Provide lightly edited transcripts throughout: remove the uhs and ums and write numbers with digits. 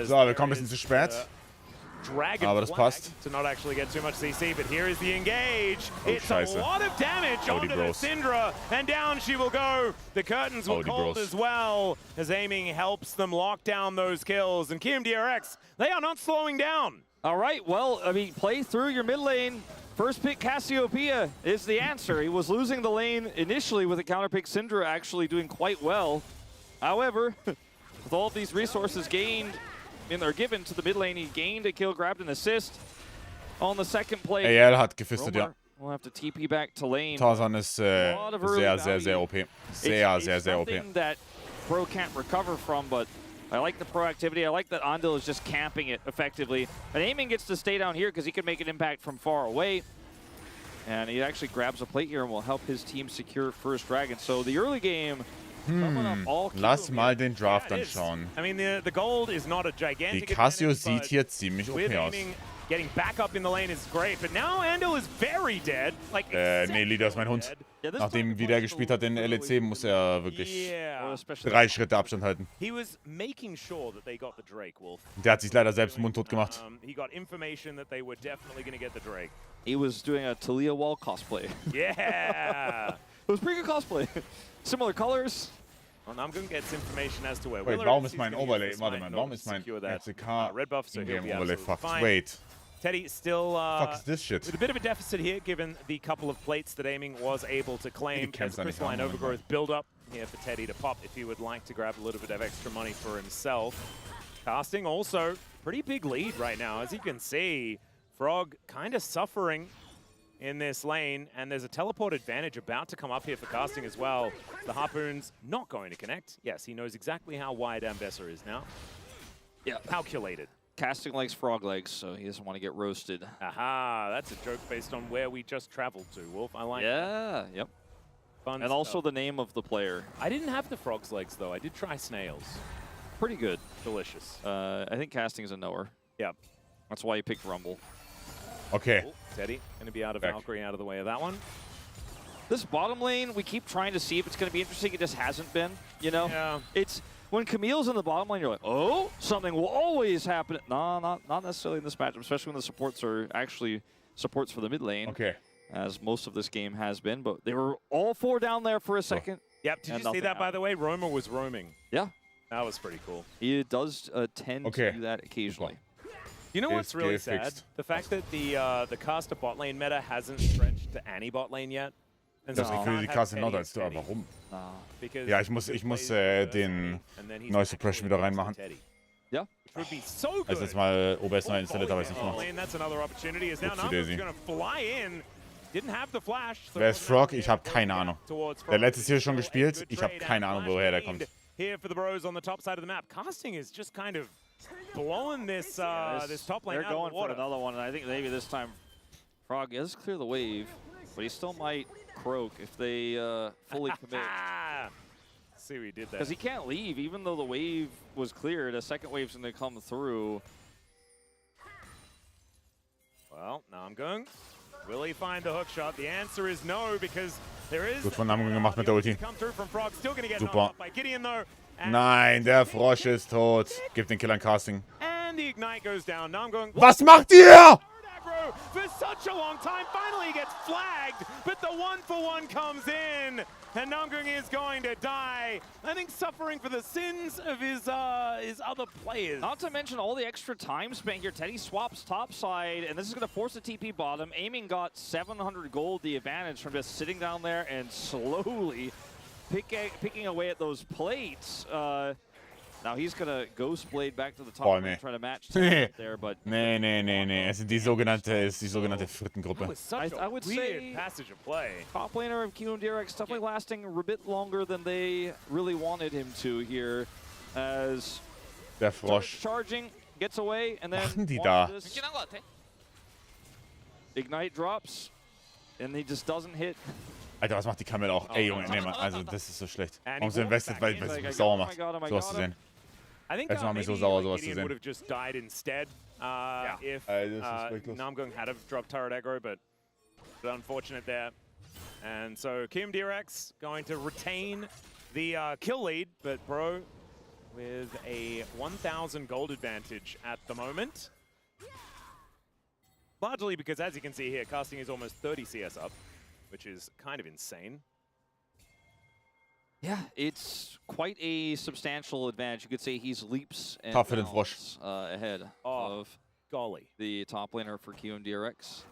So, wir kommen ein bisschen zu spät. Aber das passt. To not actually get too much CC, but here is the engage. It's a lot of damage onto the Syndra, and down she will go. The curtains will cold as well, as aiming helps them lock down those kills. And KRX, they are not slowing down. All right, well, I mean, play through your mid lane. First pick Cassiopeia is the answer. He was losing the lane initially with a counter pick. Syndra actually doing quite well. However, with all of these resources gained, they're given to the mid lane. He gained a kill, grabbed an assist on the second play. AL hat gefistet, ja. We'll have to TP back to lane. Tarzan ist sehr OP. Sehr OP. Something that Pro can't recover from, but I like the proactivity. I like that Andil is just camping it effectively. And Aiming gets to stay down here because he can make an impact from far away. And he actually grabs a plate here and will help his team secure first dragon. So the early game. Lass mal den Draft anschauen. I mean, the gold is not a gigantic. Die Cassio sieht hier ziemlich OP aus. Getting back up in the lane is great, but now Andil is very dead. Like nee, Lieder ist mein Hund. Nachdem, wie der gespielt hat in LEC, muss er wirklich 3 Schritte Abstand halten. He was making sure that they got the Drake, Wolf. Der hat sich leider selbst mundtot gemacht. He got information that they were definitely going to get the Drake. He was doing a Talia Wall cosplay. Yeah. It was pretty good cosplay. Similar colors. Well, Namgung gets information as to where. Wait, warum ist mein Overlay? Warte mal, warum ist mein LCK red buff? So in-game Overlay fucked? Wait. Teddy still fuck is this shit? With a bit of a deficit here, given the couple of plates that Aiming was able to claim. As crystalline overgrowth build up here for Teddy to pop if he would like to grab a little bit of extra money for himself. Casting also pretty big lead right now, as you can see. Frog kind of suffering in this lane, and there's a teleport advantage about to come up here for Casting as well. The Harpoon's not going to connect. Yes, he knows exactly how wide Ambessa is now. Yeah. Calculated. Casting likes frog legs, so he doesn't want to get roasted. Aha, that's a joke based on where we just traveled to, Wolf. I like that. Yep. Fun and stuff. Also the name of the player. I didn't have the frog's legs, though. I did try snails. Pretty good. Delicious. I think Casting is a knower. Yep. That's why he picked Rumble. Okay. Oh, Teddy going to be out of Valkyrie, out of the way of that one. This bottom lane, we keep trying to see if it's going to be interesting. It just hasn't been, you know? Yeah. It's when Camille's in the bottom lane, you're like, oh, something will always happen. No, not necessarily in this matchup, especially when the supports are actually supports for the mid lane. Okay. As most of this game has been, but they were all 4 down there for a second. Yep, did you see that, by the way? Roma was roaming. Yeah. That was pretty cool. He does tend to do that occasionally. You know what's really sad? The fact that the caster bot lane meta hasn't stretched to Annie bot lane yet. Das ist für die Klasse noch als du, aber warum? Ja, ich muss den Noise Suppression wieder reinmachen. Ja. Also jetzt mal OBS neu installiert, aber ich nicht gemacht. Wer ist Frog? Ich habe keine Ahnung. Der letztes hier schon gespielt. Ich habe keine Ahnung, woher der kommt. Here for the bros on the top side of the map. Casting is just kind of blowing this this top lane out of the water. For another one, and I think maybe this time Frog does clear the wave, but he still might croak if they fully commit. See, we did that. Because he can't leave, even though the wave was cleared. A second wave's going to come through. Well, Namgung, will he find the hook shot? The answer is no, because there is. Gut von Namgung gemacht mit der Ulti. Super. Nein, der Frosch ist tot. Gib den Kill an Casting. And the ignite goes down. Namgung. Was macht ihr? For such a long time, finally he gets flagged, but the 1-for-1 comes in, and Namgung is going to die. I think suffering for the sins of his other players. Not to mention all the extra time spent here. Teddy swaps topside, and this is going to force the TP bottom. Aiming got 700 gold, the advantage from just sitting down there and slowly picking away at those plates. Now he's gonna Ghost Blade back to the top and try to match there, but nee. Es ist die sogenannte Frittengruppe. I would say passage of play. Top laner of KRX definitely lasting a bit longer than they really wanted him to here, as der Frosch charging gets away and then machen die da? Ignite drops and he just doesn't hit. Alter, was macht die Kamel auch? Ey, Junge, nee, also das ist so schlecht. Warum sie investet, weil es mich sauer macht, sowas zu sehen. I think macht mich so sauer, sowas zu would sehen. have just died instead if Namgung had have dropped turret aggro, but unfortunate there. And so KRX going to retain the kill lead, but Bro with a 1,000 gold advantage at the moment. Largely because, as you can see here, Casting is almost 30 CS up, which is kind of insane. Yeah, it's quite a substantial advantage. You could say he's leaps and bounds ahead of golly, the top laner for QMDRX.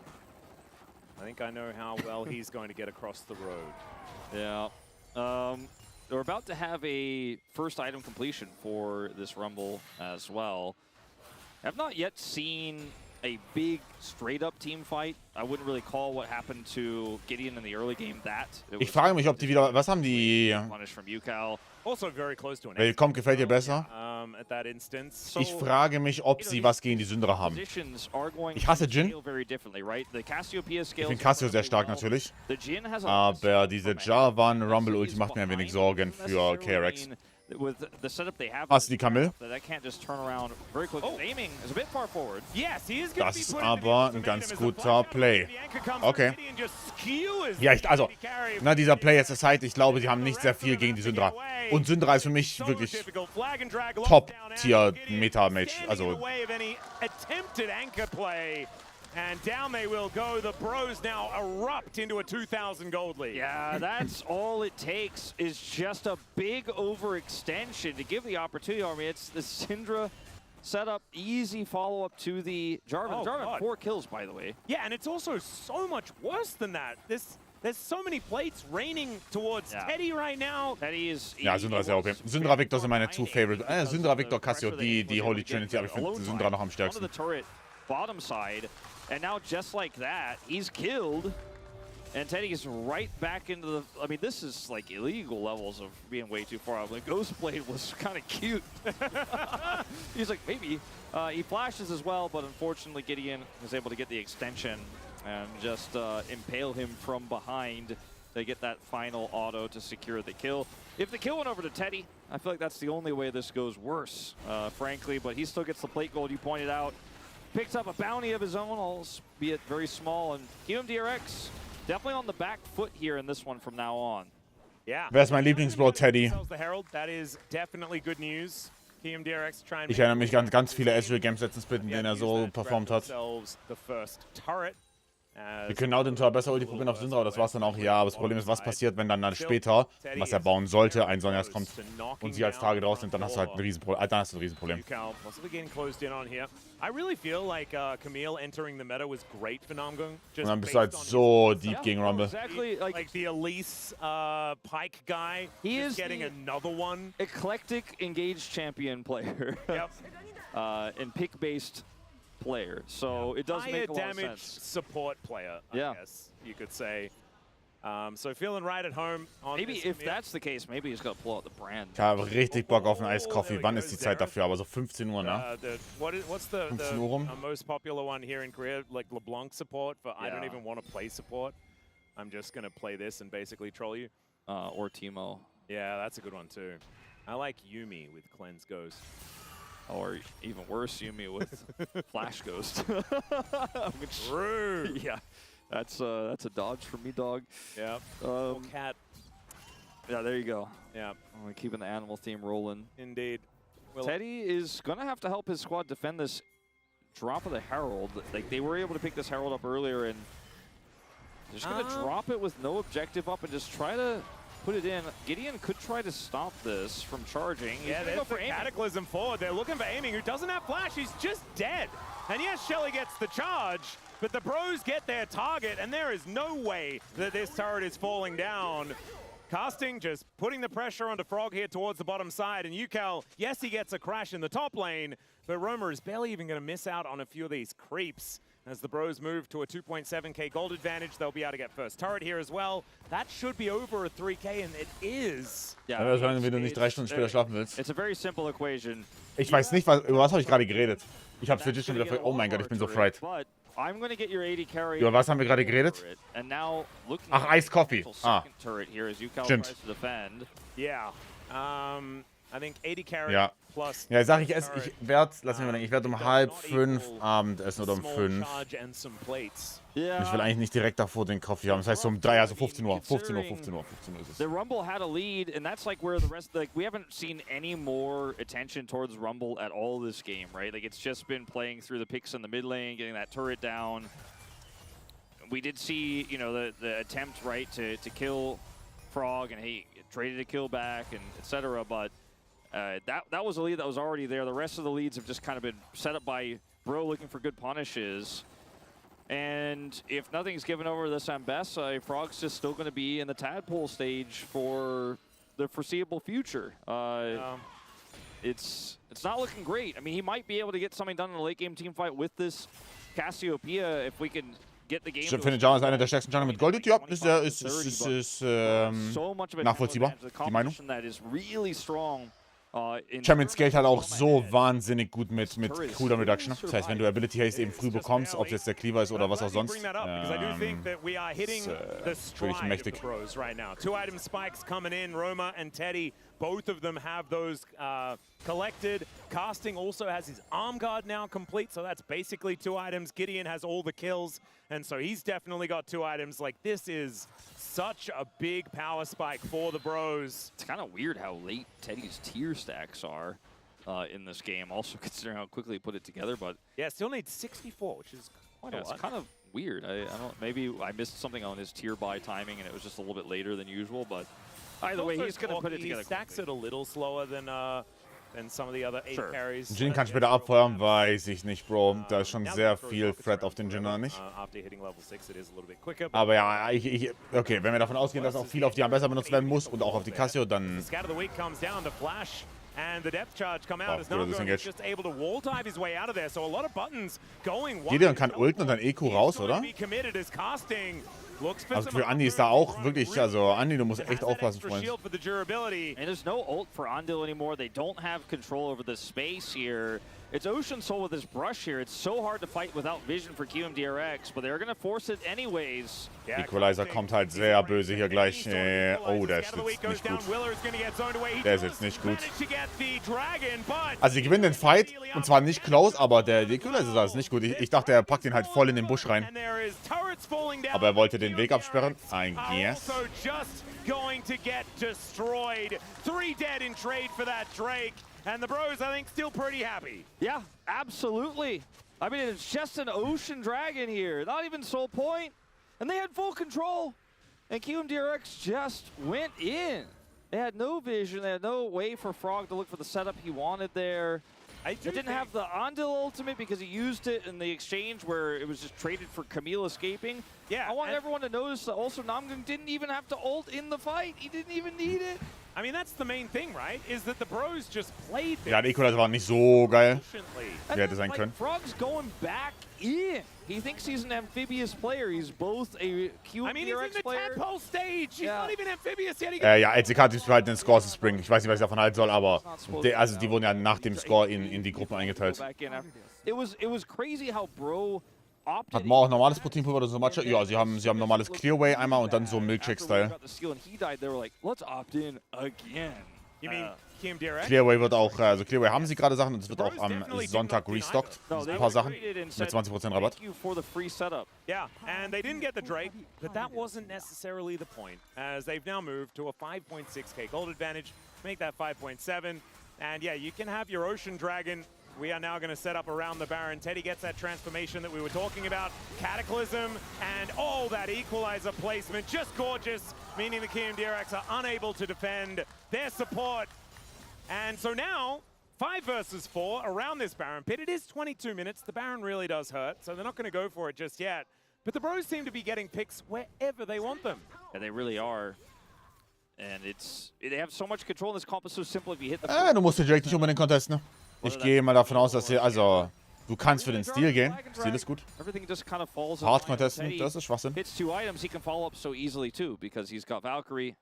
I think I know how well he's going to get across the road. Yeah. We're about to have a first item completion for this Rumble as well. I've not yet seen a big straight-up team fight. I wouldn't really call what happened to Gideon in the early game that. Ich frage mich, ob die wieder... Was haben die... Also very close to an Willkommen, gefällt dir besser? at that instance. Ich frage mich, ob sie was gegen die Syndra haben. Ich hasse Jhin. Ich finde Cassio sehr stark natürlich. Aber diese Jarvan Rumble Ulti macht mir ein wenig Sorgen für KRX. Hast du die Camille? Das ist aber ein ganz guter Play. Okay. Ja, also, dieser Play at the side, ich glaube, die haben nicht sehr viel gegen die Syndra. Und Syndra ist für mich wirklich Top-Tier-Meta-Mage. Also, and down they will go. The Bros now erupt into a 2,000 gold lead. Yeah, that's all it takes is just a big overextension to give the opportunity. I mean, it's the Syndra setup, easy follow-up to the Jarvan. Oh, Jarvan, God. 4 kills, by the way. Yeah, and it's also so much worse than that. There's so many plates raining towards Teddy right now. Teddy is... Ja, Syndra ist ja OP. Syndra, Victor sind meine 2 Favorite. Syndra, Victor, Cassio, die Holy Trinity, aber ich finde Syndra noch am stärksten. Bottom side, and now just like that, he's killed, and Teddy is right back into the... I mean, this is like illegal levels of being way too far out. The Ghostblade was kind of cute. He's like, maybe. He flashes as well, but unfortunately Gideon is able to get the extension and just impale him from behind to get that final auto to secure the kill. If the kill went over to Teddy, I feel like that's the only way this goes worse, frankly, but he still gets the plate gold you pointed out. Picks up a bounty of his own, albeit very small, and QMDRX definitely on the back foot here in this one from now on. Yeah. Wer ist mein Lieblingsbro? Teddy. That is definitely good news. QMDRX trying. Ich erinnere mich an ganz viele Ezreal Games letztens, in denen er so performt hat. Wir können auch den Tor besser Ulti probieren auf Syndra, das war's dann auch. Ja, aber das Problem ist, was passiert, wenn dann später, was er bauen sollte, ein Sonjas kommt und sie als Target rausnimmt, dann hast du halt ein Riesenproblem. Dann hast du ein Riesenproblem. Und dann bist du halt so deep gegen Rumble. Like the Elise Pike guy is getting another one. Eclectic engaged champion player. Yep. And pick-based player, so it does make a lot of sense. Damage support player, I guess you could say. So feeling right at home. Maybe if that's the case, maybe he's got to pull out the brand. Ich habe richtig Bock auf einen Iced Coffee. Wann ist die Zeit dafür? Aber so 15 Uhr, ne? What's the 15 Uhr rum? most popular one here in Korea? Like LeBlanc support for I don't even want to play support. I'm just gonna play this and basically troll you. Or Teemo. Yeah, that's a good one too. I like Yuumi with Cleanse Ghost. Or even worse, Yuumi with Flash Ghost. True. Yeah, that's a dodge for me, dog. Yeah. Cat. Yeah, there you go. Yeah. Keeping the animal theme rolling. Indeed. Well, Teddy is gonna have to help his squad defend this drop of the Herald. Like they were able to pick this Herald up earlier, and they're just gonna drop it with no objective up and just try to put it in. Gideon could try to stop this from charging. Yeah, there's the Cataclysm forward. They're looking for aiming. Who doesn't have flash? He's just dead. And yes, Shelly gets the charge, but the Bros get their target, and there is no way that this turret is falling down. Casting just putting the pressure onto Frog here towards the bottom side, and Yukal, yes, he gets a crash in the top lane, but Roma is barely even going to miss out on a few of these creeps. As the Bros move to a 2.7k gold advantage, they'll be able to get first turret here as well. That should be over a 3k, and it is. Ja, das heißt, wenn du nicht 3 Stunden später schlafen willst. It's a very simple equation. Ich weiß nicht, über was habe ich gerade geredet. Ich habe es legit schon wieder... Oh mein Gott, ich bin so fried. I'm going to get your 80 carry. Über was haben wir gerade geredet? And now Ach, Iced Coffee. Turret here as Yukal Stimmt. tries to defend. Yeah. I think 80 KRX Ja. plus. Ja, sag ich es, ich werde, lass mich mal denken, ich werde um 4:30 Abendessen oder um 5. Yeah. Ich will eigentlich nicht direkt davor den Kaffee haben. Das heißt so um 3, also 15 Uhr. 15 Uhr ist es. The Rumble had a lead, and that's like where the rest, like, we haven't seen any more attention towards Rumble at all this game, right? Like, it's just been playing through the picks in the mid lane, getting that turret down. We did see, you know, the attempt, right, to kill Frog, and he traded a kill back, and etc. But that was a lead that was already there. The rest of the leads have just kind of been set up by Bro looking for good punishes. And if nothing's given over this Ambessa, Frog's just still going to be in the tadpole stage for the foreseeable future. It's not looking great. I mean, he might be able to get something done in a late game team fight with this Cassiopeia if we can get the game. Ich finde, Jana ist einer der stärksten Jungle mit Goldit. Ja, ist nachvollziehbar, die Meinung. Champions Gate halt auch so wahnsinnig gut mit Cooldown Reduction. Das heißt, wenn du Ability Haste eben früh bekommst, ob jetzt der Cleaver ist oder was auch sonst, wirklich mächtig. 2 item spikes coming in, Roma and Teddy, both of them have those collected. Casting also has his arm guard now complete, so that's basically 2 items. Gideon has all the kills, and so he's definitely got 2 items. Like, this is such a big power spike for the Bros. It's kind of weird how late Teddy's tier stacks are in this game, also considering how quickly he put it together. But yeah, still needs 64, which is quite a lot. It's kind of weird. I don't, maybe I missed something on his tier buy timing, and it was just a little bit later than usual. But either way, he's going to put it together. He stacks it a little slower than some of the other 8 carries. Jin kann später abfeuern, weiß ich nicht, Bro. Da ist schon sehr viel Threat auf den Jin, oder nicht? Aber ja, okay, wenn wir davon ausgehen, dass auch viel auf die Ambessa benutzt werden muss und auch auf die Cassio, dann... And the depth charge come out as Namgo is just able to wall dive his way out of there. So a lot of buttons going. Gideon kann ulten und dann Eco raus, oder? Also für Andi ist da auch wirklich, also Andi, du musst echt aufpassen, Freund. And there's no ult for Andil anymore. They don't have control over the space here. It's Ocean Soul with his brush here. It's so hard to fight without vision for KRX, but they're going to force it anyways. Equalizer kommt halt sehr böse hier gleich. Oh, der sitzt nicht gut. Der sitzt nicht gut. Also sie gewinnen den Fight, und zwar nicht close, aber der Equalizer ist nicht gut. Ich dachte, er packt ihn halt voll in den Busch rein. Aber er wollte den Weg absperren. I guess. Going to get destroyed. 3 dead in trade for that Drake. And the Bros, I think, still pretty happy. Yeah, absolutely. I mean, it's just an Ocean Dragon here. Not even Soul Point. And they had full control. And KRX just went in. They had no vision. They had no way for Frog to look for the setup he wanted there. They didn't have the Andil ultimate because he used it in the exchange where it was just traded for Camille escaping. Yeah, I want everyone to notice that also Namgung didn't even have to ult in the fight. He didn't even need it. I mean, that's the main thing, right? Is that the Bros just played this. Ja, der Equalizer war nicht so geil. Wie hätte sein können. Frog's going back in. He thinks he's an amphibious player. He's both a cute KRX player. Tadpole stage. He's not even amphibious yet. Ja, LCK hat sich halt den Score zu springen. Ich weiß nicht, was ich davon halten soll, aber also die wurden ja nach dem Score in die Gruppen eingeteilt. It was crazy how Bro hat man auch normales Proteinpulver oder so Matcha? Ja, sie haben normales Clearway einmal und dann so Milkshake-Style. Clearway wird auch, also Clearway haben sie gerade Sachen und es wird auch am Sonntag restockt. Ein paar Sachen mit 20% Rabatt. Yeah, and they didn't get the Drake, but that wasn't necessarily the point, as they've now moved to a 5.6k gold advantage, make that 5.7, and yeah, you can have your Ocean Dragon. We are now going to set up around the Baron. Teddy gets that transformation that we were talking about. Cataclysm and all that equalizer placement. Just gorgeous, meaning the KRX are unable to defend their support. And so now, 5 versus 4 around this Baron pit. It is 22 minutes. The Baron really does hurt, so they're not going to go for it just yet. But the Bros seem to be getting picks wherever they want them. Yeah, they really are. And they have so much control in this comp. It's so simple if you hit the... Du musst den Drake nicht unbedingt contesten, ne? Ich gehe mal davon aus, dass du kannst für den Stil gehen. Stil ist gut. Hard contesten, das ist Schwachsinn. Hits 2 items, he can follow up so easily too, because he's got Valkyrie.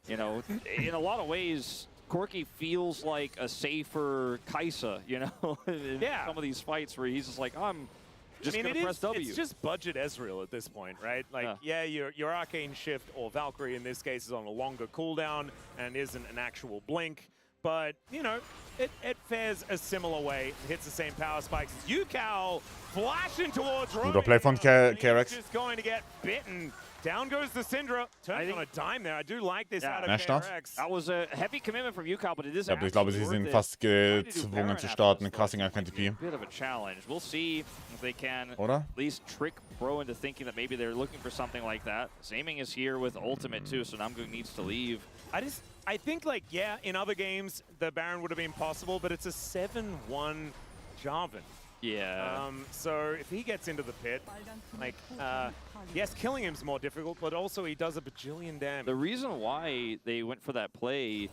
You know, in a lot of ways, Corki feels like a safer Kaisa, you know, in some of these fights where he's just like, I'm just going to press W. It's just budget Ezreal at this point, right? Like, your Arcane Shift or Valkyrie in this case is on a longer cooldown and isn't an actual blink. but, you know, it fares a similar way. It hits the same power spikes as UCal, flashing towards Roman. Guter Play von KRX. Just going to get bitten. Down goes the Syndra. Turns on a dime there. I do like this out of KRX. That was a heavy commitment from UCal, but it is Ja, aber ich glaube, sie sind fast gezwungen zu starten. Casting hat kein TP. Bit of a challenge. We'll see if they can Oder? at least trick Pro into thinking that maybe they're looking for something like that. Aiming is here with ultimate too, so Namgung needs to leave. I think, like, yeah, in other games, the Baron would have been possible, but it's a 7-1 Jarvan. Yeah. So if he gets into the pit, like, yes, killing him's more difficult, but also he does a bajillion damage. The reason why they went for that play,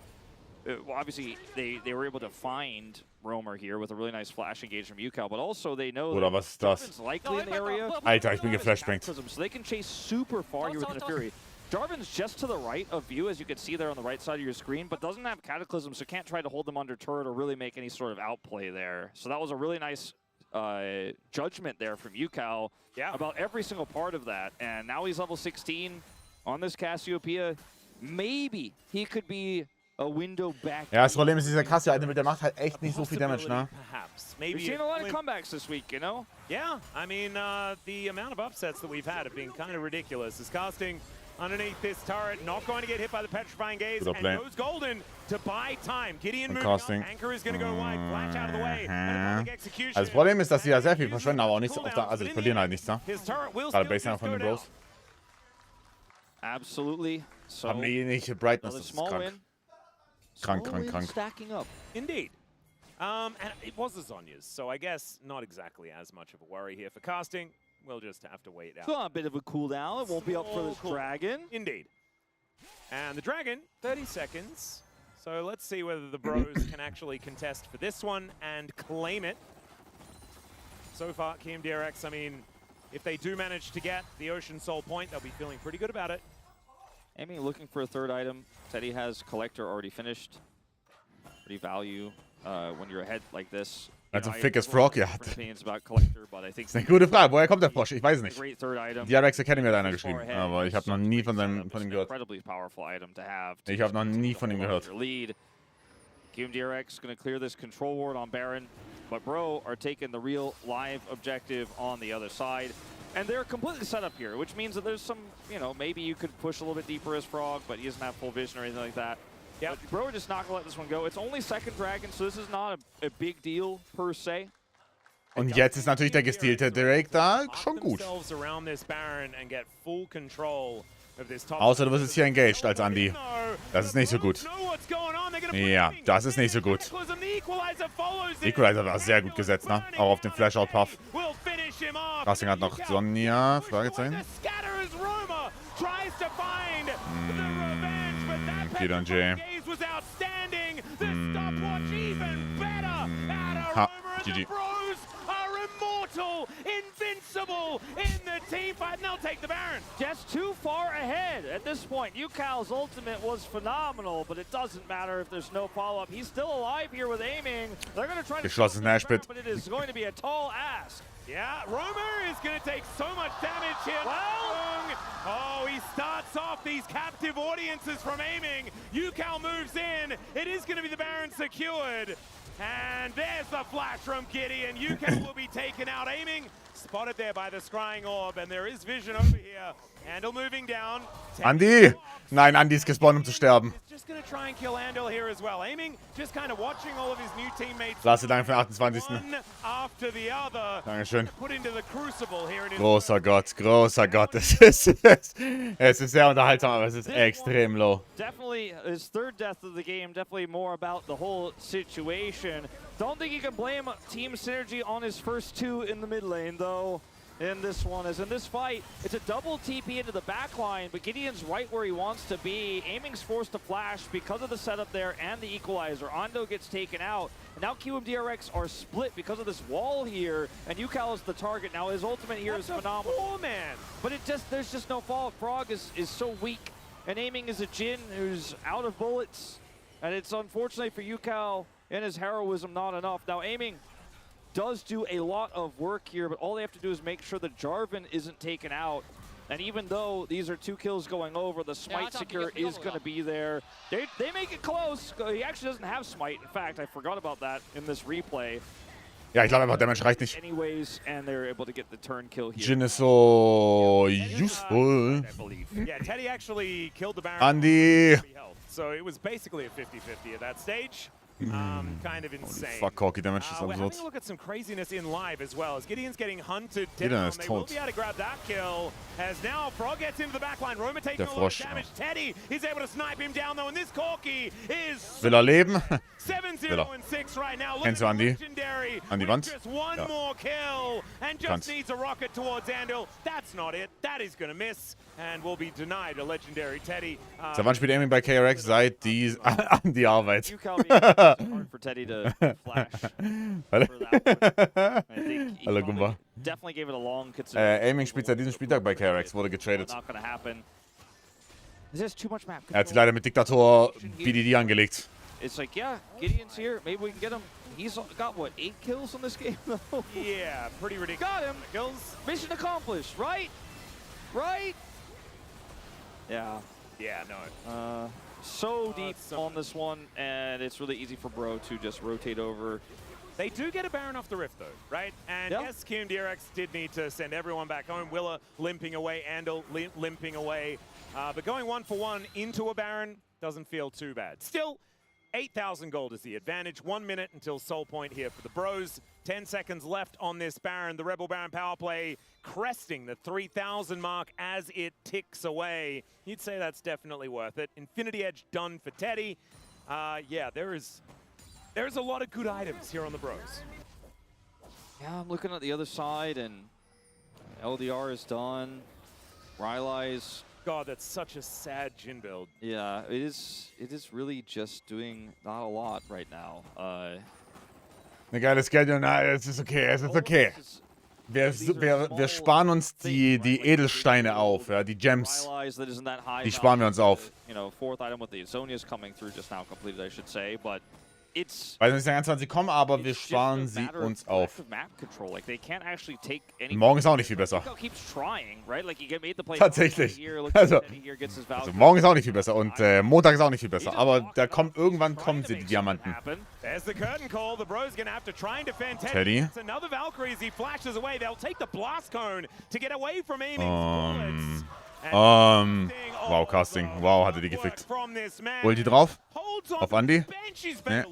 well, obviously they were able to find Roamer here with a really nice flash engage from UCal, but also they know Oder was ist das? Jarvan's likely in the area. Alter, ich bin geflashbangt. So they can chase super far here within the Fury. Jarvan's just to the right of view, as you can see there on the right side of your screen, but doesn't have Cataclysm, so can't try to hold them under turret or really make any sort of outplay there. So that was a really nice judgment there from UCal about every single part of that. And now he's level 16 on this Cassiopeia. Maybe he could be a window back. Ja, das Problem ist, dieser Cassia-Item, der macht halt echt nicht so viel Damage, ne? We've seen a lot of comebacks this week, you know? Yeah, I mean, the amount of upsets that we've had have been kind of ridiculous. Is casting underneath this turret, not going to get hit by the Petrifying Gaze, and goes golden to buy time. Gideon moving up, Anchor is going to go wide, flash out of the way, and a public execution. Also das Problem ist, dass sie da sehr viel verschwenden, aber auch nichts, also die verlieren halt nichts, ne? Gerade Baseline von den Bros. Absolutely. So haben die nicht Brightness, das ist krank. Krank. Stacking up. Indeed. And it was a Zhonya's, so I guess not exactly as much of a worry here for casting. We'll just have to wait out. So a bit of a cooldown. It won't be up for this dragon. Indeed. And the dragon, 30 seconds. So let's see whether the bros can actually contest for this one and claim it. So far, KRX, I mean, if they do manage to get the Ocean Soul point, they'll be feeling pretty good about it. Amy looking for a third item. Teddy has Collector already finished. Pretty value when you're ahead like this. Also Fickes Frog, ja. Das ist eine gute Frage. Woher kommt der Frosch? Ich weiß es nicht. KRX Academy hat einer geschrieben, aber ich habe noch nie von ihm gehört. Ich habe noch nie von ihm gehört. KRX going to clear this control ward on Baron, but Bro are taking the real live objective on the other side. And they're completely set up here, which means that there's some, you know, maybe you could push a little bit deeper as Frog, but he doesn't have full vision or anything like that. Yeah, Bro just not gonna let this one go. It's only second dragon, so this is not a big deal per se. Und jetzt ist natürlich der gestealte Drake da schon gut. Außer du wirst jetzt hier engaged als Andy. Das ist nicht so gut. Ja, das ist nicht so gut. Equalizer war sehr gut gesetzt, ne? Auch auf den Flash-Out-Puff. Casting hat noch Sonja, Fragezeichen. Gideon J. Ha, GG. Invincible in the team fight, and they'll take the Baron. Just too far ahead at this point. UCal's ultimate was phenomenal, but it doesn't matter if there's no follow-up. He's still alive here with aiming. They're going to try to geschlossenes Nashpit, but it is going to be a tall ask. Yeah, Romer is going to take so much damage here. Well, oh, he starts off these captive audiences from aiming. UCal moves in. It is going to be the Baron secured. And there's the flash from Gideon. UCal will be taken out. Aiming, spotted there by the scrying orb, and there is vision over here. Andal moving down. Andy! Nein, Andy ist gespawnt, um zu sterben. Just gonna try and kill Andal here as well. Aiming, just kind of watching all of his new teammates. Lasse Dank für den 28. One after the other. Dankeschön. Put into the crucible here. Großer Gott. Es ist sehr unterhaltsam, aber es ist extrem low. Definitely his third death of the game. Definitely more about the whole situation. Don't think you can blame Team Synergy on his first two in the mid lane, though. In this one, as in this fight, it's a double TP into the back line, but Gideon's right where he wants to be. Aiming's forced to flash because of the setup there and the equalizer. Ando gets taken out, and now KRX are split because of this wall here, and UCal is the target. Now his ultimate here is phenomenal. Man. But there's just no fall. Frog is so weak, and Aiming is a Jhin who's out of bullets, and it's unfortunately for UCal and his heroism not enough. Now Aiming does do a lot of work here, but all they have to do is make sure that Jarvan isn't taken out. And even though these are 2 kills going over, the Smite secure is going to be there. They make it close. He actually doesn't have Smite. In fact, I forgot about that in this replay. Ja, ich glaube einfach, Damage reicht nicht. Anyways, and they're able to get the turn kill here. Jhin ist so useful. Yeah, Teddy actually killed the Baron. Andy. So it was basically a 50-50 at that stage. Kind of insane. Fuck, Corki Damage ist We're having absurd. a look at some craziness in live as well. As Gideon's getting hunted Gideon down, ist they will tot. be able to grab that kill. As now Frog gets into the backline. Roma taking Der a lot of Frosch, damage. Teddy is able to snipe him down though, and this Corki is Will leben? 7-0 and 6 right now. Kennst du Andy? Legendary An die with Wand? just one Ja. more kill and just Kannst. needs a rocket towards Andil. That's not it. That is going to miss and will be denied a legendary Teddy. Seit wann spielt Aiming bei KRX? Seit die Arbeit. Hard for Teddy to flash Hallo. for that one. I think he Hallo, probably Gumba. definitely gave it a long consideration. Aiming spielt seit diesem Spieltag bei KRX, wurde getradet. Not gonna happen. This is too much map Er hat sich control. leider mit Diktator BDD angelegt. It's like, yeah, Gideon's here. Maybe we can get him. He's got, what, 8 kills on this game, though? Yeah, pretty ridiculous. Got him. Kills. Mission accomplished, right? Right? Yeah. Yeah, no. So deep on this one, and it's really easy for Bro to just rotate over. They do get a Baron off the Rift, though, right? And Yep. yes, KRX did need to send everyone back home. Willa limping away, Andal limping away. But going 1-for-1 into a Baron doesn't feel too bad. Still, 8,000 gold is the advantage. 1 minute until Soul Point here for the Bros. 10 seconds left on this Baron. The Rebel Baron power play cresting the 3,000 mark as it ticks away. You'd say that's definitely worth it. Infinity Edge done for Teddy. Yeah, there's a lot of good items here on the Bros. Yeah, I'm looking at the other side, and LDR is done. Rylai's. God, that's such a sad Jhin build. Yeah, it is really just doing not a lot right now. Eine geile Schedule, na, es ist okay, es ist okay. Wir sparen uns die Edelsteine auf, ja, die Gems. Die sparen wir uns auf. You know, 4th item with the Zonia's coming through just now completed, I should say, but it's Weiß nicht ganz, wann sie kommen, aber wir sparen sie uns auf. Morgen ist auch nicht viel besser. Tatsächlich. Also morgen ist auch nicht viel besser und Montag ist auch nicht viel besser. Aber irgendwann kommen sie, die Diamanten. Teddy. Wow, Casting. Wow, hatte die gefickt. Ulti drauf. Auf Andy. Nee.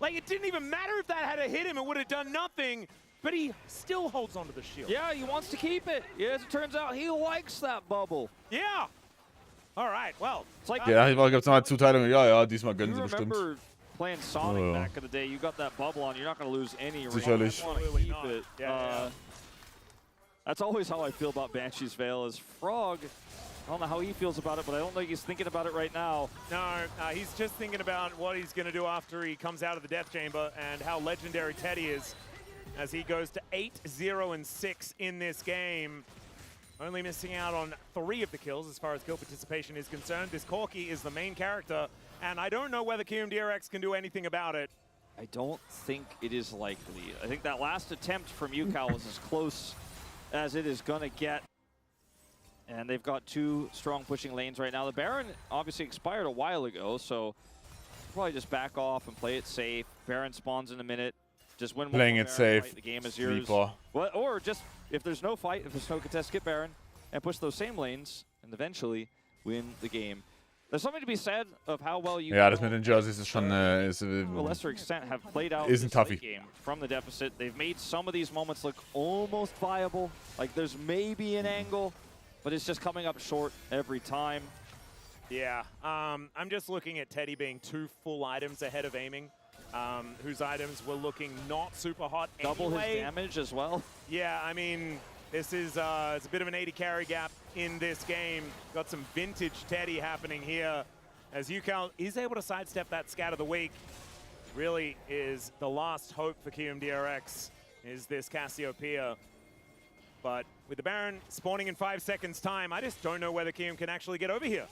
Like, it didn't even matter if that had hit him, it would have done nothing. But he still holds onto the shield. Yeah, he wants to keep it. Yeah, as it turns out, he likes that bubble. Yeah. All right, well. It's like, ja, hier gibt es nochmal Zuteilungen. Ja, diesmal gönnen sie bestimmt. Playing Sonic back in the day, you got that bubble on, you're not going to lose any. Sicherlich. Keep it. That's always how I feel about Banshee's Veil, is Frog. I don't know how he feels about it, but I don't think he's thinking about it right now. No, he's just thinking about what he's going to do after he comes out of the Death Chamber and how legendary Teddy is as he goes to 8-0-6 in this game. Only missing out on 3 of the kills as far as kill participation is concerned. This Corki is the main character, and I don't know whether KRX can do anything about it. I don't think it is likely. I think that last attempt from Yukao was as close as it is going to get. And they've got 2 strong pushing lanes right now. The Baron obviously expired a while ago, so probably just back off and play it safe. Baron spawns in a minute. Just win one. Playing it safe. Fight. The game is yours. Well, or just, if there's no fight, if there's no contest, skip Baron and push those same lanes and eventually win the game. There's something to be said of how well you Ja, das mit den Jerseys ist schon to a lesser extent have played out ist ein this late Toughie. game from the deficit. They've made some of these moments look almost viable. Like there's maybe an angle, but it's just coming up short every time. Yeah, I'm just looking at Teddy being 2 full items ahead of aiming, whose items were looking not super hot anyway. Double his damage as well. Yeah, I mean, this is it's a bit of an 80 carry gap in this game. Got some vintage Teddy happening here as Yukao is able to sidestep that scat of the week. Really is the last hope for KRX is this Cassiopeia. But with the Baron spawning in 5 seconds time, I just don't know whether Kium can actually get over here.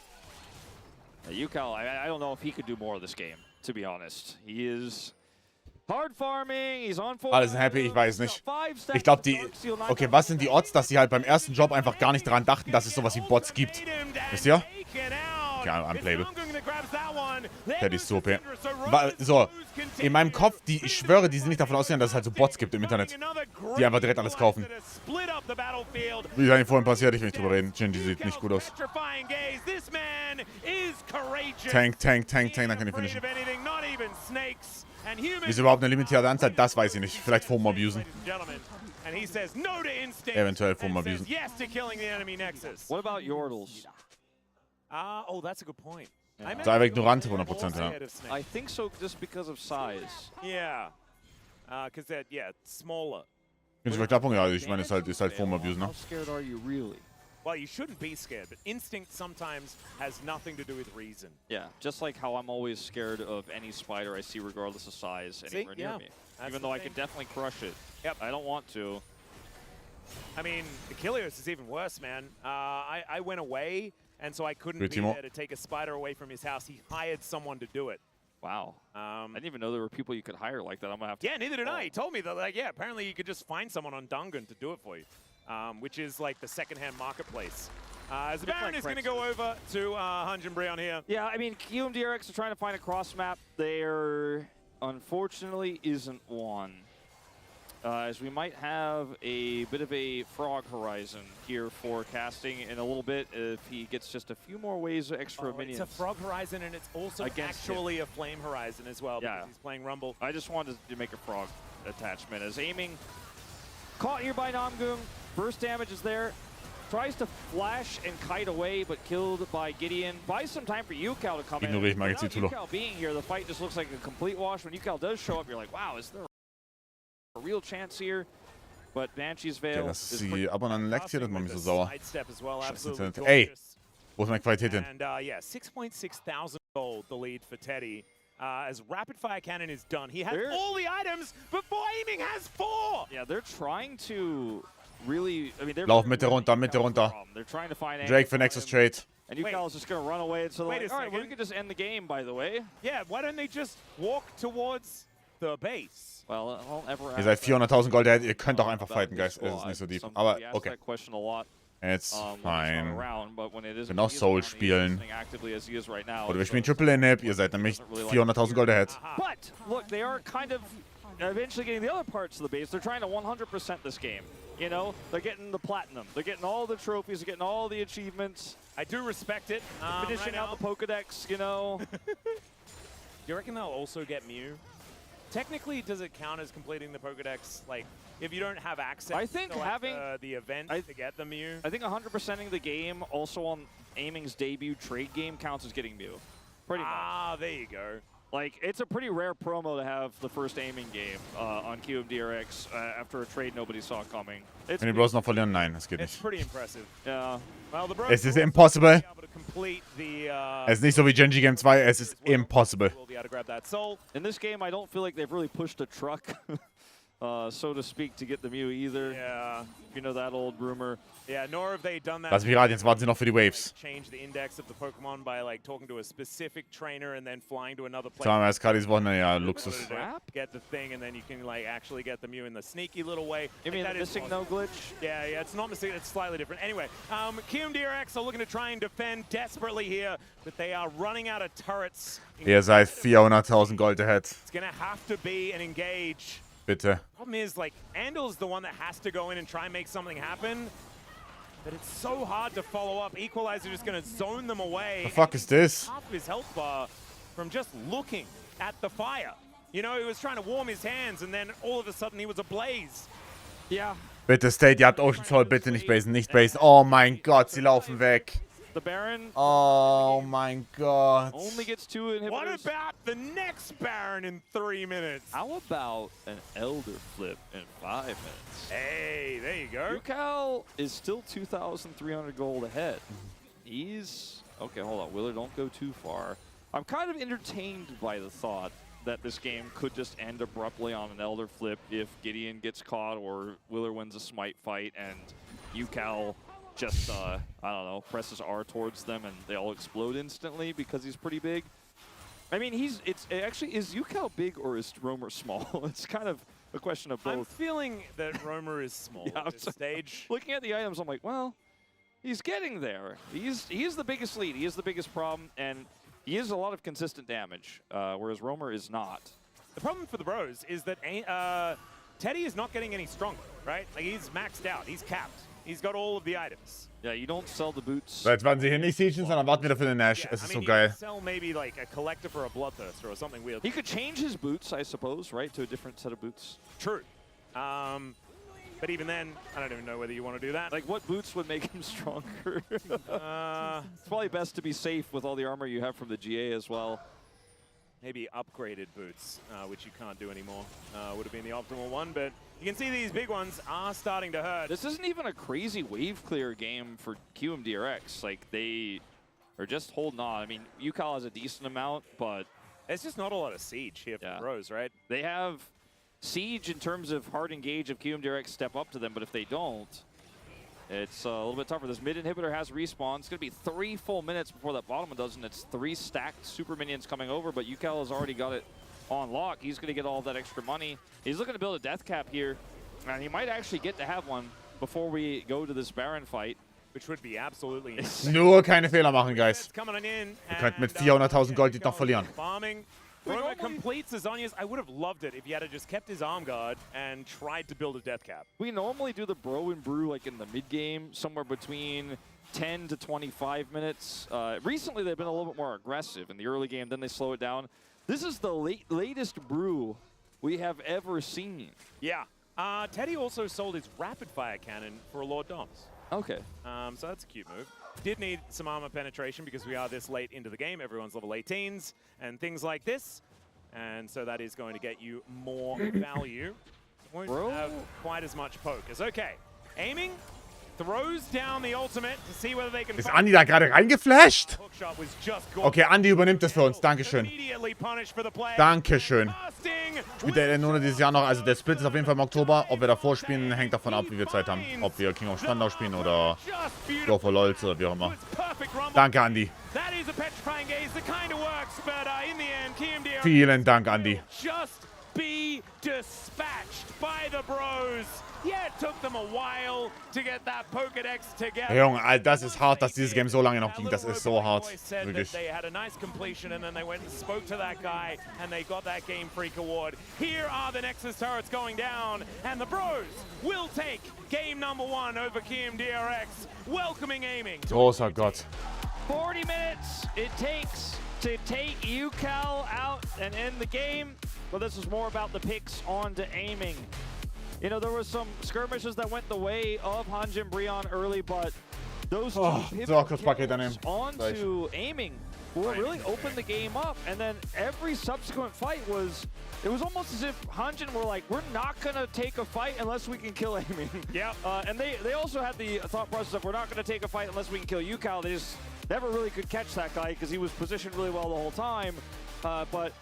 Yukao, I don't know if he could do more of this game, to be honest. He is Alle sind happy, ich weiß nicht. Ich glaube, okay, was sind die Odds, dass sie halt beim ersten Job einfach gar nicht daran dachten, dass es sowas wie Bots gibt? Wisst ihr? Ja, unplayable. Teddy ist so OP. So, in meinem Kopf, ich schwöre, die sind nicht davon ausgegangen, dass es halt so Bots gibt im Internet. Die einfach direkt alles kaufen. Wie ist eigentlich vorhin passiert? Ich will nicht drüber reden. Gingy sieht nicht gut aus. Tank, dann kann ich finishen. Ist überhaupt eine limitierte Anzahl? Das weiß ich nicht. Vielleicht Foam abusen. Eventuell Foam abusen. What about Yordles? Oh, that's a good point. Sei aber ignorant, 100%, ja. I think so, just because of size. Yeah. Because that, yeah, smaller. Bin ich Verknappung? Ja, ich meine, ist halt Foam Abuse, ne? How scared are you really? Well, you shouldn't be scared, but instinct sometimes has nothing to do with reason. Yeah, just like how I'm always scared of any spider I see, regardless of size, anywhere near me. Even though I can definitely crush it. Yep. I don't want to. I mean, Achilles is even worse, man. I went away, and so I couldn't be there to take a spider away from his house. He hired someone to do it. Wow. I didn't even know there were people you could hire like that. I'm gonna have to. Yeah, neither did I. He told me that, like, yeah, apparently you could just find someone on Dungan to do it for you, which is like the secondhand marketplace. As the Baron is going to go over to Hunjin Breon here. Yeah, I mean, KRX are trying to find a cross map. There, unfortunately, isn't one. As we might have a bit of a frog horizon here for casting in a little bit if he gets just a few more waves of extra minions. It's a frog horizon, and it's also actually a flame horizon as well, because he's playing Rumble. I just wanted to make a frog attachment. As aiming, caught here by Namgung. Burst damage is there. Tries to flash and kite away, but killed by Gideon. Buys some time for Yukal to come in. Without Yukal being here, the fight just looks like a complete wash. When Yukal does show up, you're like, wow, is there a real chance here? But Banshee's Veil das ist sie. Aber dann leckt hier, das macht mich so sauer. Scheiße. Ey, wo ist meine Qualität hin? And yeah, 6.6 thousand gold, the lead for Teddy. As Rapid Fire Cannon is done, he has all the items, but Aiming has 4! Yeah, they're trying to really, I mean, they're Lauf Mitte runter. They're trying to find Drake for Nexus trade. And Yukal is just going to run away. And so they're like, all right, well, we could just end the game, by the way. Yeah, why don't they just walk towar's the base? Well, ever Ihr seid 400.000 Gold, ihr könnt auch einfach fighten, guys. Es ist nicht so deep. Aber okay. It's fine. Können auch Soul spielen. Oder wir spielen Triple Inhib, ihr seid nämlich 400.000 Gold ahead. But, look, they are kind of eventually getting the other parts of the base. They're trying to 100% this game. You know, they're getting the platinum. They're getting all the trophies. They're getting all the achievements. I do respect it. Finishing out the Pokedex, you know. Do you reckon they'll also get Mew? Technically, does it count as completing the Pokedex? Like, if you don't have access to having the event to get the Mew? I think 100%ing the game also on Aiming's debut trade game counts as getting Mew. Pretty much. Ah, there you go. Like, it's a pretty rare promo to have the first Aiming game on KRX after a trade nobody saw coming. Wenn die Bros noch verlieren, nein, das geht It's nicht. pretty impressive. Yeah. Well, the Bros Es ist impossible. The, es ist nicht so wie Genji Game 2, es ist impossible. In this game, I don't feel like they've really pushed a truck, so to speak, to get the Mew either. Yeah. You know that old rumor. Yeah, nor have they done that. Lass mich raten, jetzt warten sie noch für die Waves. Change the index of the Pokemon by like talking to a specific trainer and then flying to another place. Sagen wir erst gerade dieses Wochenende, ja, Luxus. Get the thing and then you can like actually get the Mew in the sneaky little way. You mean missing no glitch? Yeah, it's not missing, it's slightly different. Anyway, KRX are looking to try and defend desperately here, but they are running out of turrets. Ihr seid 400.000 Gold ahead. It's gonna have to be an engage. Bitte. Problem is, like, Andel's the one that has to go in and try and make something happen. But it's so hard to follow up. Equalizer just going to zone them away. The fuck is this? Half of his health bar from just looking at the fire. You know, he was trying to warm his hands, and then all of a sudden he was ablaze. Yeah. Bitte, State, ihr habt Ocean Soul, bitte nicht basen, nicht basen. Oh mein Gott, sie laufen weg. The Baron. Oh mein Gott. Only gets 2 inhibitors. What about the next Baron in 3 minutes? How about an Elder Flip in 5 minutes? Hey, there you go. Yukal is still 2,300 gold ahead. He's... Okay, hold on. Willer, don't go too far. I'm kind of entertained by the thought that this game could just end abruptly on an Elder Flip if Gideon gets caught or Willer wins a smite fight and Yukal just, I don't know, presses R towards them and they all explode instantly because he's pretty big. I mean, actually, is UCal big or is Romer small? It's kind of a question of both. I'm feeling that Romer is small at this stage. Looking at the items, I'm like, well, he's getting there. He is the biggest lead. He is the biggest problem, and he is a lot of consistent damage, whereas Romer is not. The problem for the Bros is that Teddy is not getting any stronger, right? Like, he's maxed out. He's capped. He's got all of the items. Yeah, you don't sell the boots. So, jetzt werden sie hier nicht siechen, sondern warten wieder für den Nash. Es ist so geil. Sell maybe like a collector for a Bloodthirster or something weird. He could change his boots, I suppose, right, to a different set of boots. True. But even then, I don't even know whether you want to do that. Like, what boots would make him stronger? It's probably best to be safe with all the armor you have from the GA as well. Maybe upgraded boots, which you can't do anymore, would have been the optimal one. But you can see these big ones are starting to hurt. This isn't even a crazy wave clear game for QMDRX. Like, they are just holding on. I mean, UCal has a decent amount, but there's just not a lot of siege here for Bros, right? They have siege in terms of hard engage if QMDRX step up to them, but if they don't, it's a little bit tougher. This mid inhibitor has respawn. It's going to be 3 full minutes before that bottom one does, and it's 3 stacked super minions coming over, but UCal has already got it on lock. He's going to get all that extra money. He's looking to build a death cap here, and he might actually get to have one before we go to this Baron fight. Which would be absolutely Nur keine Fehler machen, guys. Ihr könnt mit 400.000 Gold nicht noch verlieren. Romer completes the Zhonya's. I would have loved it if he had just kept his arm guard and tried to build a death cap. We normally do the bro and brew like in the mid game, somewhere between 10 to 25 minutes. Recently, they've been a little bit more aggressive in the early game, then they slow it down. This is the latest brew we have ever seen. Yeah. Teddy also sold his rapid fire cannon for a Lord Doms. Okay. So that's a cute move. Did need some armor penetration because we are this late into the game. Everyone's level 18s and things like this. And so that is going to get you more value. Won't have quite as much poke. It's okay. Aiming, throws down the ultimate to see whether they can. Ist Andi da gerade reingeflasht? Okay, Andi übernimmt das für uns. Dankeschön. Dankeschön. Spielt der nur dieses Jahr noch, also der Split ist auf jeden Fall im Oktober. Ob wir davor spielen, hängt davon ab, wie wir Zeit haben. Ob wir King of Spandau spielen oder Go for LOLs oder wie auch immer. Danke, Andi. Vielen Dank, Andi. Just be dispatched by the Bros. Yeah, it took them a while to get that Pokédex together. Junge, das ist hart, dass dieses Game so lange noch ging. Das ist so hart. Wirklich. They had a nice completion and then they went and spoke to that guy and they got that Game Freak award. Here are the Nexus turrets going down and the Bros will take game number 1 over QMDRX. Welcoming Aiming. Großer Gott. 40 minutes it takes to take UCal out and end the game. But this is more about the picks on to Aiming. You know, there were some skirmishes that went the way of Hanjin Brion early, but those two onto Aiming will really open the game up. And then every subsequent fight it was almost as if Hanjin were like, we're not going to take a fight unless we can kill Aiming. Yeah. And they also had the thought process of, we're not going to take a fight unless we can kill UCal. They just never really could catch that guy because he was positioned really well the whole time. But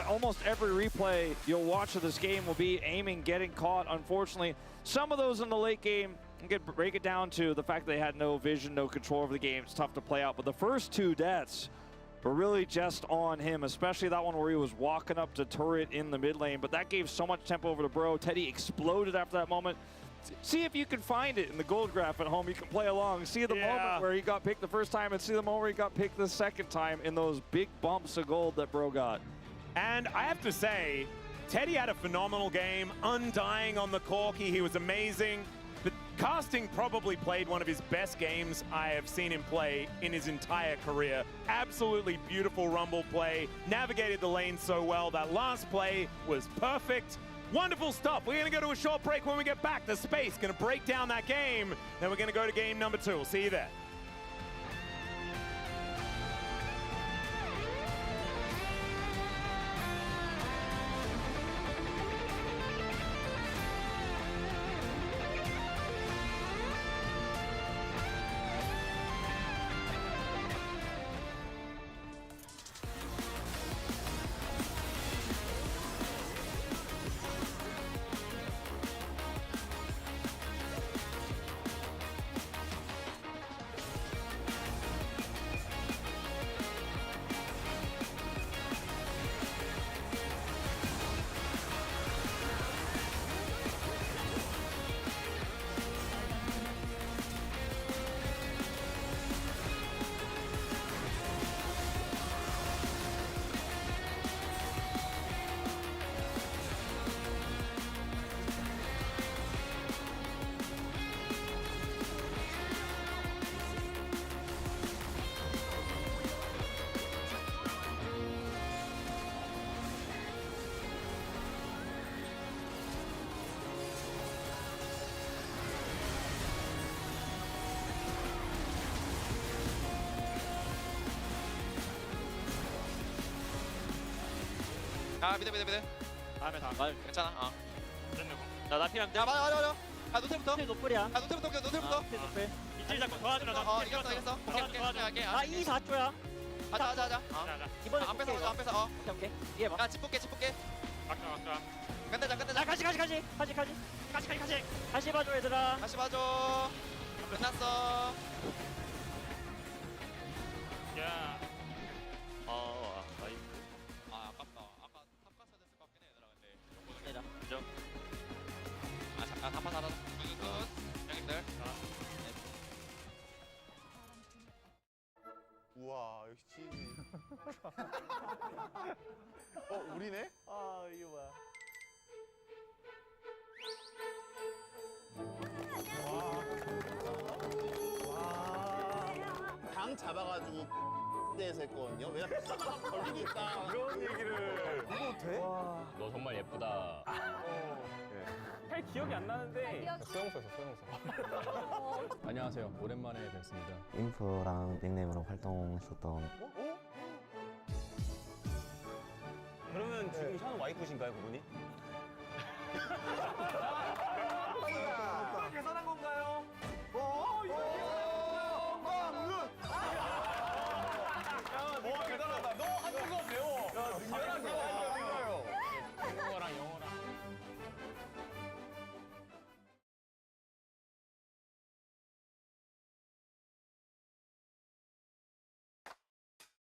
almost every replay you'll watch of this game will be Aiming getting caught. Unfortunately, some of those in the late game, you can break it down to the fact that they had no vision, no control over the game. It's tough to play out. But the first 2 deaths were really just on him, especially that one where he was walking up to turret in the mid lane. But that gave so much tempo over to Bro. Teddy exploded after that moment. See if you can find it in the gold graph at home. You can play along. See the moment where he got picked the first time and see the moment where he got picked the second time in those big bumps of gold that Bro got. And I have to say, Teddy had a phenomenal game. Undying on the Corki, he was amazing. The casting probably played one of his best games I have seen him play in his entire career. Absolutely beautiful Rumble play. Navigated the lane so well. That last play was perfect. Wonderful stuff. We're going to go to a short break. When we get back, the space going to break down that game. Then we're going to go to game number 2. We'll see you there. 미드. 다음에 다. 괜찮아. 나 필요한데. 야 맞아. 아 노텔부터. 노플이야. 아 노텔부터. 이질 잡고 도와주라. 이겼어. 오케이. 아, 2, 4조야. 하자. 이번에 앞에서 먼저 앞에서. 오케이. 이해 봐. 야 집 볼게. 막자. 끝내자. 가지. 다시 봐줘, 얘들아. 다시 봐줘. 끝났어. 야. 아 아깝다. 아까 탑 갔어야 됐을 것 같긴 해 얘들아 근데. 얘들아. 인정. 아 잠깐 한판 하자. 굿. 형님들. 우와 역시 우리네? 아, 이거 뭐야. 당 잡아가지고 때에서 했거든요. 왜냐면 걸리니까 그런 얘기를. 이거 돼? 너 정말 예쁘다. 잘 기억이 안 나는데. 수영소에서 수영소. 안녕하세요. 오랜만에 뵙습니다. 인프랑 닉네임으로 활동했었던 그러면 지금 현 와이프신가요 그분이? 계산한 건가요? 대단하다. 너 한국어 배워. 야 능력하게 배워요. 한국어랑 영어랑.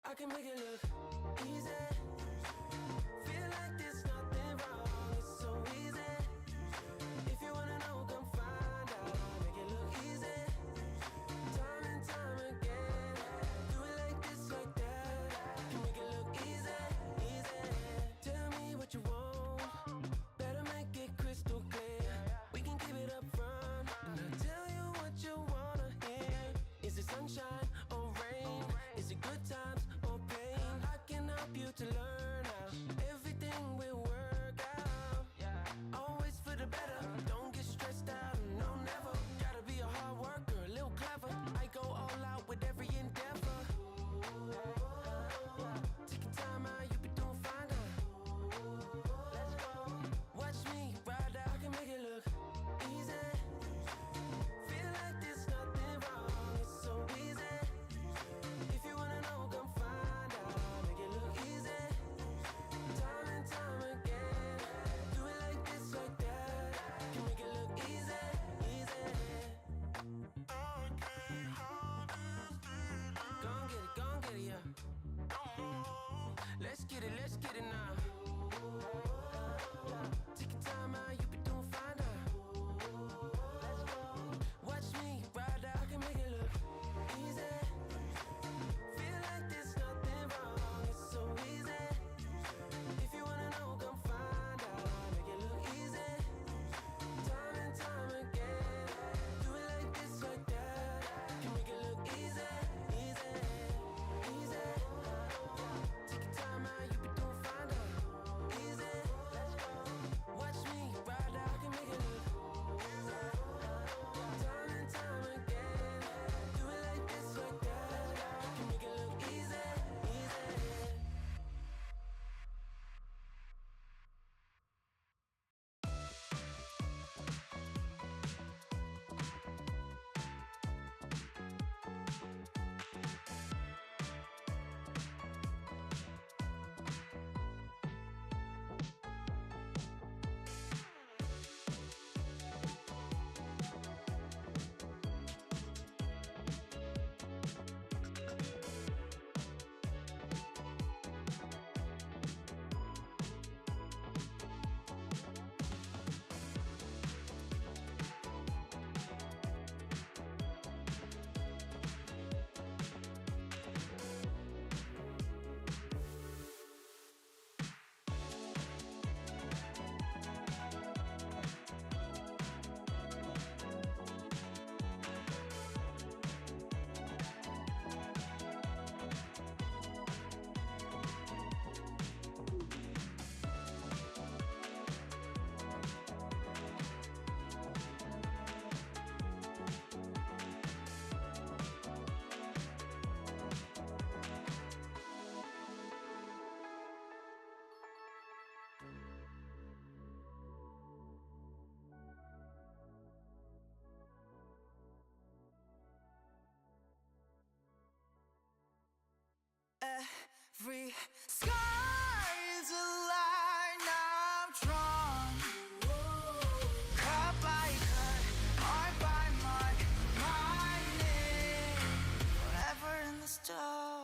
I can make it look easy. Feel like there's nothing wrong. It's so easy. If you wanna know, come find out. Make it look easy. Time and time again. Do it like this, like that. Can make it look easy, easy. Tell me what you want. Better make it crystal clear. We can keep it up front. And I'll tell you what you wanna hear. Is it sunshine or rain? Is it good times or pain? I can help you to learn. Every sky's a line I'm drawn. Cut by cut, mark by mark, my name forever in the stone.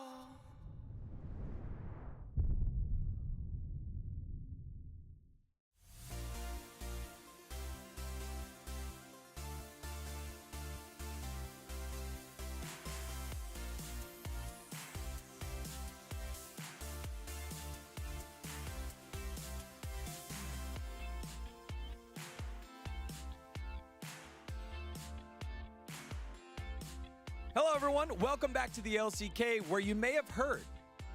Hello, everyone. Welcome back to the LCK, where you may have heard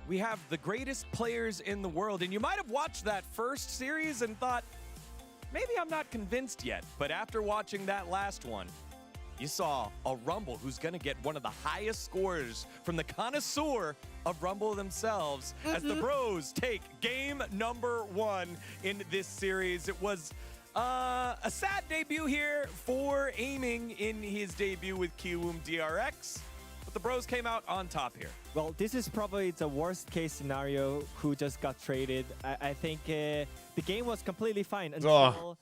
we have the greatest players in the world. And you might have watched that first series and thought, maybe I'm not convinced yet. But after watching that last one, you saw a Rumble who's going to get one of the highest scores from the connoisseur of Rumble themselves as the Bros take game number 1 in this series. It was a sad debut here for Aiming in his debut with Kiwoom DRX, but the Bros came out on top here. Well, this is probably the worst case scenario who just got traded. I think the game was completely fine until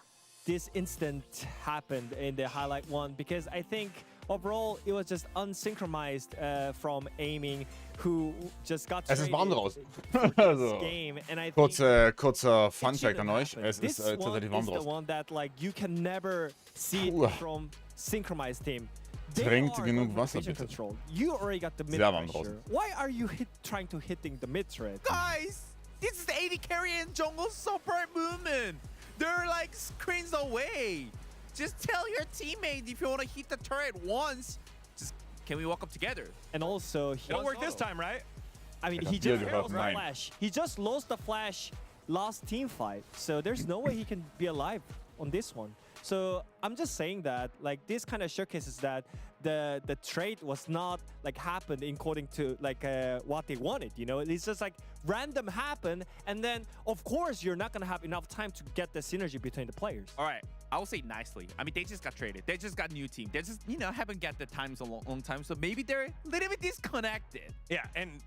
this incident happened in the highlight 1, because I think overall it was just unsynchronized from Aiming, who just got Es ist warm traded draußen. Also, game, and I think kurzer Fun-Fact an euch. happen. Es ist This one tatsächlich warm is the draußen. one that like you can never see Puh. it from synchronized team. They Trinkt are genug on Wasser, vision bitte. control. You already got the mid Sehr warm pressure. draußen. Why are you trying to hitting the mid thread? Guys, this is the AD carry and jungle support movement. They're like screens away. Just tell your teammate if you want to hit the turret once. Just can we walk up together? And also, he It'll work this time, right? I mean, Ich he hab dir just gehört, lost the nein. flash. He just lost the flash last team fight. So there's no way he can be alive on this one. So I'm just saying that like this kind of showcases that the trade was not like happened according to like what they wanted. You know, it's just like random happen, and then of course you're not gonna have enough time to get the synergy between the players. All right, I will say nicely. I mean, they just got traded. They just got new team. They just, you know, haven't got the times a long time. So maybe they're a little bit disconnected. Yeah, and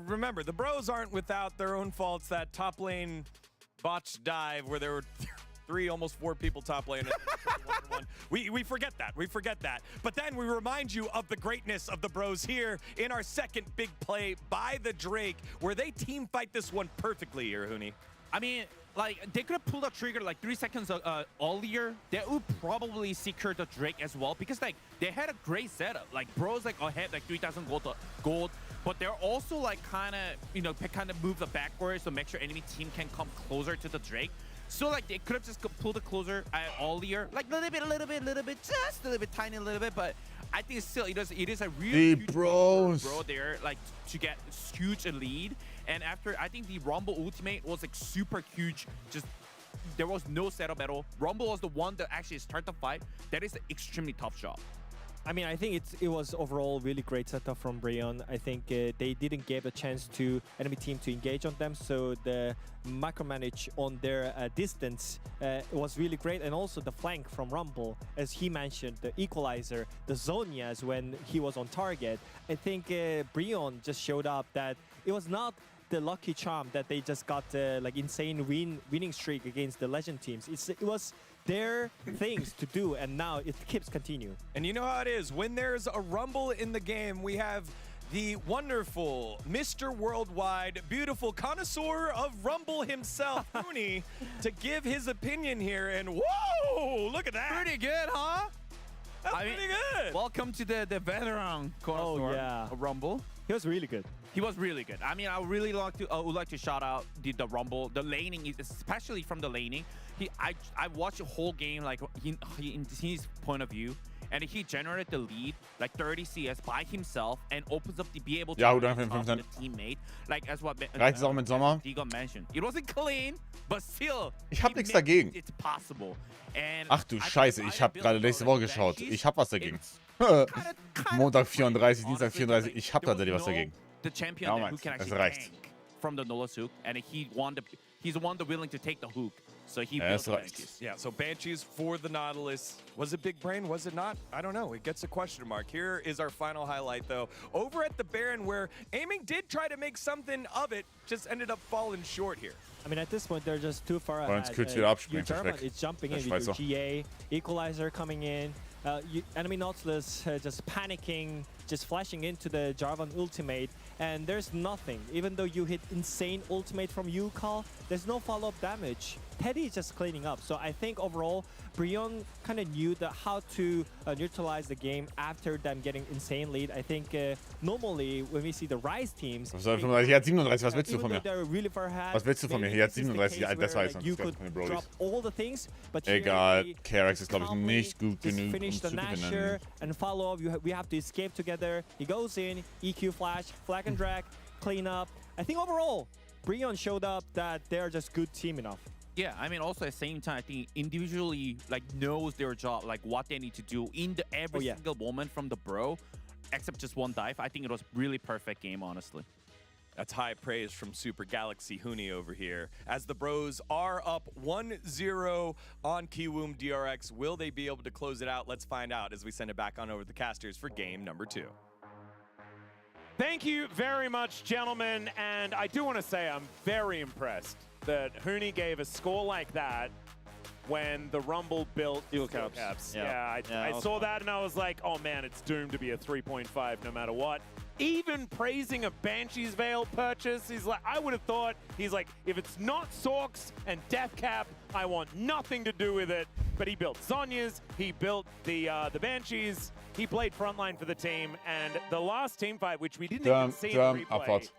remember, the Bros aren't without their own faults. That top lane botched dive where there were 3, almost 4 people top lane. We forget that. We forget that. But then we remind you of the greatness of the Bros here in our second big play by the Drake, where they team fight this one perfectly here, Huni. I mean, like, they could have pulled the trigger like 3 seconds earlier. They would probably secure the Drake as well, because like they had a great setup. Like Bros like ahead like 3,000 gold, but they're also like kind of move the backwards to make sure enemy team can come closer to the Drake. So like they could have just pulled the closer earlier, like a little bit, just a little bit, tiny little bit. But I think still it is a really huge Bros. bro there, like to get huge a lead. And after, I think the Rumble ultimate was like super huge. Just there was no setup at all. Rumble was the one that actually started the fight. That is an extremely tough job. I mean, I think it was overall really great setup from Brion. I think they didn't give a chance to enemy team to engage on them, so the micromanage on their distance was really great. And also the flank from Rumble, as he mentioned, the equalizer, the Zonias when he was on target. I think Brion just showed up that it was not the lucky charm that they just got like insane winning streak against the legend teams. It was their things to do, and now it keeps continuing. And you know how it is. When there's a Rumble in the game, we have the wonderful Mr. Worldwide, beautiful connoisseur of Rumble himself, Rooney, to give his opinion here. And whoa, look at that. Pretty good, huh? That's pretty good. Welcome to the veteran connoisseur of Rumble. He was really good. He was really good. I mean, I really would like to shout out the Rumble, the laning, especially from the laning. I watched the whole game like in his point of view, and he generated the lead like 30 CS by himself and opens up to be able to Ja, talk to 105%. the teammate. Like as what Reicht es auch mit Sommer? Diego mentioned. It wasn't clean, but still. Ich hab nichts dagegen. It's possible. And Ach du Scheiße, ich habe gerade nächste Woche geschaut. Ich habe was dagegen. Montag 34, Dienstag 34, ich habe tatsächlich was dagegen. The champion Ja, who Max, can es actually reicht. tank from the Nola's hook, and he's the one that willing to take the hook. So he Ja, built es the reicht. Banshees. Yeah, so Banshees for the Nautilus. Was it big brain? Was it not? I don't know. It gets a question mark. Here is our final highlight, though. Over at the Baron, where aiming did try to make something of it, just ended up falling short here. I mean, at this point, they're just too far Wollen uns ahead. kurz wieder abspringen, German perfekt. is jumping Der in with your Schweizer. GA, Equalizer coming in, enemy Nautilus just panicking, just flashing into the Jarvan ultimate, and there's nothing. Even though you hit insane ultimate from Yukal, there's no follow-up damage. Teddy is just cleaning up. So I think overall, Brion kind of knew how to neutralize the game after them getting insane lead. I think normally when we see the Rise teams, Was soll 35? Hier hat 37. Was willst du von mir? really far ahead, Was willst du von mir? Hier hat 37. Das weiß you ich. could drop all the things, but Egal, here KRX ist, glaube ich, calmly nicht gut just genug, um finish the zu Nasher gewinnen. and follow up. We have to escape together. He goes in, EQ flash, flag and drag, clean up. I think overall, Brion showed up that they're just good team enough. Yeah, I mean, also at the same time, I think individually, like, knows their job, like, what they need to do in every single moment from the bro, except just one dive. I think it was really perfect game, honestly. That's high praise from Super Galaxy Huni over here. As the Bros are up 1-0 on Kiwoom DRX, will they be able to close it out? Let's find out as we send it back on over to the casters for game number 2. Thank you very much, gentlemen. And I do want to say I'm very impressed that Huni gave a score like that when the Rumble built Steel caps. Yeah, I saw that and I was like, oh man, it's doomed to be a 3.5 no matter what. Even praising a Banshee's Veil purchase, he's like, I would have thought, he's like, if it's not Sorks and Death Cap, I want nothing to do with it. But he built Zhonya's, he built the Banshees, he played frontline for the team, and the last team fight, which we didn't even see in replay, Abfahrt.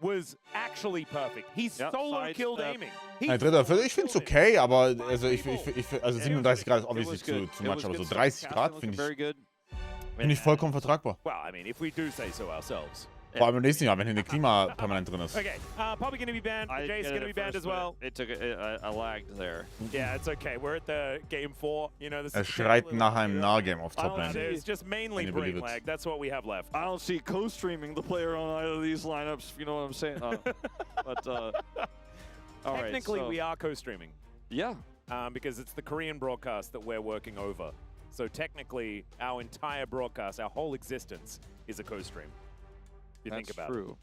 was actually perfect. He solo killed aiming. Ein dritter Viertel, ich finde es okay, aber also, also 37 Grad ist obviously too much, aber so 30 Grad finde ich vollkommen vertragbar. Well, I mean, if we do say so ourselves. Vor allem im nächsten Jahr, wenn hier eine Klima permanent drin ist. Okay, probably going to be banned. Jay's going to be banned as well. It took a lagged there. Yeah, it's okay. We're at the game 4. You know, this is Schreit nach einem Nahgame auf Toplane. It's just mainly brain lag. That's what we have left. I don't see co-streaming the player on either of these lineups, if you know what I'm saying. Technically, we are co-streaming. Yeah. Because it's the Korean broadcast that we're working over. So technically, our entire broadcast, our whole existence, is a co-stream. You think about true.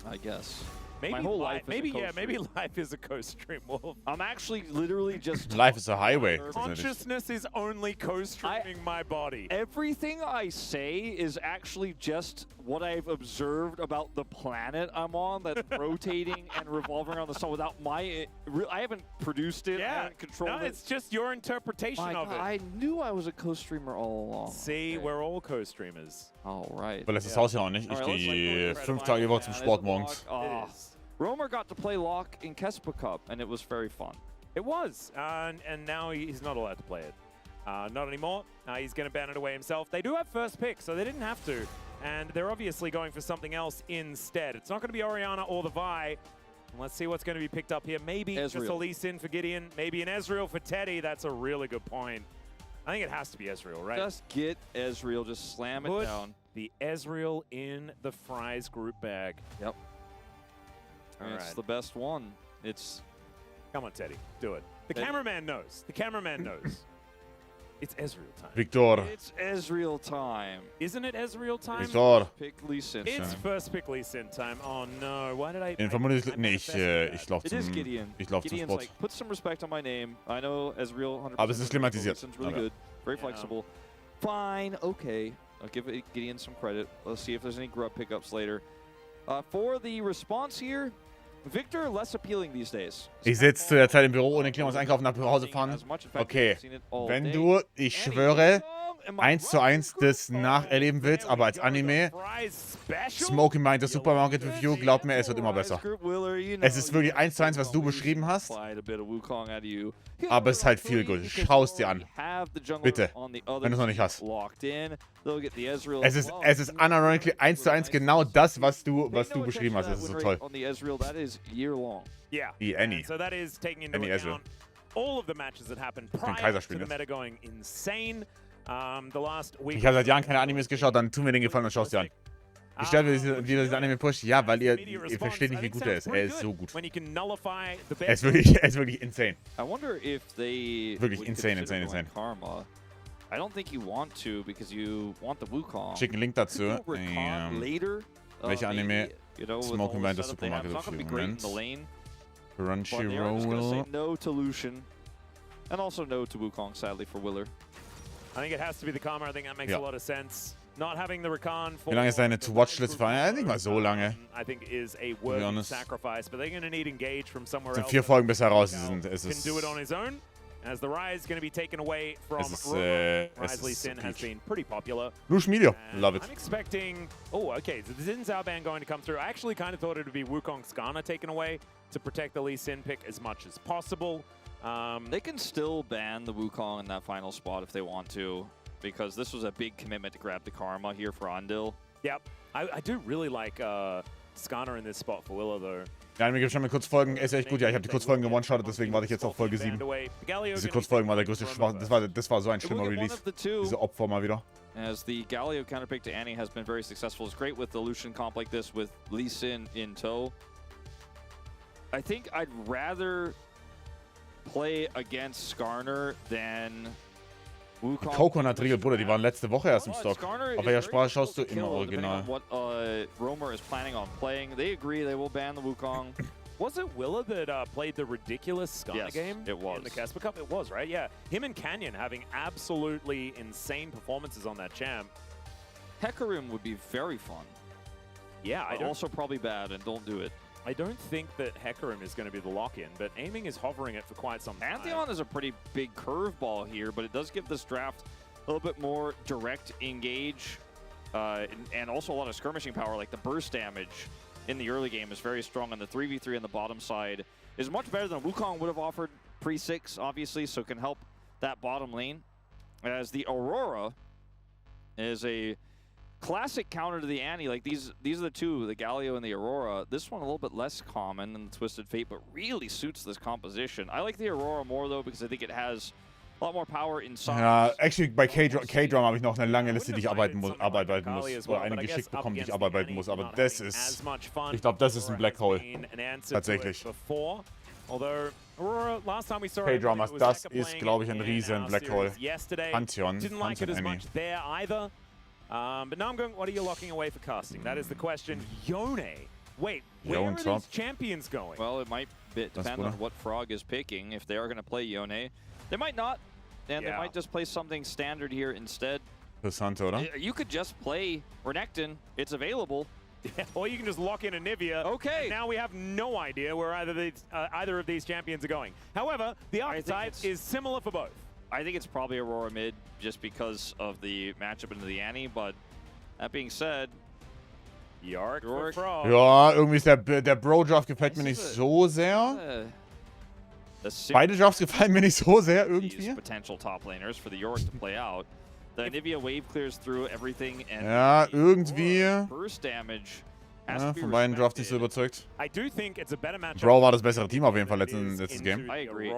I guess. Maybe my whole life. Maybe life is a co-stream. Wolf. I'm actually literally just. Life is a highway. Consciousness is only co-streaming my body. Everything I say is actually just what I've observed about the planet I'm on, that's rotating and revolving around the sun without my. I haven't produced it. I haven't controlled it. It's just your interpretation of it. I knew I was a co-streamer all along. See, we're all co-streamers. All right. Verlässt das Haus ja auch nicht. Ich gehe 5 Tage die Woche zum Sport morgens. Romer got to play Lock in Kespa Cup, and it was very fun. It was, and now he's not allowed to play it. Not anymore. He's going to ban it away himself. They do have first pick, so they didn't have to. And they're obviously going for something else instead. It's not going to be Orianna or the Vi. Let's see what's going to be picked up here. Maybe just a Lee Sin for Gideon. Maybe an Ezreal for Teddy. That's a really good point. I think it has to be Ezreal, right? Just get Ezreal. Just slam it down. The Ezreal in the Fries group bag. Yep. It's the best one. It's... Come on, Teddy. Do it. The cameraman knows. The cameraman knows. It's Ezreal time. Victor. It's Ezreal time. Isn't it Ezreal time? Victor. Pick Lee Sin. It's first pick Lee Sin time. Oh no, why did I... Nee, ich lauf It is Gideon. zum Gideon's Sport. like, put some respect on my name. I know Ezreal 100%. Aber es ist klimatisiert. Sin's really good. Very flexible. Fine, okay. I'll give Gideon some credit. Let's see if there's any grub pickups later. For the response here, Victor less appealing these days. Ich sitze zu der Zeit im Büro ohne Klima, muss einkaufen, nach Hause fahren. Okay, wenn du, ich schwöre, 1:1 das nacherleben willst, aber als Anime, Smokey meint das Supermarket Review, glaub mir, es wird immer besser. Es ist wirklich 1:1, was du beschrieben hast, aber es ist halt viel gut. Schau es dir an. Bitte, wenn du es noch nicht hast. Es ist unironically 1:1 genau das, was du beschrieben hast. Es ist so toll. Yeah. Any. So that is taking into account all of the matches that happened prior to the meta going insane. The last week. Ich habe seit Jahren keine Animes geschaut, dann tu mir den Gefallen und schau es dir an. Ich stelle mir dieses Anime pusht. Ja, weil ihr versteht nicht, wie gut er ist. Er ist so gut. Er ist wirklich insane. I wonder if they Wirklich insane. Karma. I don't think you want to because you want the Wukong. Schicken Link dazu. Later. Welche Anime smoken wir in der Supermarket für den Moment? Crunchyroll. No to Lucian. And also no to Wukong, sadly, for Willer. I think it has to be the Karma. I think that makes a lot of sense. Not having the Rakan for Wie lange ist deine To-Watch-List? Nicht mal so lange. I think is a worthy sacrifice, but they're going to need engage from somewhere else. Es sind 4 Folgen bisher raus. Can do it on his own. As the Rise is going to be taken away from Rise Lee Sin has been pretty popular. Lush Media, love it. I'm expecting... Oh, okay, so the Xin Zhao ban going to come through. I actually kind of thought it would be Wukong Skana taken away to protect the Lee Sin pick as much as possible. They can still ban the Wukong in that final spot if they want to, because this was a big commitment to grab the Karma here for Andil. Yep, I do really like Skana in this spot for Willow, though. Ja, mir gibt schon mal Kurzfolgen. Ist echt gut. Ja, ich habe die Kurzfolgen gewone-shottet, deswegen warte ich jetzt auf Folge 7. Diese Kurzfolgen war der größte Schwach. Das war so ein schlimmer Release. Diese Opfer mal wieder. As the Galio counterpick to Annie has been very successful. It's great with the Lucian comp like this with Lee Sin in tow. I think I'd rather play against Skarner than Wukong. Coconut Riegel, Bruder, die waren letzte Woche erst im Stock. Auf welcher Sprache schaust du? Immer original. What Romer is planning on playing. They agree they will ban the Wukong. Was it Willa that played the ridiculous Skarner game? It was. In the Casper Cup? It was, right? Yeah. Him and Canyon having absolutely insane performances on that champ. Hecarim would be very fun. Yeah, also probably bad, and don't do it. I don't think that Hecarim is going to be the lock-in, but aiming is hovering it for quite some time. Pantheon is a pretty big curveball here, but it does give this draft a little bit more direct engage, and also a lot of skirmishing power, like the burst damage in the early game is very strong, and the 3v3 on the bottom side is much better than Wukong would have offered pre-6, obviously, so it can help that bottom lane. As the Aurora is a classic counter to the Annie. Like these are the two, the Galio and the Aurora. This one a little bit less common than the Twisted Fate, but really suits this composition. I like the Aurora more though because I think it has a lot more power inside. Ja, actually bei K-Drum habe ich noch eine lange Liste, die ich abarbeiten muss. Oder eine geschickt bekommen, die ich abarbeiten muss. Aber das ist, ich glaube, das ist ein Black Hole. Tatsächlich. K-Drum, das ist, glaube ich, ein riesen Black Hole. Pantheon Annie. But now I'm going, what are you locking away for casting? That is the question. Yone. Wait, where are these champions going? Well, it might depend on what Frog is picking. If they are going to play Yone, they might not. And they might just play something standard here instead. Interessant, oder? You could just play Renekton. It's available. Yeah, or you can just lock in Anivia. Okay. Now we have no idea where either of these champions are going. However, the archetype is similar for both. I think it's probably Aurora mid just because of the matchup into the Annie, but that being said, Yorick for Frog. Ja, irgendwie ist der Bro-Draft gefällt mir nicht so sehr. Beide Drafts gefallen mir nicht so sehr irgendwie. Potential top laners for the Yorick to play out. The Anivia wave clears through everything and ja, irgendwie. Burst damage. Ja, von beiden Drafts nicht so überzeugt. I do think it's a better matchup. Bro war das bessere Team auf jeden Fall letztes Game. I agree.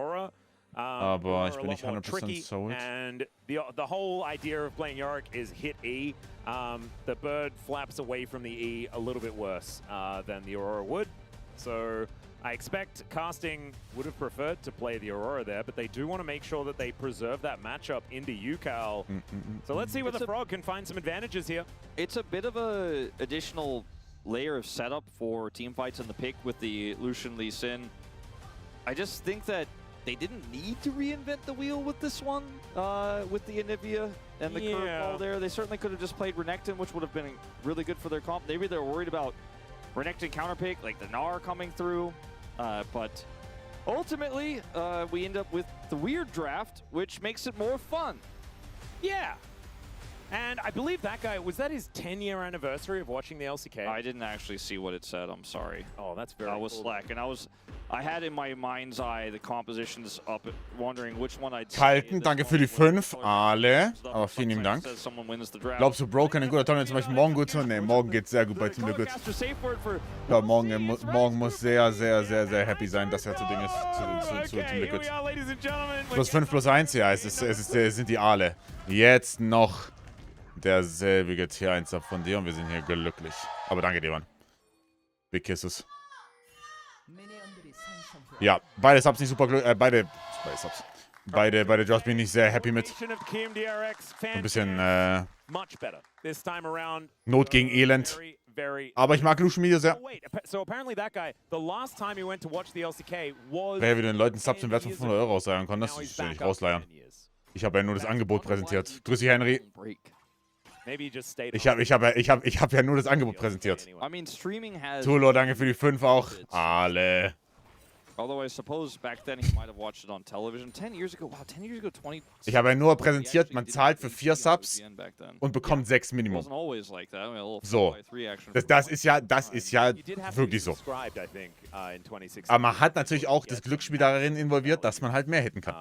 Aber ich bin nicht 100% sold. And the whole idea of playing Yorick is hit E. The bird flaps away from the E a little bit worse than the Aurora would. So I expect casting would have preferred to play the Aurora there, but they do want to make sure that they preserve that matchup into UCal. So let's see whether Frog can find some advantages here. It's a bit of a additional layer of setup for team fights in the pick with the Lucian Lee Sin. I just think that they didn't need to reinvent the wheel with this one, with the Anivia and the curveball there. They certainly could have just played Renekton, which would have been really good for their comp. Maybe they're worried about Renekton counterpick, like the Gnar coming through. But ultimately, we end up with the weird draft, which makes it more fun. Yeah. And I believe that guy, was that his 10-year anniversary of watching the LCK? I didn't actually see what it said, I'm sorry. Oh, that's very I was slack, and I had in my mind's eye the compositions up, wondering which one I'd Kalten, danke für die 5, alle. Aber vielen lieben Dank. Glaubst du, Bro kann ein guter Turnier zum Beispiel morgen gut tun? Ne, morgen geht's sehr gut bei Team Liquid. Ich glaube, morgen muss sehr, sehr, sehr, sehr happy sein, dass er zu Ding ist, zu Team Liquid. +5 +1, ja, es sind die Aale. Jetzt noch Derselbige T1 von dir und wir sind hier glücklich. Aber danke dir, Mann. Big Kisses. Ja, beide Subs nicht super glücklich. Beide Subs. Beide Jobs bin ich sehr happy mit. Ein bisschen Not gegen Elend. Aber ich mag Lucian Media sehr. Wer wieder den Leuten Subs im Wert von 500 € ausleihen kann, das ist ja nicht rausleihen. Ich habe ja nur das Angebot präsentiert. Grüß dich, Henry. Ich hab ja nur das Angebot präsentiert. Tulo, danke für die 5 auch. Alle. Although I suppose back then he might have watched it on television. 10 years ago, wow, 10 years ago, 20. Ich habe ja nur präsentiert, man zahlt für 4 Subs und bekommt 6 Minimum. So. Das ist ja wirklich so. Aber man hat natürlich auch das Glücksspiel darin involviert, dass man halt mehr hitten kann.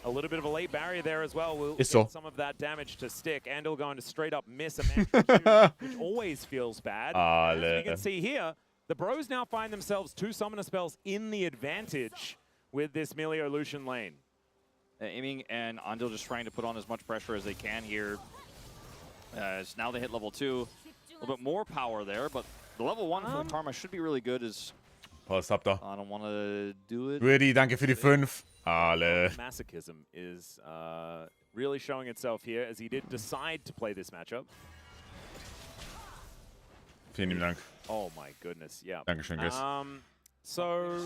A little bit of a late barrier there as well. Will get some of that damage to stick. Andal going to straight up miss a match, which always feels bad. As you can see here, the Bros now find themselves 2 summoner spells in the advantage with this Melio Lucian lane. Aiming and Andal just trying to put on as much pressure as they can here. So now they hit level 2. A little bit more power there, but the level 1 for Karma should be really good. Post-up da. I don't want to do it. Ready, danke für die 5. Alle. Masochism is really showing itself here as he did decide to play this matchup. Vielen lieben Dank. Oh my goodness, yeah. Dankeschön, guys. So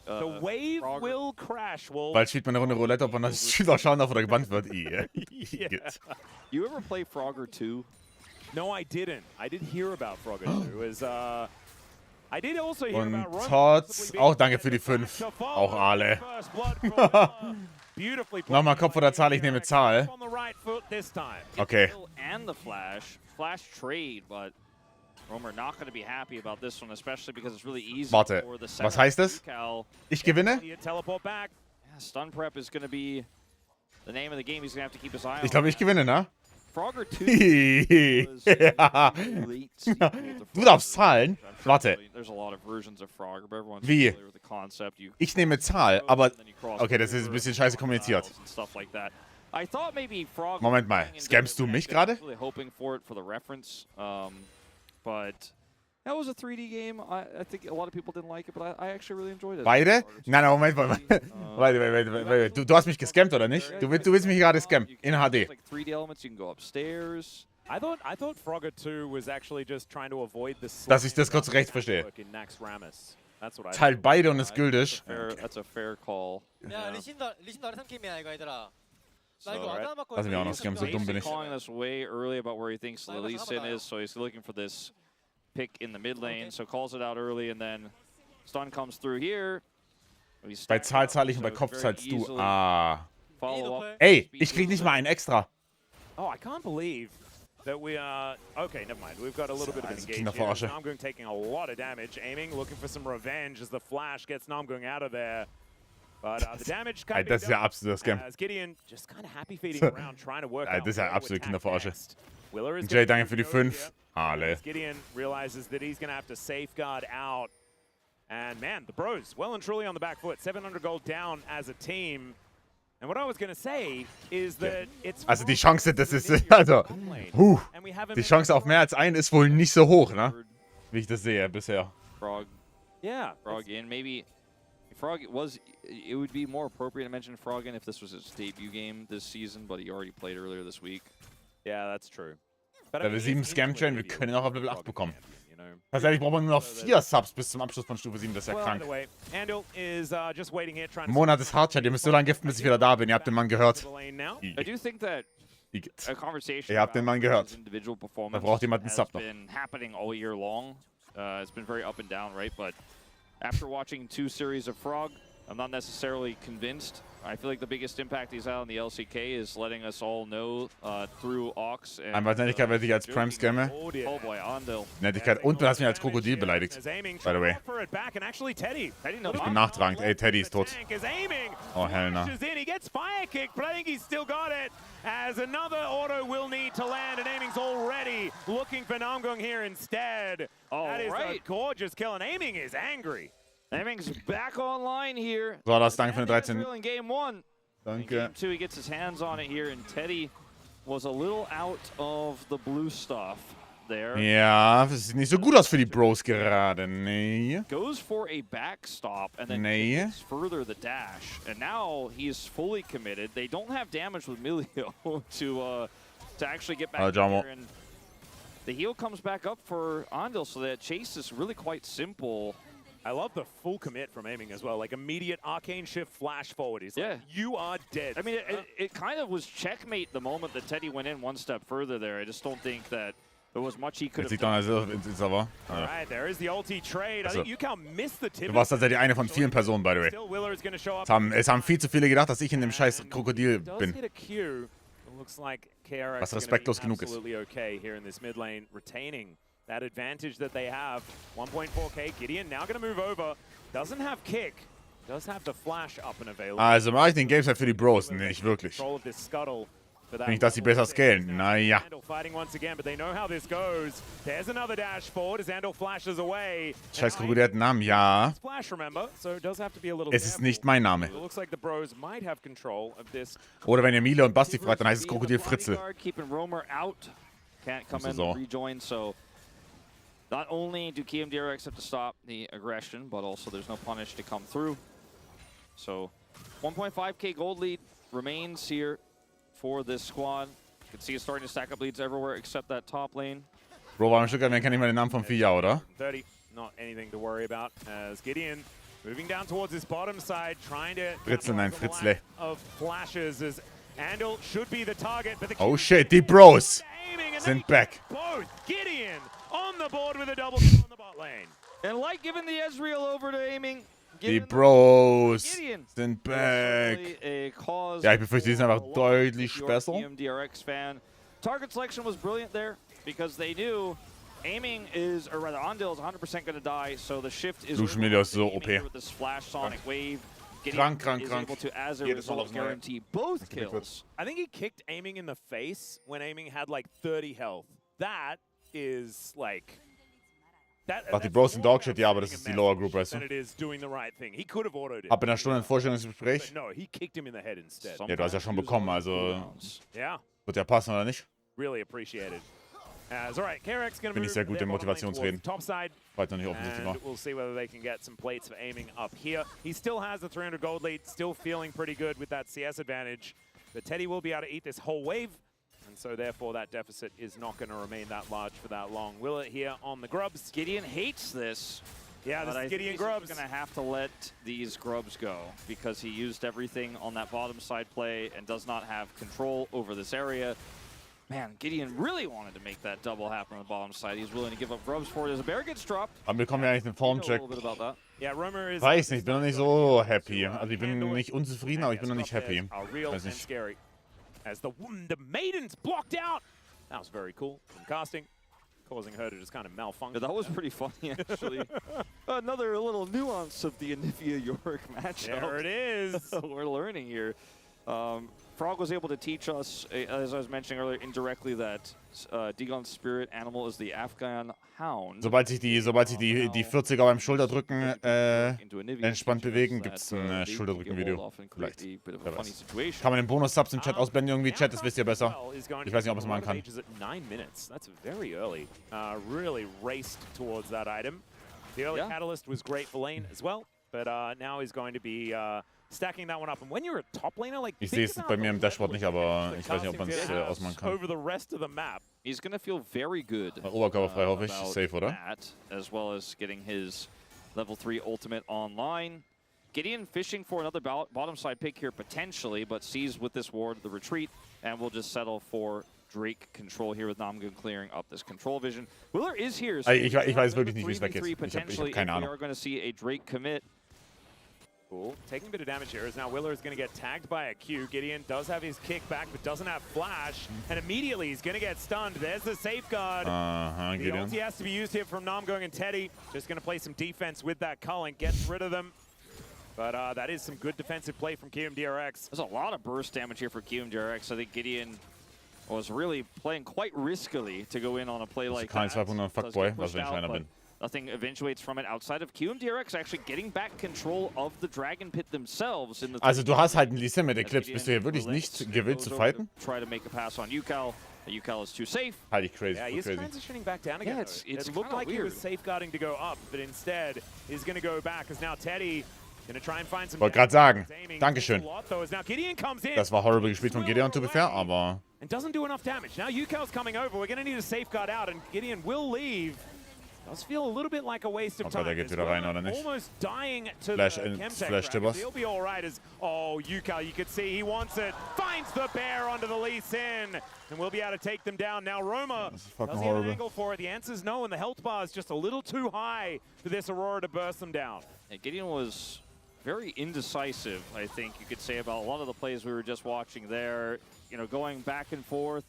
the wave will crash. Bald spielt man eine Runde Roulette, ob man das Schüler schauen darf oder gebannt wird. You ever play Frogger 2? No, I didn't. I did hear about Frogger 2. As I did also hear Und about Tots, auch danke für die 5. Auch alle. Nochmal Kopf oder Zahl, ich nehme Zahl. Okay. And the flash trade, but Romer not going to be happy about this one, especially because it's really easy. Warte, was heißt das? Ich gewinne? Yeah, stun prep is going to be the name of the game. He's going to have to keep his eye on. Ich glaube, ich gewinne, ne? Frogger 2 Du darfst zahlen? Warte. Wie? Ich nehme Zahl, aber... Okay, das ist ein bisschen scheiße kommuniziert. Moment mal, scammst du mich gerade? That was a 3D game. I think a lot of people didn't like it, but I actually really enjoyed it. Beide? Nein, Moment. Wait. Du hast mich gescammt, oder nicht? Du willst mich gerade scammen. In HD. Like 3D elements, you can go upstairs. I thought Frogger 2 was actually just trying to avoid the Dass ich das kurz recht verstehe. Teilt beide und ist gültig. That's a fair call. 야, 리신도 아래 3게임이야 이거 얘들아. 나 이거 So, 아까 맞고 Lass mich auch noch scammen, so dumm bin ich. calling this way early about where he thinks the Lee Sin is, so he's looking for this pick in the mid lane, so calls it out early, and then stun comes through here. Bei Zahl zahle ich und bei Kopf zahlst du. Ah. Ey, ich krieg nicht mal einen extra. Oh, I can't believe that we are... Okay, never mind. We've got a little bit of an engage here. Namgung taking a lot of damage. Aiming, looking for some revenge as the flash gets Namgung out of there. But the damage kind of das ist ja absoluter Scam. As Gideon just kind of happy feeding around, trying to work out. Das ist ja absolute Kinderverarsche. Willer is Jay, danke für die 5. Alle. Gideon realizes that he's going to have to safeguard out. And man, the Bros well and truly on the back foot. 700 gold down as a team. And what I was going to say is that it's... Also die Chance, das ist... Also, die Chance auf mehr als einen ist wohl nicht so hoch, ne? Wie ich das sehe bisher. Frog. Yeah. Frog in. Maybe... Frog was... It would be more appropriate to mention Frog in if this was his debut game this season, but he already played earlier this week. Yeah, that's true. Level 7 Scam-Chain, wir können auch auf Level 8 bekommen. Tatsächlich brauchen wir nur noch 4 Subs bis zum Abschluss von Stufe 7, das ist ja krank. Monat ist Hardchat, ihr müsst so lange giften, bis ich wieder da bin. Ihr habt den Mann gehört. Ihr habt den Mann gehört. Da braucht jemand einen Sub noch. It's been very up and down, right? But after watching 2 series of Frog, I'm not necessarily convinced. I feel like the biggest impact he's had on the LCK is letting us all know through Ox. Einmal Nettigkeit, weil ich als Prime scamme. Oh boy, Andal. Nettigkeit und du hast mich als Krokodil beleidigt. By the way. Ich bin nachtragend. Ey, Teddy ist tot. Oh, hell no. He gets fire kick, but I think he's still got it. As another auto will need to land, and Aiming's already looking for Namgung here instead. That is a gorgeous kill, and Aiming is angry. Aiming's back online here. So, das danke für den 13. Danke. Game 2, he gets his hands on it here, and Teddy was a little out of the blue stuff there. Ja, das sieht nicht so gut aus für die Bros gerade. Nee. Goes for a backstop and then Nee. further the dash. And now he's fully committed. They don't have damage with Milio to actually get back there. And the heal comes back up for Andil, so that chase is really quite simple. I love the full commit from aiming as well. Like immediate arcane shift flash forward. He's like, you are dead. I mean, it kind of was checkmate the moment that Teddy went in one step further there. I just don't think that there was much he could have done. All right, there is the ulti trade. I think you can't miss the tip. Du warst tatsächlich eine von vielen Personen, by the way. Es haben viel zu viele gedacht, dass ich in dem scheiß Krokodil bin. Looks like KRX was respektlos genug ist. Absolutely okay here in this mid lane, retaining that advantage that they have. 1.4k, Gideon now going to move over. Doesn't have kick, does have the flash up and available. Also mache ich den Games halt für die Bros, nicht wirklich. Finde ich, dass sie besser scalen. Naja. Fighting once again, but they know how this goes. There's another dash forward as Andal flashes away. Scheiß Krokodil hat einen Namen, ja. Es ist nicht mein Name. Oder wenn ihr Mila und Basti fragt, dann heißt es Krokodil Fritzel. Can't come in and rejoin, so not only do KMDRX have to stop the aggression, but also there's no punish to come through. So 1.5k gold lead remains here for this squad. You can see it's starting to stack up leads everywhere except that top lane. Bro, warum Stück, wir kennen nicht mal den Namen vom Vieh, oder? 30, not anything to worry about as Gideon moving down towards his bottom side, trying to Fritzel, nein, Fritzle. of flashes as Andal should be the target, but the Oh shit, die Bros sind back. Both Gideon on the board with a double kill on the bot lane. And like giving the Ezreal over to aiming. Die Bros sind back. Ja, ich befürchte, die sind einfach deutlich besser. KMDRX fan. Target selection was brilliant there because they knew aiming is, or rather, Andil is 100% going to die, so the shift is so OP. with this flash sonic wave. Krank. Able to, as a result, guarantee both kills. I think he kicked aiming in the face when aiming had like 30 health. That is like. Ach, die Bros sind Dogshit, ja, aber das ist die Lower Group, weißt du? Ab in einer Stunde ein Vorstellungsgespräch. Ja, du hast ja schon bekommen, also wird ja passen, oder nicht? Bin ich sehr gut in Motivationsreden. Weiß noch nicht offensichtlich war. We'll see whether they can get some plates for aiming up here. He still has the 300 gold lead, still feeling pretty good with that CS advantage. But Teddy will be able to eat this whole wave. And so therefore that deficit is not going to remain that large for that long. Will it here on the grubs? Gideon hates this. Yeah, this is Gideon grubs. He's going to have to let these grubs go because he used everything on that bottom side play and does not have control over this area. Man, Gideon really wanted to make that double happen on the bottom side. He's willing to give up grubs for it as a bear gets dropped. Aber bekommen wir eigentlich den Formcheck? Weiß nicht, ich bin noch nicht so happy. Also ich bin nicht unzufrieden, aber ich bin noch nicht happy. Weiß nicht. As the Maiden's blocked out. That was very cool from casting, causing her to just kind of malfunction. Yeah, that was pretty funny, actually. Another little nuance of the Anivia-York matchup. There it is. We're learning here. Frog was able to teach us, as I was mentioning earlier, indirectly that Dagon's spirit animal is the Afghan hound. Sobald sich die 40er beim Schulterdrücken entspannt bewegen, gibt es ein Schulterdrücken-Video. Vielleicht. Kann man den Bonus-Subs im Chat ausblenden irgendwie? Chat, das wisst ihr besser. Ich weiß nicht, ob man es machen kann. That's very early. Really raced towards that item. The early catalyst was great for lane as well, but now he's going to be stacking that one up. And when you're a top laner, like ich sehe es bei mir im Dashboard nicht, aber ich weiß nicht, ob man es ausmachen kann. Over the rest of the map. He's going to feel very good. Oberkörperfrei, hoffe ich. Safe, oder? That, as well as getting his level 3 ultimate online. Gideon fishing for another bottom side pick here potentially, but sees with this ward the retreat, and will just settle for Drake control here with Namgun clearing up this control vision. Willer is here. So ich weiß wirklich nicht, wie es weg ist. Ich habe keine Ahnung. We are going to see a Drake commit. Cool. Taking a bit of damage here as now Willer is going to get tagged by a Q. Gideon does have his kick back, but doesn't have flash. And immediately he's going to get stunned. There's the safeguard. The ulti has to be used here from Namgung and Teddy. Just going to play some defense with that Culling. Gets rid of them. But that is some good defensive play from KMDRX. There's a lot of burst damage here for KMDRX. I think Gideon was really playing quite riskily to go in on a play like that. Kein 200 Fuckboy, was wenn ich einer bin. Nothing eventuates from it outside of KRX actually getting back control of the Dragon Pit themselves in the. Also du hast halt einen Lee Sin mit Eclipse. Bist du hier wirklich nicht gewillt zu fighten? Try to make a pass on UCal. UCal is too safe. Halt dich crazy. Yeah, he's transitioning back down again. Yeah, it looked like he was safeguarding to go up, but instead he's going to go back as now Teddy going to try and find some. Wollte gerade sagen, Dankeschön. Das war horrible gespielt von Gideon, to be fair, aber. And doesn't do enough damage. Now UCal's coming over. We're going to need a safeguard out, and Gideon will leave. Does feel a little bit like a waste of time. Der geht wieder rein, oder nicht? Almost dying to Flash the Chemtech Flash Tibbers. He'll be all right as, UCal, you could see he wants it. Finds the bear onto the Lee Sin, and we'll be able to take them down. Now Roma, does he have an angle for it? The answer's no, and the health bar is just a little too high for this Aurora to burst them down. Yeah, Gideon was very indecisive, I think you could say, about a lot of the plays we were just watching there. You know, going back and forth,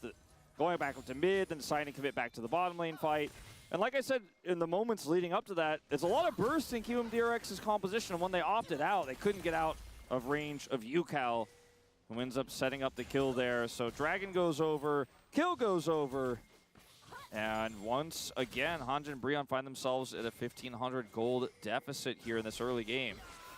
going back up to mid, then deciding to commit back to the bottom lane fight. And like I said, in the moments leading up to that, there's a lot of bursts in KRX's composition, and when they opted out, they couldn't get out of range of UCal, who ends up setting up the kill there. So Dragon goes over, kill goes over, and once again, Hanjin and Breon find themselves at a 1,500 gold deficit here in this early game.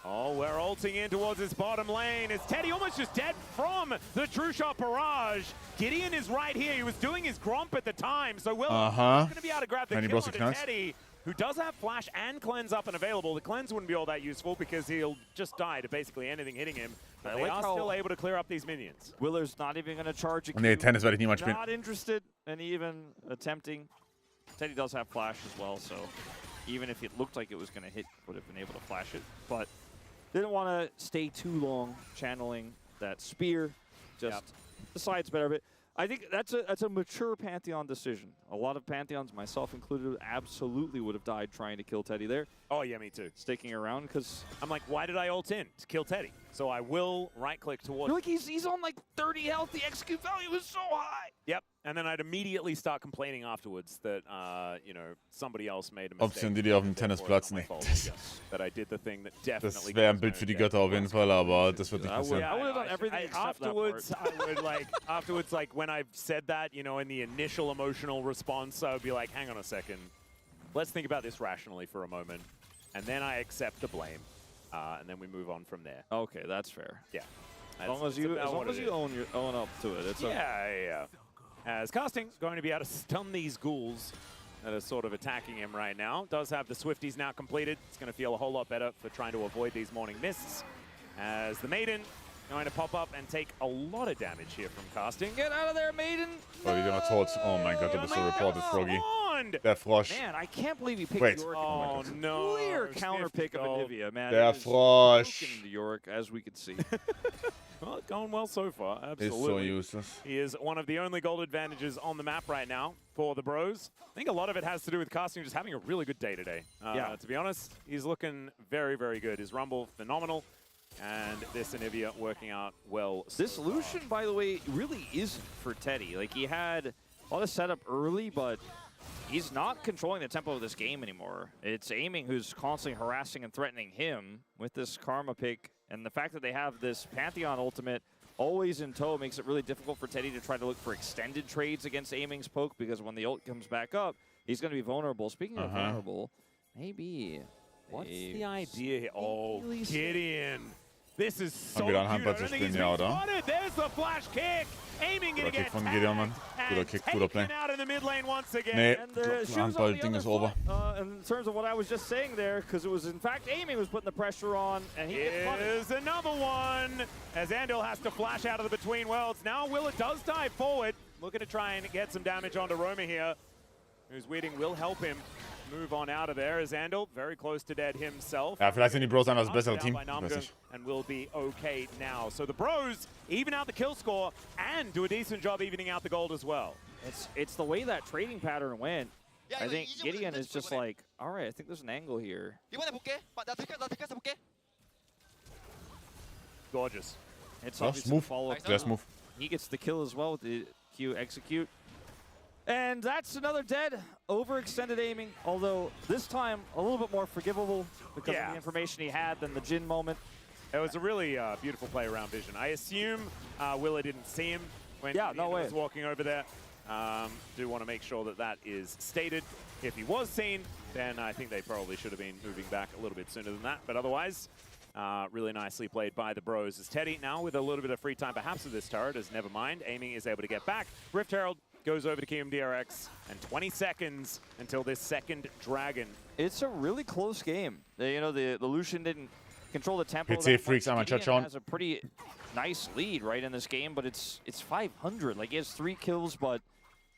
Oh, we're ulting in towards his bottom lane. Is Teddy almost just dead from the True Shot barrage? Gideon is right here. He was doing his Gromp at the time, so Will going to be able to grab the kill onto Teddy, who does have Flash and Cleanse up and available. The Cleanse wouldn't be all that useful because he'll just die to basically anything hitting him. But they are still able to clear up these minions. Willer's not even going to charge a Q. Nee, Tennis werde ich niemals spielen. Not interested in even attempting. Teddy does have Flash as well, so even if it looked like it was going to hit, would have been able to flash it. But didn't want to stay too long channeling that spear. Just decides better. But I think that's a mature Pantheon decision. A lot of Pantheons, myself included, absolutely would have died trying to kill Teddy there. Oh, yeah, me too. Sticking around because I'm like, why did I ult in? To kill Teddy. So I will right-click towards. You're like, he's on like 30 health. The execute value is so high. Yep. And then I'd immediately start complaining afterwards that, you know, somebody else made a mistake. Option, die dir auf dem Tennisplatz, nee. That I did the thing that definitely. Das wäre ein Bild für die Götter auf jeden Fall, aber das wird nicht passieren. I would have done everything afterwards. I would like when I've said that, you know, in the initial emotional response, I would be like, hang on a second, let's think about this rationally for a moment, and then I accept the blame, and then we move on from there. Okay, that's fair. Yeah. As long as you own up to it, it's yeah. As Casting going to be able to stun these ghouls that are sort of attacking him right now. Does have the Swifties now completed. It's going to feel a whole lot better for trying to avoid these morning mists. As the Maiden going to pop up and take a lot of damage here from Casting. Get out of there, Maiden! Oh, die gehen tot. Oh mein Gott, du bist so reported, Froggy. Der Frosch. Man, I can't believe he picked Yorick. Oh no. Clear counter pick of Anivia, man. Der Frosch. Yorick, as we could see. Well, going well so far, absolutely. It's so useless. He is one of the only gold advantages on the map right now for the Bros. I think a lot of it has to do with Casting just having a really good day today. To be honest, he's looking very, very good. His Rumble, phenomenal. And this Anivia working out well. This Lucian, by the way, really isn't for Teddy. Like, he had a lot of setup early, but he's not controlling the tempo of this game anymore. It's Aiming who's constantly harassing and threatening him with this Karma pick. And the fact that they have this Pantheon ultimate always in tow makes it really difficult for Teddy to try to look for extended trades against Aiming's poke, because when the ult comes back up, he's going to be vulnerable. Speaking of vulnerable, maybe... What's the idea here? Oh, Gideon. This is so wieder ein Handball zu spielen, ja, oder? There's the flash kick. Aiming Guter Kick von Gideon, Mann. Guter Kick, guter Play. Nee, Handball-Ding ist over. In terms of what I was just saying there, because it was in fact Aiming was putting the pressure on, and he gets punished. Here's another one, as Andil has to flash out of the between worlds. Now Willa does dive forward, looking to try and get some damage onto Roma here, who's waiting will help him move on out of there, as Andil very close to dead himself. Ja, vielleicht sind die Bros einfach das bessere Team. And will be okay now. So the Bros even out the kill score and do a decent job evening out the gold as well. It's the way that trading pattern went. I think Gideon is just like, all right, I think there's an angle here. Gorgeous. It's smooth. Smooth. He gets the kill as well with the Q execute. And that's another dead, overextended Aiming, although this time a little bit more forgivable because of the information he had than the Jin moment. It was a really beautiful play around vision. I assume Willa didn't see him when he was walking over there. Do want to make sure that that is stated. If he was seen, then I think they probably should have been moving back a little bit sooner than that. But otherwise, really nicely played by the Bros. As Teddy now with a little bit of free time perhaps with this turret, as never mind. Aiming is able to get back. Rift Herald goes over to KRX, and 20 seconds until this second Dragon. It's a really close game. You know, the Lucian didn't control the tempo. PC Freaks einmal Chat schauen. Has a pretty nice lead right in this game, but it's 500. Like, he has 3 kills, but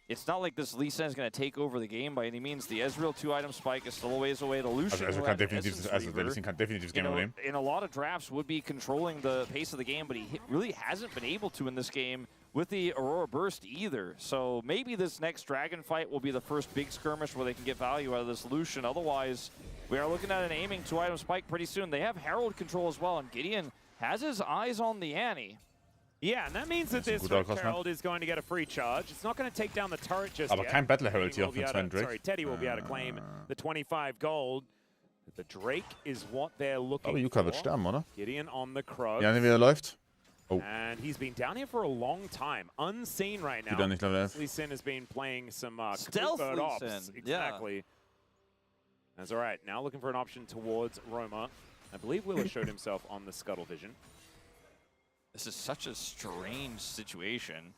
it's not like this Lee Sin is going to take over the game by any means. The Ezreal 2-item spike is still a ways away. The Lucian, der Lee Sin kann definitiv das Game übernehmen. In a lot of drafts would be controlling the pace of the game, but he really hasn't been able to in this game with the Aurora Burst either. So maybe this next Dragon fight will be the first big skirmish where they can get value out of this Lucian. Otherwise, we are looking at an aiming 2-item spike pretty soon. They have Herald control as well, and Gideon has his eyes on the Annie. Yeah, and that means that this Herald is going to get a free charge. It's not going to take down the turret just Aber yet. kein Battle Herald hier von Sven Drake. Sorry, Teddy will be able to claim the 25 gold. The Drake is what they're looking Aber Yuka wird sterben, oder? Gideon on the Crow. Ja, wie er läuft. Oh. And he's been down here for a long time, unseen right now. Wieder nicht Level 11. Lee Sin has been playing some Stealth covert Lee ops. Sin. Exactly. Yeah. That's all right. Now looking for an option towards Roma. I believe Willa showed himself on the Scuttle Vision. This is such a strange situation,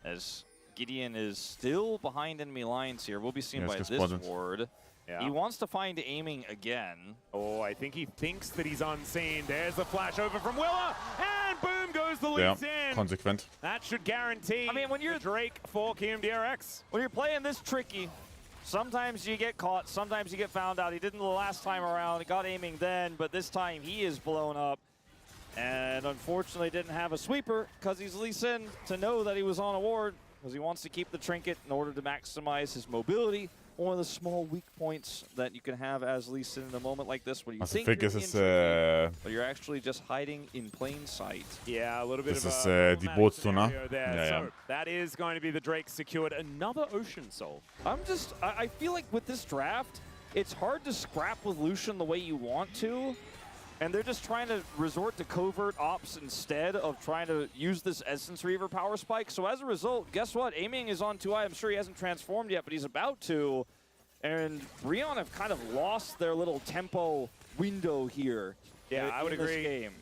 as Gideon is still behind enemy lines here. We'll be seen by this ward. Yeah. He wants to find aiming again. Oh, I think he thinks that he's unseen. There's the flash over from Willa, and boom goes the Lee Sin. Konsequent. That should guarantee when you're Drake for KMDRX. When you're playing this tricky, sometimes you get caught, sometimes you get found out. He didn't the last time around. He got aiming then, but this time he is blown up. And unfortunately didn't have a sweeper because he's Lee Sin to know that he was on a ward, because he wants to keep the trinket in order to maximize his mobility. One of the small weak points that you can have as Lee Sin in a moment like this, when you think you're tricky, but you're actually just hiding in plain sight. Yeah, a little bit das of ist die Bootstour, there. So that is going to be the Drake secured. Another Ocean Soul. I feel like with this draft, it's hard to scrap with Lucian the way you want to. And they're just trying to resort to covert ops instead of trying to use this Essence Reaver power spike. So as a result, guess what? Aiming is on 2i. I'm sure he hasn't transformed yet, but he's about to. And Breon have kind of lost their little tempo window here. Yeah, I would agree. Game.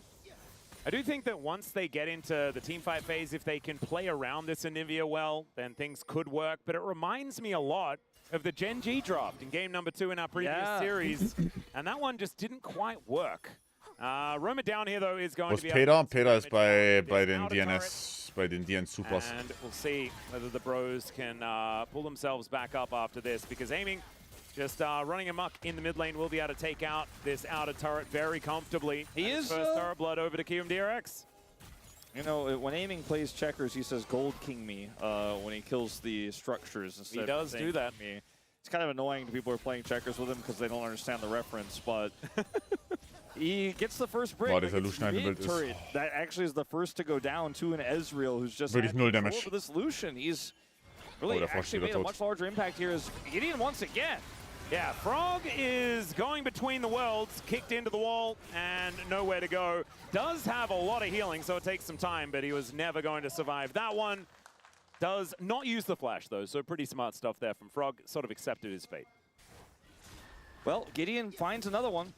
I do think that once they get into the teamfight phase, if they can play around this Anivia well, then things could work. But it reminds me a lot of the Gen G draft in game number 2 in our previous series. And that one just didn't quite work. Roma down here, though, is going to be... Peter? Peter ist bei den DNS, bei den DNS Supers. And we'll see whether the Bros can pull themselves back up after this, because aiming, just running amok in the mid lane, will be able to take out this outer turret very comfortably. He is... First turret blood over to KMDRX. You know, when aiming plays checkers, he says gold king me when he kills the structures instead. He does do that. Me. It's kind of annoying to people who are playing checkers with him because they don't understand the reference, but... He gets the first break. Boah, dieser Lucian turret. That actually is the first to go down to an Ezreal, who's just wirklich null Damage. Over this Lucian. He's really actually made a much larger impact here as Gideon once again. Yeah, Frog is going between the worlds, kicked into the wall, and nowhere to go. Does have a lot of healing, so it takes some time, but he was never going to survive that one. Does not use the flash, though, so pretty smart stuff there from Frog. Sort of accepted his fate. Well, Gideon finds another one.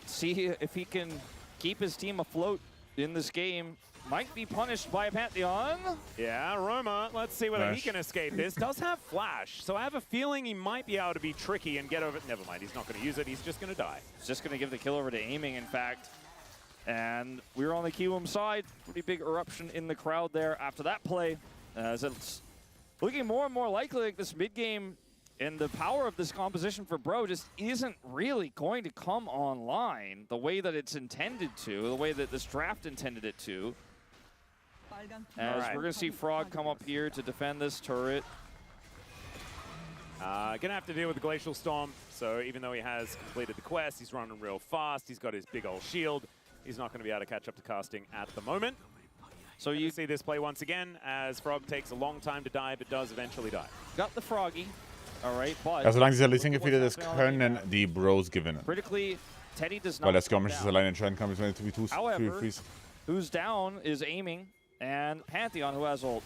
See if he can keep his team afloat in this game. Might be punished by Pantheon. Yeah, Roma, let's see whether he can escape this. Does have flash, so I have a feeling he might be able to be tricky and get over it. Never mind, he's not going to use it. He's just going to die. He's just going to give the kill over to aiming, in fact. And we're on the Kiwoom side. Pretty big eruption in the crowd there after that play. As it's looking more and more likely like this mid-game and the power of this composition for Bro just isn't really going to come online the way that it's intended to, the way that this draft intended it to. As we're going to see Frog come up here to defend this turret. Gonna have to deal with the Glacial Storm, so even though he has completed the quest, he's running real fast, he's got his big old shield, he's not going to be able to catch up to casting at the moment. So you see this play once again, as Frog takes a long time to die, but does eventually die. Got the Froggy. All right, but ja, solange sie ja Lee gefehlt ist, können die Bros gewinnen. Critically, Teddy does not. Weil der Skirmish es alleine entscheiden kann, wie du However, who's down is aiming, and Pantheon, who has ult.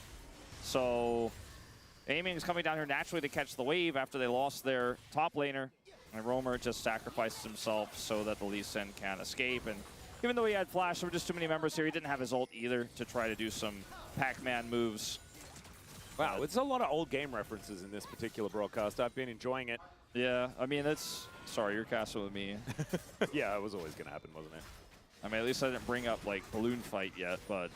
So Aiming is coming down here naturally to catch the wave after they lost their top laner. And Roamer just sacrifices himself so that the Lee Sin can escape. And even though he had flash, there were just too many members here. He didn't have his ult either to try to do some Pac-Man moves. Wow, it's a lot of old game references in this particular broadcast. I've been enjoying it. Yeah, I mean, that's... Sorry, you're casting with me. Yeah, it was always going to happen, wasn't it? I mean, at least I didn't bring up, like, Balloon Fight yet, but...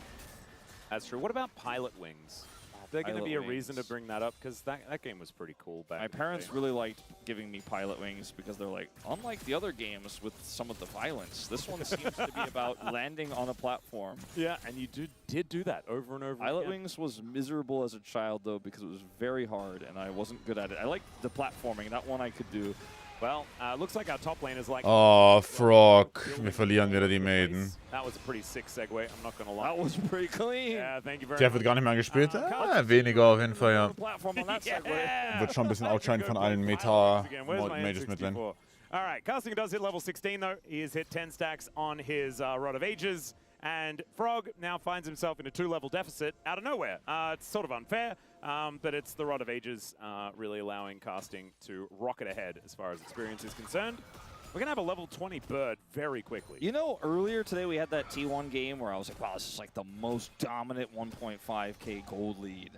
That's true. What about Pilot Wings? Is there going to be a reason to Wings. bring that up? Because that game was pretty cool back My in the parents day. really liked giving me Pilot Wings because they're like, unlike the other games with some of the violence, this one seems to be about landing on a platform. Yeah, and you did do that over and over Pilot again. Wings was miserable as a child, though, because it was very hard, and I wasn't good at it. I liked the platforming. That one I could do. Well, looks like our top lane is like... Oh, Frog. Wir verlieren wieder die Maiden. That was a pretty sick segue, I'm not going to lie. That was pretty clean. Yeah, thank you very Der much. wird gar nicht mehr gespielt. Weniger auf jeden Fall, ja. Platform on that segue. Wird schon ein bisschen outshine von allen Meta-Mages mit drin. All right, Casting does hit level 16, though. He has hit 10 stacks on his Rod of Ages. And Frog now finds himself in a 2-level deficit out of nowhere. It's sort of unfair, but it's the Rod of Ages really allowing Casting to rocket ahead as far as experience is concerned. We're going to have a level 20 bird very quickly. You know, earlier today we had that T1 game where I was like, wow, this is like the most dominant 1.5K gold lead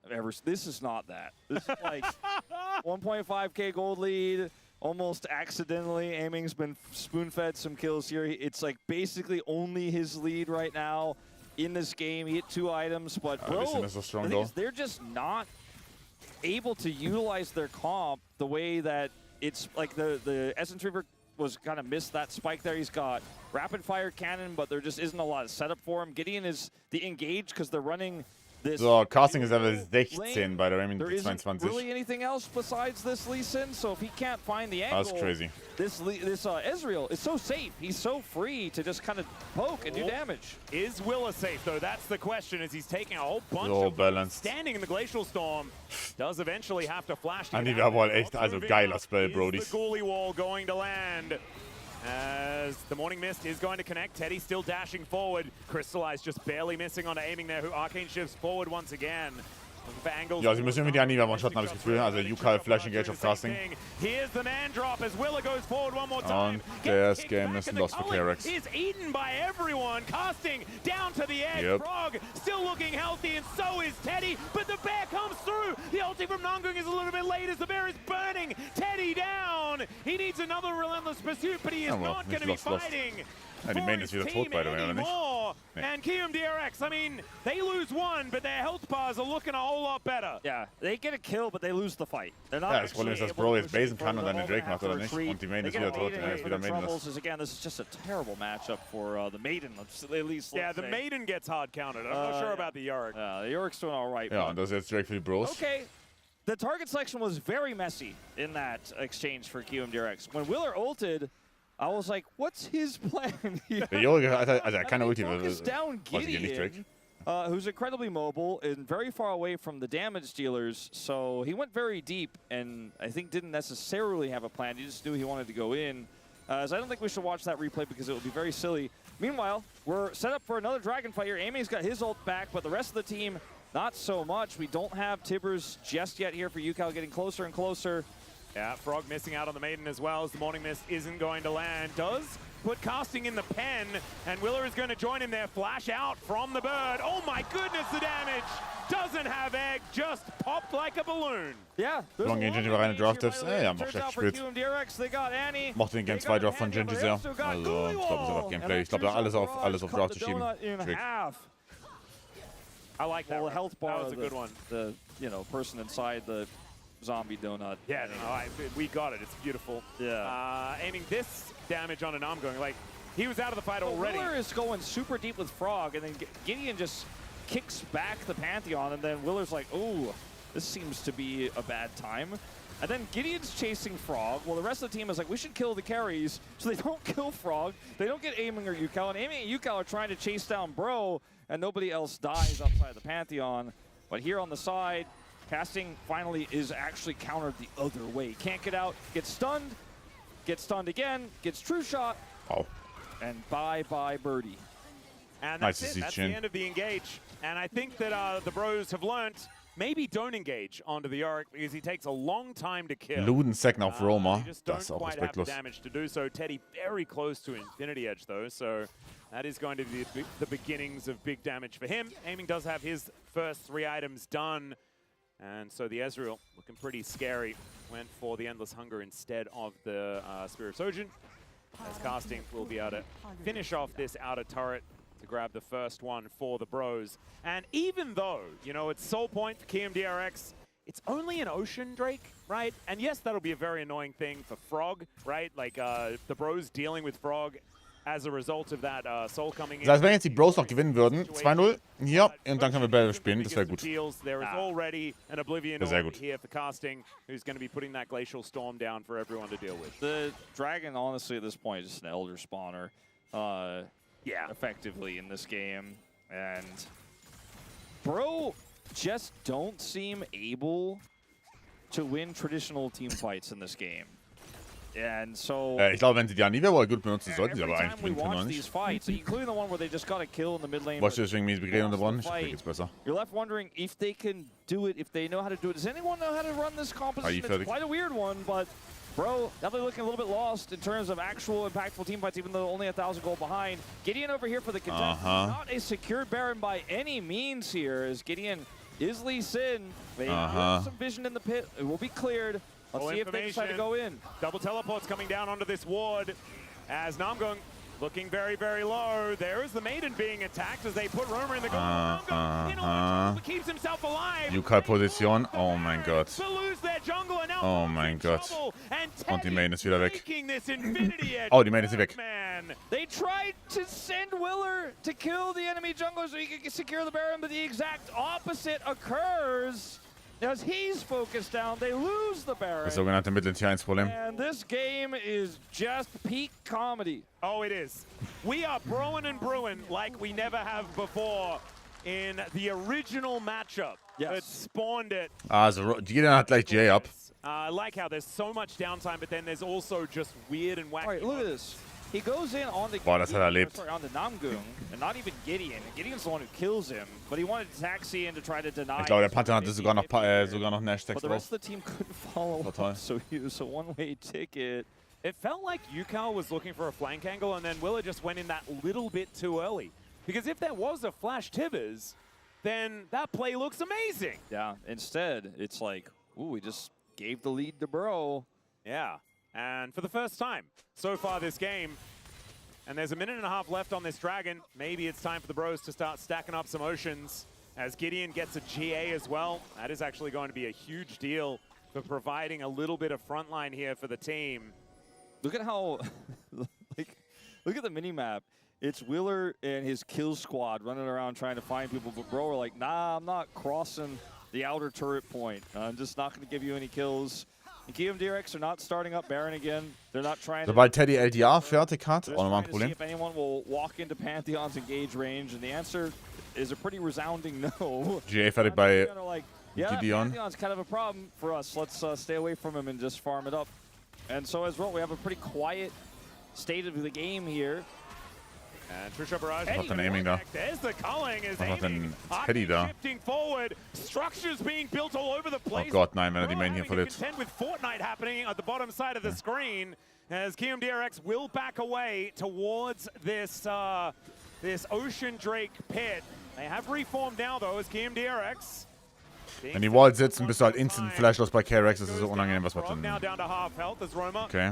I've ever seen. This is not that. This is like 1.5K gold lead. Almost accidentally, Aiming's been spoon-fed some kills here. It's like basically only his lead right now in this game. He hit 2 items, but bro, the thing is, they're just not able to utilize their comp the way that it's like the Essence Reaver was kind of missed that spike there. He's got rapid fire cannon, but there just isn't a lot of setup for him. Gideon is the engage because they're running this. So, Casting ist Level 16 bei der Raymond There isn't 22. really anything else besides this Lee Sin, so if he can't find the angle, That's crazy. This Ezreal is so safe. He's so free to just kind of poke and do damage. Is Willa safe, though? That's the question, as he's taking a whole bunch So of balanced. standing in the Glacial Storm. Does eventually have to flash to Andi, get wir out. haben wohl echt, also geiler Spell, Is Brodies. the Ghoulie Wall going to land? As the Morning Mist is going to connect. Teddy still dashing forward. Crystallize just barely missing on Aiming there, who Arcane shifts forward once again. Ja, sie müssen irgendwie die Anima one-shotten, habe ich das Gefühl. Also, Yuka Flash Engage auf Casting. Here's the man drop as Willa goes forward one more time. Und das Game ist ein Loss für KRX. Is eaten by everyone. Casting down to the edge. Yep. Frog still looking healthy, and so is Teddy. But the bear comes through. The ulti from Nongung is a little bit late as the bear is burning Teddy down. He needs another relentless pursuit, but he is not going to be fighting. Ja, die Main ist wieder tot, by the way, oder nicht? Nee. And KRX, I mean, they lose one, but their health bars are looking a whole lot better. Yeah, they get a kill, but they lose the fight. They're not Ja, das Problem ist, dass Bro jetzt basen kann und dann den Drake macht, oder nicht? Und die Main ist wieder tot. Er ist wieder Maidenless. Again, this is just a terrible matchup for the Maiden. At least, Yeah, the Maiden gets hard counted. I'm not sure about the Yorick. The Yorick's doing all right. Ja, und das ist jetzt Drake für die Bros. Okay. The target selection was very messy in that exchange for QMDRX. When Willer ulted, I was like, what's his plan here? Der Yorick, also er kann Ulti, Focus down Gideon, who's incredibly mobile and very far away from the damage dealers. So he went very deep and I think didn't necessarily have a plan. He just knew he wanted to go in. So I don't think we should watch that replay because it would be very silly. Meanwhile, we're set up for another dragon fight here. Amy's got his ult back, but the rest of the team, not so much. We don't have Tibbers just yet here for UCal, getting closer and closer. Yeah, Frog missing out on the Maiden as well as the Morning Mist isn't going to land. Does put Casting in the pen, and Willer is going to join him there. Flash out from the bird. Oh my goodness, the damage! Doesn't have egg, just popped like a balloon. Yeah. Long gehen Genji rein in Draft-Tips. Ja, macht schlecht gespielt. Mochte den Game 2 Draft von Genji sehr. Also, ich glaube, das ist einfach Gameplay. Ich glaube, da alles auf Draft zu schieben. Schwierig. I like that. Well, the health bar, that was a good one. The person inside the zombie donut. Yeah, no, we got it. It's beautiful. Yeah. Aiming this damage on an arm going, like, he was out of the fight already. Willer is going super deep with Frog, and then Gideon just kicks back the Pantheon, and then Willer's like, oh, this seems to be a bad time. And then Gideon's chasing Frog. Well, the rest of the team is like, we should kill the carries, so they don't kill Frog. They don't get Aiming or UCal, and Aiming and UCal are trying to chase down Bro, and nobody else dies outside the Pantheon. But here on the side, Casting finally is actually countered the other way. Can't get out, gets stunned again, gets true shot. Oh. And bye-bye birdie. And that's it. That's the end of the engage. And I think that the Bros have learned maybe don't engage onto the Yorick because he takes a long time to kill. Luden second auf Roma. Just Das ist don't auch quite have the respektlos. damage to do so. Teddy very close to Infinity Edge though, so that is going to be the beginnings of big damage for him. Aiming does have his first 3 items done, and so the Ezreal looking pretty scary. Went for the Endless Hunger instead of the Spear of Sojin, as Casting will be able to finish off this outer turret to grab the first one for the bros. And even though, you know, it's soul point for KMDRX, it's only an Ocean Drake, right? And yes, that'll be a very annoying thing for Frog, right? Like the bros dealing with Frog as a result of that soul coming in. Das heißt, wenn jetzt die Bros noch gewinnen würden, 2-0 hier, und dann können wir Battle spielen, das wäre gut. There is already an Oblivion Sehr gut. here for Casting, who's going to be putting that Glacial Storm down for everyone to deal with. The Dragon, honestly, at this point, is just an Elder Spawner. Yeah, effectively in this game. And Bro just don't seem able to win traditional team fights in this game. And so Ich glaube, wenn sie die Anivia gut benutzen, sollten sie every aber time eigentlich we bringen können, watch oder these nicht? fights, including the one where they just got a kill in the mid lane, Watch deswegen mies Migräne unterbrochen. Ich fight, krieg jetzt besser. you're left wondering if they can do it, if they know how to do it. Does anyone know how to run this composition? It's quite a weird one, but Bro, definitely looking a little bit lost in terms of actual impactful team fights, even though only 1,000 gold behind. Gideon over here for the contest. Not a secured Baron by any means here, as Gideon is Lee Sin. They have some vision in the pit. It will be cleared. Let's see if they decide to go in. Double teleports coming down onto this ward as Namgung looking very, very low. There is the Maiden being attacked as they put Roamer in the goal. Namgung in a but keeps himself alive. Yukai-Position. Oh mein Gott. Oh mein Gott. Und die Main ist wieder weg. Oh, die Main ist weg. They tried to send Willer to kill the enemy jungler so he could secure the Baron, but the exact opposite occurs. As he's focused down, they lose the Baron. Das sogenannte Mittel-Tier-1-Problem. And this game is just peak comedy. Oh, it is. We are broing and brewing like we never have before in the original matchup that spawned it. Also, jeder hat gleich J up. I like how there's so much downtime, but then there's also just weird and wacky. All right, look at this. He goes in on the Boah, das hat er erlebt. on the Namgung, and not even Gideon. Gideon's the one who kills him, but he wanted to taxi in to try to deny. Ich glaube, der Panther hatte sogar noch Nash-Text But the rest of the team couldn't follow up, so he was a one-way ticket. It felt like Yukal was looking for a flank angle, and then Willer just went in that little bit too early. Because if there was a flash Tivers, then that play looks amazing. Yeah, instead, it's like, ooh, we just gave the lead to Bro. Yeah, and for the first time so far this game, and there's a minute and a half left on this Dragon, maybe it's time for the Bros to start stacking up some Oceans as Gideon gets a GA as well. That is actually going to be a huge deal for providing a little bit of frontline here for the team. Look at how, look at the mini-map. It's Willer and his kill squad running around trying to find people, but Bro are like, nah, I'm not crossing the outer turret point. I'm just not going to give you any kills. And KMDRX are not starting up Baron again. They're not trying Sobald Teddy LDA fertig hat, auch nochmal ein to see Problem. if anyone will walk into Pantheon's engage range, and the answer is a pretty resounding no. GA fertig bei Yeah, Gideon. Pantheon's kind of a problem for us. Let's stay away from him and just farm it up. And so as well, we have a pretty quiet state of the game here. And Trisha Barrage. Was hat denn Aiming da? There's the culling is Was hat aiming. denn Teddy da? Shifting forward. Structures being built all over the Oh place. Gott, nein, wenn er die Main hier verliert. Contend with Fortnite happening at the bottom side of the screen as KMDRX will back away towards this this Ocean Drake pit. They have reformed now though as KMDRX. Wenn die Walls sitzen, bist du halt instant flashlos bei KRX. Das ist so unangenehm, was wir tun. Okay.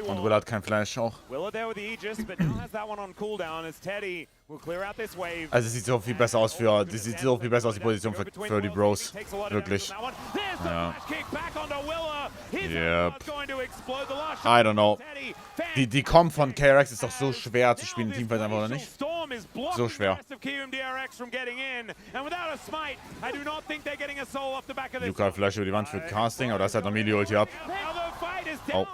Und Will hat kein Flash auch. Willer there with the Aegis, but now has that one on cooldown as Teddy will clear out this wave. Also es sieht so viel besser aus für die Position für die Bros. Wirklich. Ja. Yep. I don't know. Die Comp von KRX ist doch so schwer zu spielen, Teamfight einfach, oder nicht? So schwer. Yuka Flash über die Wand für Casting, aber da ist halt noch Melee-Ulti ab. Oh.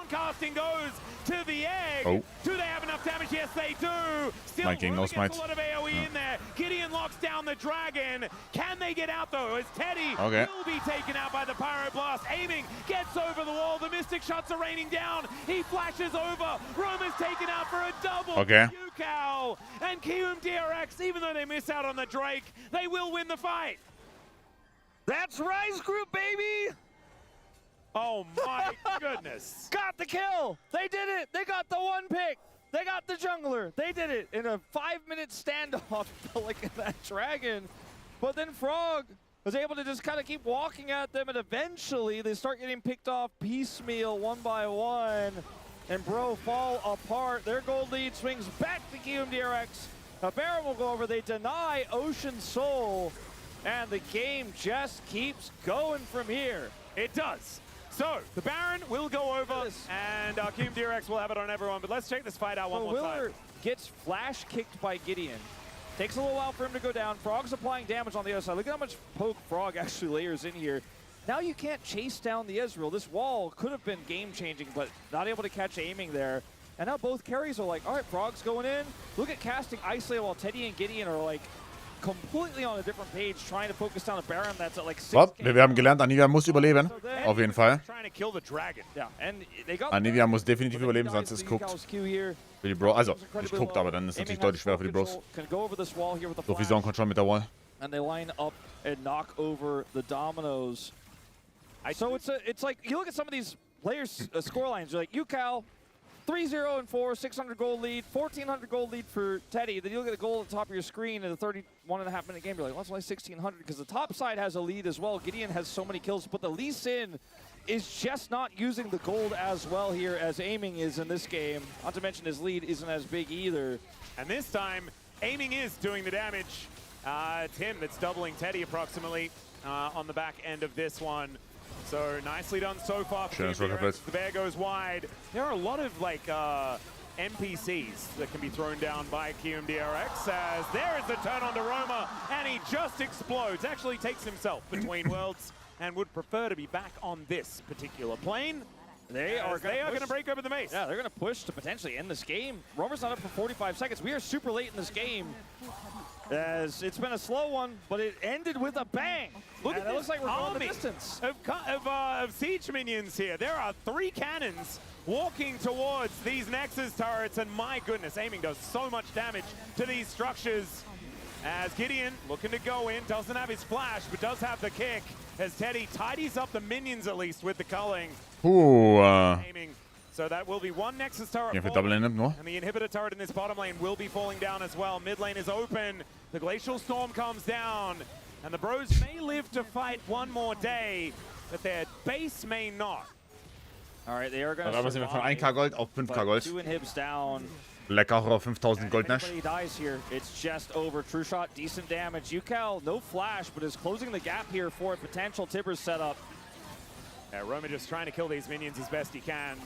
Oh. Smite gegen No Smite. Gideon locks down the Dragon. Can they get out though? As Teddy will be taken out by the Pyroblast. Aiming, gets over the wall. The Mystic shots are raining down. He flashes over. Roma's taken out for a double. Okay. Yukal and KMDRX, even though they miss out on the Drake, they will win the fight. That's Rise Group, baby! Oh my goodness. Got the kill! They did it! They got the one pick! They got the jungler! They did it in a 5-minute standoff like that dragon. But then Frog was able to just kind of keep walking at them, and eventually they start getting picked off piecemeal one by one. And Bro fall apart. Their gold lead swings back to KRX. A Baron will go over. They deny Ocean Soul. And the game just keeps going from here. It does. So, the Baron will go over, and KRX will have it on everyone. But let's check this fight out one more Willer time. gets flash kicked by Gideon. Takes a little while for him to go down. Frog's applying damage on the other side. Look at how much poke Frog actually layers in here. Now you can't chase down the Ezreal. This wall could have been game-changing, but not able to catch aiming there. And now both carries are like, all right, Frog's going in. Look at casting Isolate while Teddy and Gideon are like completely on a different page, trying to focus down a Baron that's at like 6. So, wir haben gelernt, Anivia muss überleben. Auf jeden Fall. Trying to kill the dragon. Yeah, and they got Anivia muss definitiv überleben, sonst ist es guckt. Für die Bro, also, nicht guckt, aber dann ist es natürlich deutlich schwerer für die Bros. So Vision Control mit der Wall. And they line up and knock over the dominoes. So it's like, you look at some of these players' score lines, you're like, UCal, 3-0 and 4, 600 gold lead, 1,400 gold lead for Teddy. Then you look at the goal at the top of your screen in a 31.5-minute game, you're like, well, it's only 1,600 because the top side has a lead as well. Gideon has so many kills, but the Lee Sin is just not using the gold as well here as aiming is in this game. Not to mention his lead isn't as big either. And this time, aiming is doing the damage. It's him that's doubling Teddy approximately on the back end of this one. So nicely done so far. The bear goes wide. There are a lot of like NPCs that can be thrown down by KRX as there is the turn on to Roma and he just explodes. Actually takes himself between worlds and would prefer to be back on this particular plane. They are going to break over the mace. Yeah, they're going to push to potentially end this game. Romer's not up for 45 seconds. We are super late in this game. As it's been a slow one, but it ended with a bang. Look at it looks like we're going the distance. Of siege minions here. There are 3 cannons walking towards these Nexus turrets, and my goodness, aiming does so much damage to these structures. As Gideon looking to go in, doesn't have his flash, but does have the kick. As Teddy tidies up the minions at least with the culling. Aiming. So that will be one Nexus turret falling, and the inhibitor turret in this bottom lane will be falling down as well. Mid lane is open. The Glacial Storm comes down, and the Bros may live to fight one more day, but their base may not. All right, they are going to survive. Sind wir von 1k Gold auf 5k Gold. 2 inhibs down. Lecker auch auf 5000 Gold Nash. He dies here. It's just over. True shot, decent damage. UCal, no flash, but is closing the gap here for a potential Tibbers setup. Yeah, Roma just trying to kill these minions as best he can.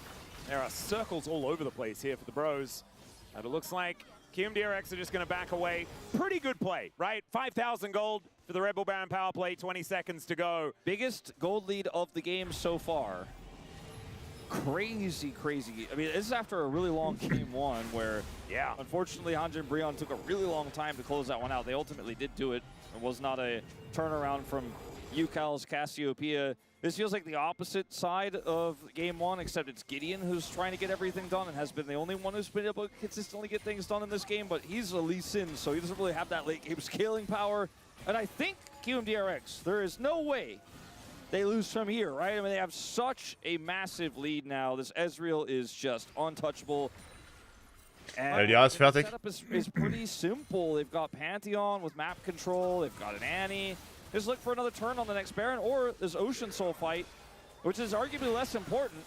There are circles all over the place here for the Bros. And it looks like KRX are just going to back away. Pretty good play, right? 5,000 gold for the Red Bull Baron power play, 20 seconds to go. Biggest gold lead of the game so far. Crazy, crazy. I mean, this is after a really long game one where, yeah, unfortunately, Hanjin and Breon took a really long time to close that one out. They ultimately did do it. It was not a turnaround from UCal's Cassiopeia. This feels like the opposite side of game one, except it's Gideon who's trying to get everything done and has been the only one who's been able to consistently get things done in this game, but he's a Lee Sin, so he doesn't really have that late game scaling power. And I think KRX, there is no way they lose from here, right? I mean, they have such a massive lead now. This Ezreal is just untouchable. And LDA ist fertig. The setup is pretty simple. They've got Pantheon with map control. They've got an Annie. Just look for another turn on the next Baron or this Ocean Soul fight, which is arguably less important,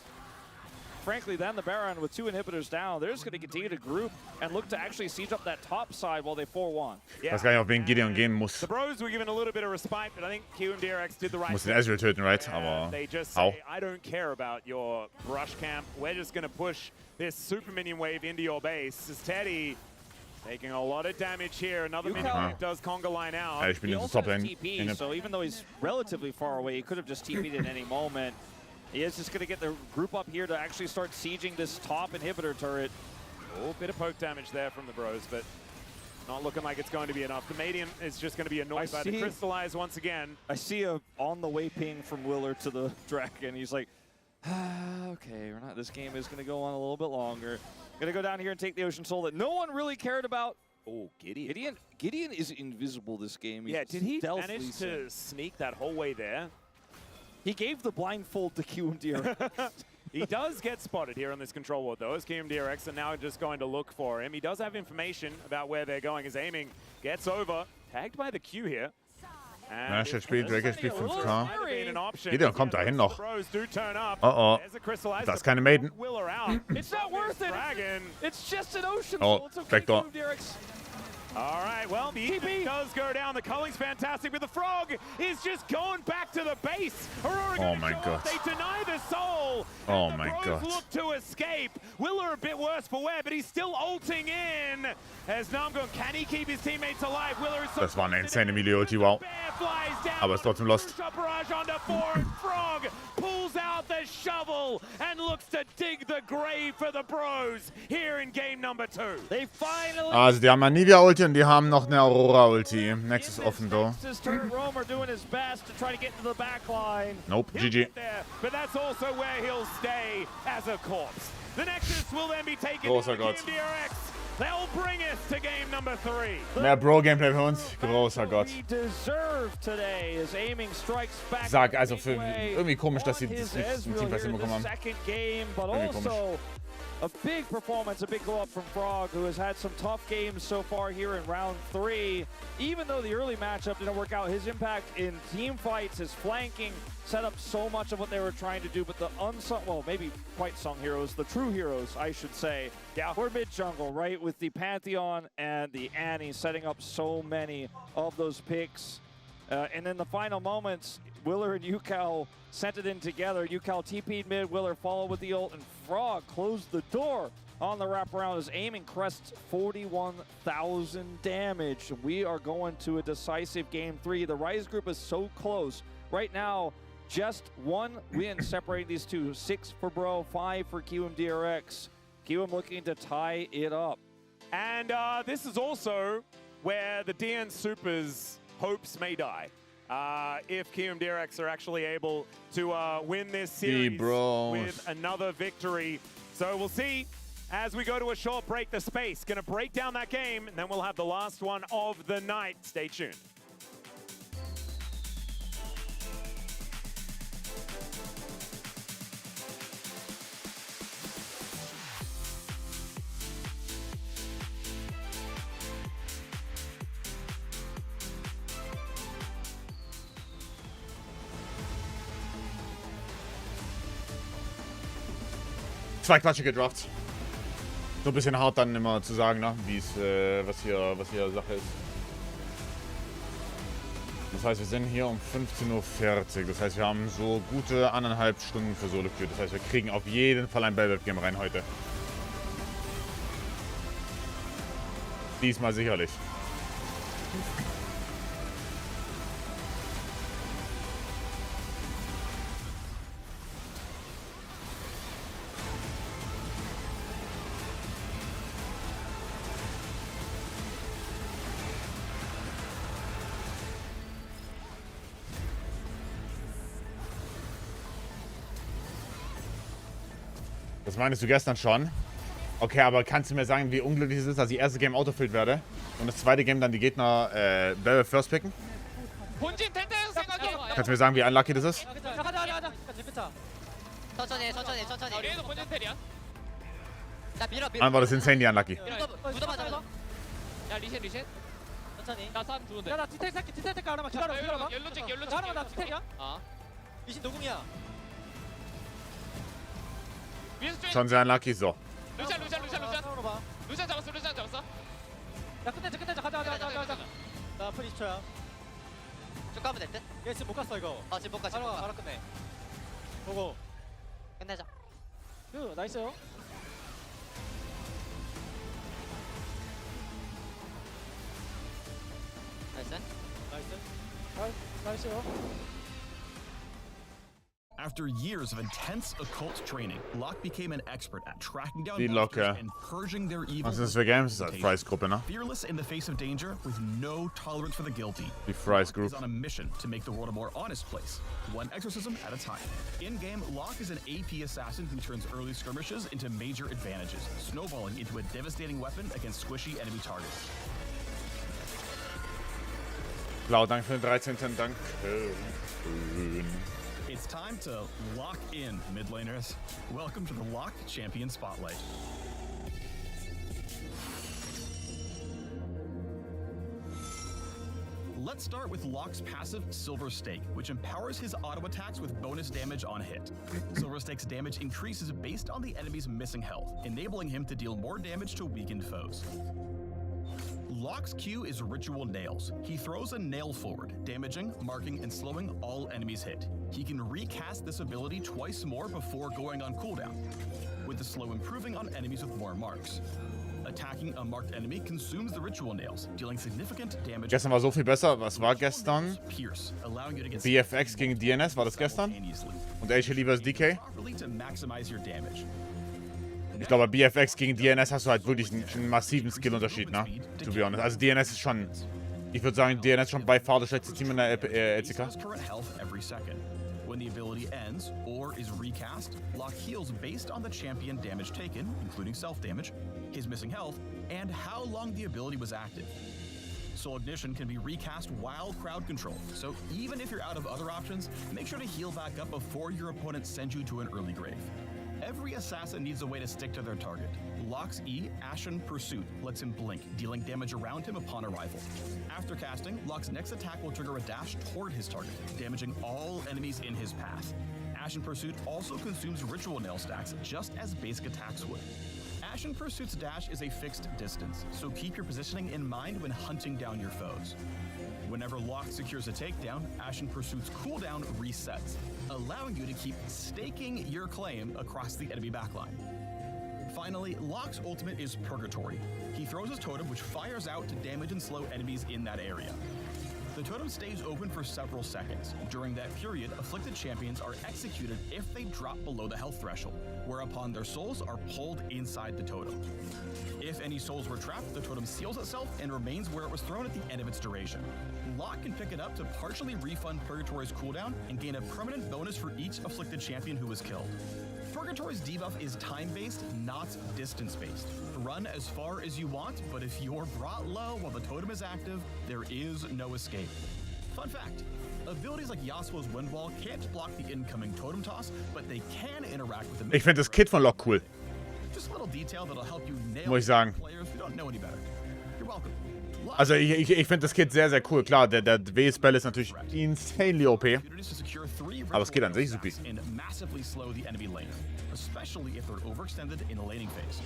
frankly, than the Baron with 2 inhibitors down. They're just going to continue to group and look to actually siege up that top side while they 4-1. Ich weiß gar nicht, auf wen Gideon gehen muss. The Bros were given a little bit of respite, but I think KRX did the right Muss den Ezreal töten, right? Aber they just say, I don't care about your brush camp. We're just going to push this super minion wave into your base. As Teddy taking a lot of damage here. Another minion wave does conga line out. Ja, ich bin He jetzt also top has lane. TP, so even though he's relatively far away, he could have just TP'd at any moment. He is just going to get the group up here to actually start sieging this top inhibitor turret. Oh, bit of poke damage there from the Bros, but not looking like it's going to be enough. The Median is just going to be annoyed by the Crystallize once again. I see a on the way ping from Willer to the Dragon. He's like, okay, this game is going to go on a little bit longer. Going to go down here and take the Ocean Soul that no one really cared about Oh, Gideon. Gideon is invisible this game. Yeah, did he stealthily manage to sneak that whole way there? He gave the blindfold to QMDRX. He does get spotted here on this control ward, though, as QMDRX are now just going to look for him. He does have information about where they're going, as aiming gets over. Tagged by the Q here. Ja, ich spiele Drake, spielt 5K. Gideon kommt dahin noch. Oh. Das ist keine Maiden. It's not worth it. It's just an ocean. Oh, it's okay, backdoor. All right, well, the TP does go down. The culling's fantastic, but the frog is just going back to the base. Oh my God. They deny the soul. Oh my God. Look to escape. Willer a bit worse for wear, but he's still ulting in. As Namgun, can he keep his teammates alive? Willer is so Das war eine insane Melee-Ulti, wow. Aber ist trotzdem lost. Frog pulls out the shovel and looks to dig the grave for the bros here in game number 2. They finally Also, die haben Anivia-Ulti und die haben noch eine Aurora-Ulti. Nexus offen, though. Roamer doing his best to try to get to the back line. Nope, GG. But that's also where he'll stay as a corpse. The Nexus will then be taken Großer to Gott. DRX. They'll bring us to game number 3. Mehr Bro-Gameplay für uns. Großer Gott. Sag, also für irgendwie komisch, dass sie das nicht im Teamfight hinbekommen haben. Irgendwie komisch. A big performance, a big go up from Frog, who has had some tough games so far here in round 3. Even though the early matchup didn't work out, his impact in team fights, his flanking, set up so much of what they were trying to do. But the unsung, well, maybe quite sung heroes, the true heroes, I should say, were mid-jungle, right? With the Pantheon and the Annie setting up so many of those picks. And in the final moments, Willer and Yukao sent it in together. Yukao TP'd mid, Willer followed with the ult, and Frog closed the door on the wraparound as aiming crests 41,000 damage. We are going to a decisive game 3. The Rise group is so close. Right now, just one win separating these two. 6 for Bro, 5 for QMDRX. QM looking to tie it up. And this is also where the DN Supers hopes may die. If QMDRX are actually able to win this series with another victory. So we'll see as we go to a short break. The space going to break down that game, and then we'll have the last one of the night. Stay tuned. Zwei quatschige Drafts. So ein bisschen hart dann immer zu sagen, ne? Wie es, was hier Sache ist. Das heißt, wir sind hier um 15:40 Uhr. Das heißt, wir haben so gute 1,5 Stunden für Solo Queue. Das heißt, wir kriegen auf jeden Fall ein Bellweb-Game rein heute. Diesmal sicherlich. Das meinst du gestern schon? Okay, aber kannst du mir sagen, wie unglücklich es ist, dass ich das erste Game autofilled werde und das zweite Game dann die Gegner Barrel First picken? Kannst du mir sagen, wie unlucky das ist? Einfach das insane unlucky. Schon sehr unlucky, so. 루시안 잡았어. 야 끝내자 가자. 나 풀 20초야. 쭉 가면 될 듯? 얘 지금 못 갔어 이거. 지금 못 가. 바로 끝내. 보고. 끝내자. 나이스요. 나이스요. After years of intense occult training, Locke became an expert at tracking down Die monsters Locke. and purging their evil. Was ist das für Games? Das ist halt Fries-Gruppe, ne? Fearless in the face of danger, with no tolerance for the guilty. Die Fries Group. Is on a mission to make the world a more honest place, one exorcism at a time. In-game, Locke is an AP assassin who turns early skirmishes into major advantages, snowballing into a devastating weapon against squishy enemy targets. Blau, danke für den 13. Dank. It's time to lock in, mid laners. Welcome to the Locked Champion Spotlight. Let's start with Locke's passive Silver Stake, which empowers his auto attacks with bonus damage on hit. Silver Stake's damage increases based on the enemy's missing health, enabling him to deal more damage to weakened foes. Locke's Q is Ritual Nails. He throws a nail forward, damaging, marking, and slowing all enemies hit. He can recast this ability twice more before going on cooldown, with the slow improving on enemies with more marks. Attacking a marked enemy consumes the Ritual Nails, dealing significant damage. Gestern war so viel besser. Was war gestern? Pierce, allowing you to get BFX gegen DNS, war das gestern? Und HLE vs DK? properly to maximize your damage. Ich glaube, bei BFX gegen DNS hast du halt wirklich einen massiven Skillunterschied, ne? To be honest. Also DNS ist schon, ich würde sagen, DNS ist schon by far das schlechteste Team in der LCK. When the ability ends or is recast, Locke heals based on the champion damage taken, including self-damage, his missing health, and how long the ability was active. Soul Ignition can be recast while crowd control, so even if you're out of other options, make sure to heal back up before your opponent sends you to an early grave. Every assassin needs a way to stick to their target. Locke's E, Ashen Pursuit, lets him blink, dealing damage around him upon arrival. After casting, Locke's next attack will trigger a dash toward his target, damaging all enemies in his path. Ashen Pursuit also consumes Ritual Nail stacks, just as basic attacks would. Ashen Pursuit's dash is a fixed distance, so keep your positioning in mind when hunting down your foes. Whenever Locke secures a takedown, Ashen Pursuit's cooldown resets, allowing you to keep staking your claim across the enemy backline. Finally, Locke's ultimate is Purgatory. He throws his totem, which fires out to damage and slow enemies in that area. The totem stays open for several seconds. During that period, afflicted champions are executed if they drop below the health threshold, whereupon their souls are pulled inside the totem. If any souls were trapped, the totem seals itself and remains where it was thrown at the end of its duration. Locke can pick it up to partially refund Purgatory's cooldown and gain a permanent bonus for each afflicted champion who was killed. Purgatory's debuff is time-based, not distance-based. Run as far as you want, but if you're brought low while the totem is active, there is no escape. Fun fact, abilities like Yasuo's Wind Wall can't block the incoming totem toss, but they can interact with the... Ich finde das Kit von Locke cool. Just a little detail that'll help you nail Muss ich sagen. players who don't know any better. You're welcome. Also ich finde das Kit sehr, sehr cool. Klar, der W-Spell ist natürlich insanely OP. Aber es geht an sich super. And massively slow the enemy lane, especially if they're overextended in the laning phase.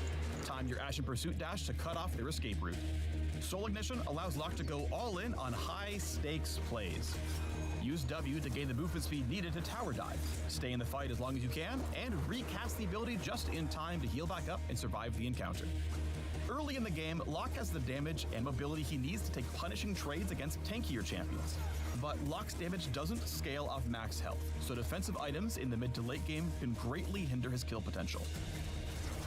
Time your Ashen Pursuit dash to cut off their escape route. Soul Ignition allows Locke to go all in on high-stakes plays. Use W to gain the movement speed needed to tower dive. Stay in the fight as long as you can, and recast the ability just in time to heal back up and survive the encounter. Early in the game, Locke has the damage and mobility he needs to take punishing trades against tankier champions. But Locke's damage doesn't scale off max health, so defensive items in the mid to late game can greatly hinder his kill potential.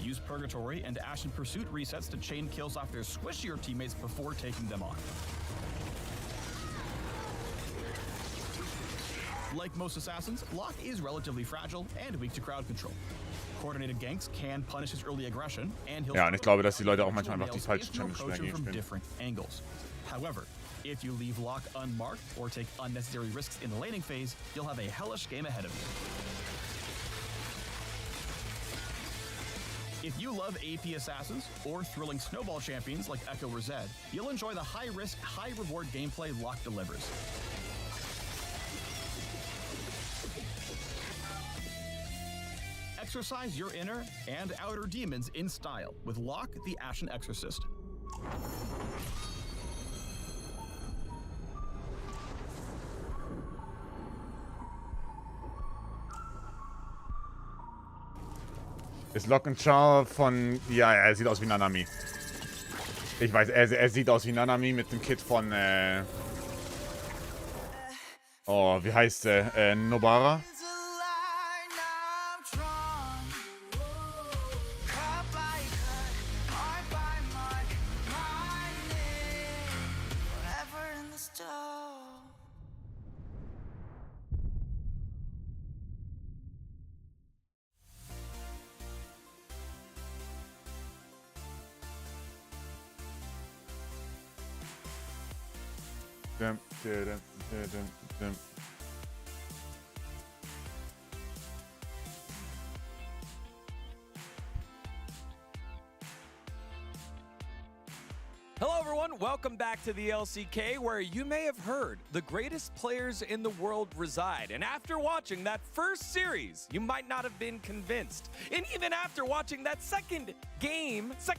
Use Purgatory and Ashen Pursuit resets to chain kills off their squishier teammates before taking them on. Like most assassins, Locke is relatively fragile and weak to crowd control. Coordinated ganks can punish his early aggression, and he'll... Ja, und ich glaube, dass die Leute auch manchmal einfach die falschen Challenge from different angles. However, if you leave Locke unmarked or take unnecessary risks in the laning phase, you'll have a hellish game ahead of you. If you love AP assassins or thrilling snowball champions like Echo or Zed, you'll enjoy the high-risk, high-reward gameplay Locke delivers. Exercise your inner and outer demons in style with Locke the Ashen Exorcist. Ist Locke ein Char von... Ja, er sieht aus wie Nanami. Ich weiß, er sieht aus wie Nanami mit dem Kit von... Oh, wie heißt der? Nobara? Hello, everyone. Welcome back to the LCK, where you may have heard the greatest players in the world reside. And after watching that first series, you might not have been convinced. And even after watching that second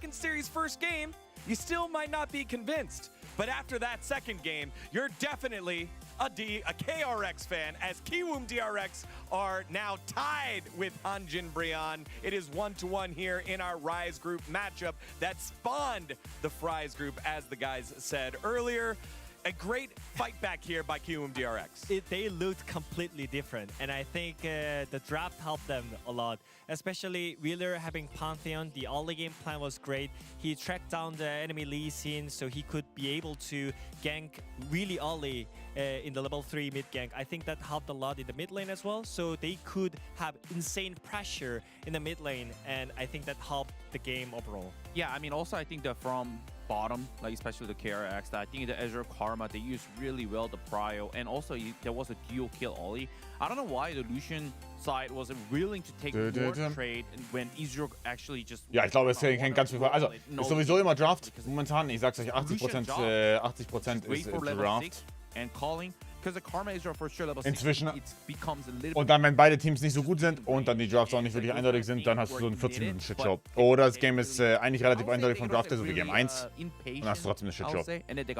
series, first game, you still might not be convinced. But after that second game, you're definitely a KRX fan, as Kiwoom DRX are now tied with Hanjin Brion. It is 1-1 here in our Rise group matchup that spawned the Fries group, as the guys said earlier. A great fight back here by Kiwoom DRX. They looked completely different, and I think the draft helped them a lot. Especially Wheeler having Pantheon, the early game plan was great. He tracked down the enemy Lee Sin so he could be able to gank really early in the level 3 mid gank. I think that helped a lot in the mid lane as well, so they could have insane pressure in the mid lane, and I think that helped the game overall. Yeah, I mean, also I think that from bottom, like especially the KRX, I think the Azure Karma, they used really well the prio, and also there was a dual kill Ollie. I don't know why the Lucian side wasn't willing to take more trade when Azure actually just... Ja, ich glaube, es hängt ganz viel... Also, ist sowieso immer Draft. Momentan, ich sag's euch, 80% ist Draft. And calling, because the Karma Azure for sure level 6, Inzwischen. it becomes a little Und dann, wenn beide Teams nicht so gut sind und dann die Drafts auch nicht wirklich eindeutig sind, dann hast du so einen 14-Minuten-Shitshow. Oder das Game ist eigentlich relativ eindeutig vom Draft, so wie Game 1. Und dann hast du trotzdem eine Shitshow.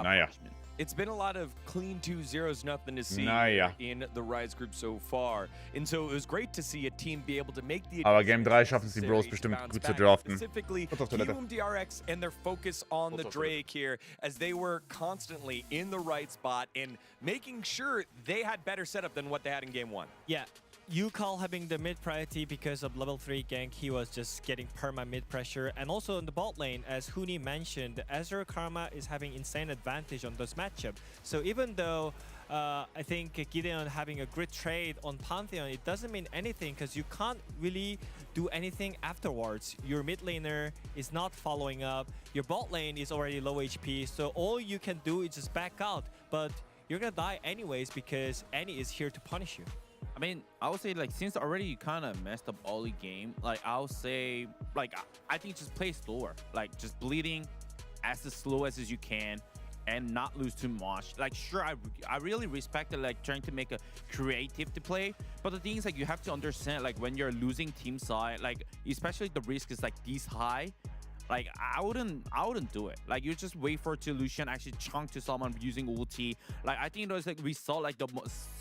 Naja. It's been a lot of clean 2-0s, nothing to see in the Rise group so far. And so it was great to see a team be able to make the... Aber Game 3 schaffen es die Bros bestimmt gut zu draften. Specifically, Kiwoom DRX and their focus on the Drake here, as they were constantly in the right spot and making sure they had better setup than what they had in Game 1. Yeah. Yukal having the mid priority because of level 3 gank, he was just getting perma mid pressure. And also in the bot lane, as Huni mentioned, Azure Karma is having insane advantage on this matchup. So even though I think Gideon having a great trade on Pantheon, it doesn't mean anything because you can't really do anything afterwards. Your mid laner is not following up. Your bot lane is already low HP. So all you can do is just back out. But you're gonna die anyways because Annie is here to punish you. I mean, I would say, like, since already you kind of messed up all the game, like, I would say, like, I think just play slower. Like, just bleeding as slow as you can and not lose too much. Like, sure, I really respect it, like, trying to make a creative to play. But the thing is, like, you have to understand, like, when you're losing team side, like, especially the risk is, like, this high. Like, I wouldn't do it. Like, you just wait for Lucian actually chunk to someone using ulti. Like, I think it was like we saw like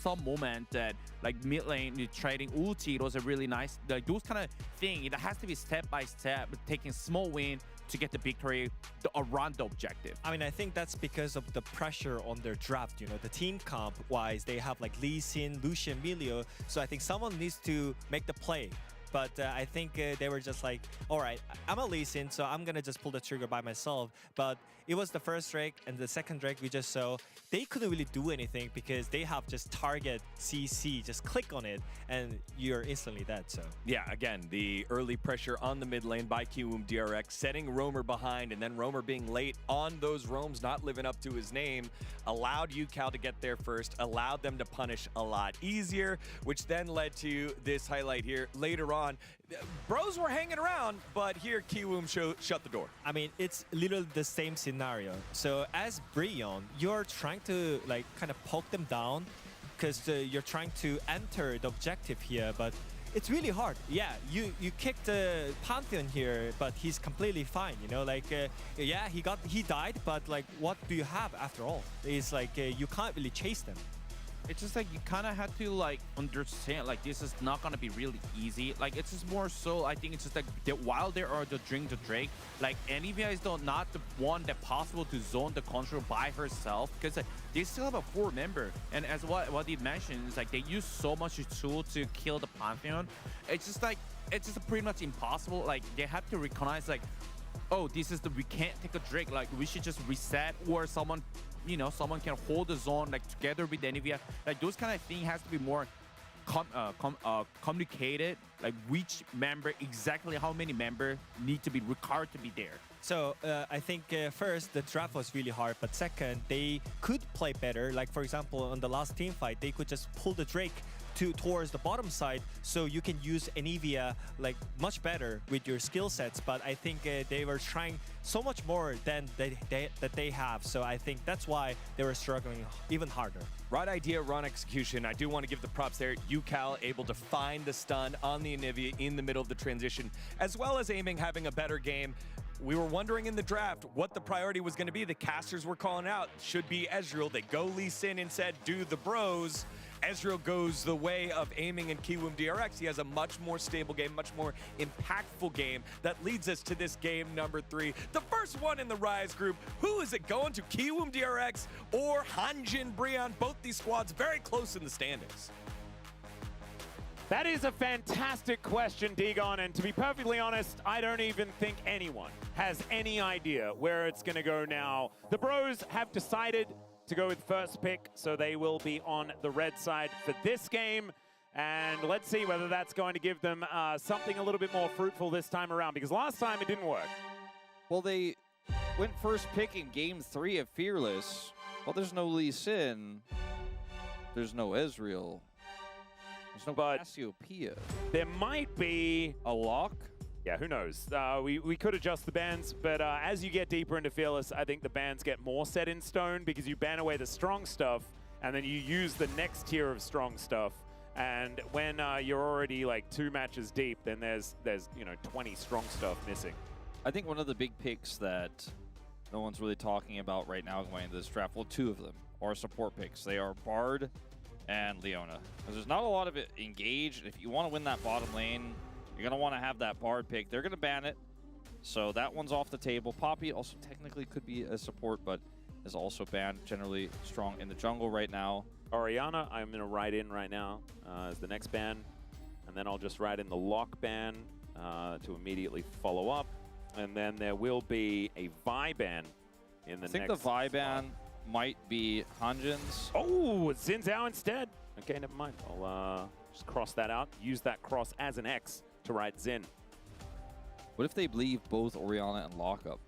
some moment that like mid lane trading ulti. It was a really nice, like those kind of thing. It has to be step by step, taking small win to get the victory around the objective. I mean, I think that's because of the pressure on their draft. You know, the team comp wise, they have like Lee Sin, Lucian, Milio. So I think someone needs to make the play. But I think they were just like, all right, I'm a Lee Sin, so I'm going to just pull the trigger by myself. But it was the first Drake and the second Drake we just saw. They couldn't really do anything because they have just target CC, just click on it, and you're instantly dead, so. Yeah, again, the early pressure on the mid lane by Kiwoom DRX, setting Roamer behind, and then Roamer being late on those roams, not living up to his name, allowed UCal to get there first, allowed them to punish a lot easier, which then led to this highlight here later on. Bros were hanging around, but here Kiwoom shut the door. I mean, it's literally the same scenario. So as Brion, you're trying to like kind of poke them down because you're trying to enter the objective here, but it's really hard. Yeah, you kicked the Pantheon here, but he's completely fine, you know, like yeah, he died, but like what do you have after all? It's like you can't really chase them. It's just like you kind of had to like understand like this is not gonna be really easy. Like it's just more so I think it's just like while there are the Drake, like Anivia is not the one that possible to zone the control by herself because like, they still have a 4-member, and as what he mentioned is like they use so much tool to kill the Pantheon. It's just like it's just pretty much impossible. Like they have to recognize like, oh, this is we can't take a Drake. Like we should just reset, or someone. You know, someone can hold the zone like together with Anivia. Like those kind of thing has to be more communicated. Like which member, exactly how many member need to be required to be there. So I think first the draft was really hard, but second they could play better. Like for example, on the last team fight, they could just pull the Drake towards the bottom side, so you can use Anivia like much better with your skill sets. But I think they were trying so much more than that they have. So I think that's why they were struggling even harder. Right idea, wrong execution. I do want to give the props there. UCal able to find the stun on the Anivia in the middle of the transition, as well as aiming having a better game. We were wondering in the draft what the priority was going to be. The casters were calling out, should be Ezreal. They go Lee Sin and said, do the bros. Ezreal goes the way of aiming in Kiwoom DRX. He has a much more stable game, much more impactful game. That leads us to this game number 3. The first one in the Rise group. Who is it going to, Kiwoom DRX or Hanjin Breon? Both these squads very close in the standings. That is a fantastic question, Dagon, and to be perfectly honest, I don't even think anyone has any idea where it's going to go now. The bros have decided to go with first pick, so they will be on the red side for this game. And let's see whether that's going to give them something a little bit more fruitful this time around, because last time it didn't work. Well, they went first pick in game 3 of Fearless. Well, there's no Lee Sin. There's no Ezreal. There's no Cassiopeia. There might be a lock. Yeah, who knows? We could adjust the bans, but as you get deeper into Fearless, I think the bans get more set in stone because you ban away the strong stuff, and then you use the next tier of strong stuff. And when you're already like 2 matches deep, then there's 20 strong stuff missing. I think one of the big picks that no one's really talking about right now going into this draft, well, 2 of them are support picks. They are Bard and Leona. There's not a lot of it engaged. If you want to win that bottom lane, you're going to want to have that Bard pick. They're going to ban it, so that one's off the table. Poppy also technically could be a support, but is also banned, generally strong in the jungle right now. Orianna, I'm going to write in right now as the next ban, and then I'll just write in the lock ban to immediately follow up, and then there will be a Vi ban in the next. I think the Vi ban might be Hanjin's. Oh, it's Xin Zhao instead. Okay, never mind. I'll just cross that out. Use that cross as an X to write Xin. What if they leave both Orianna and Lock up?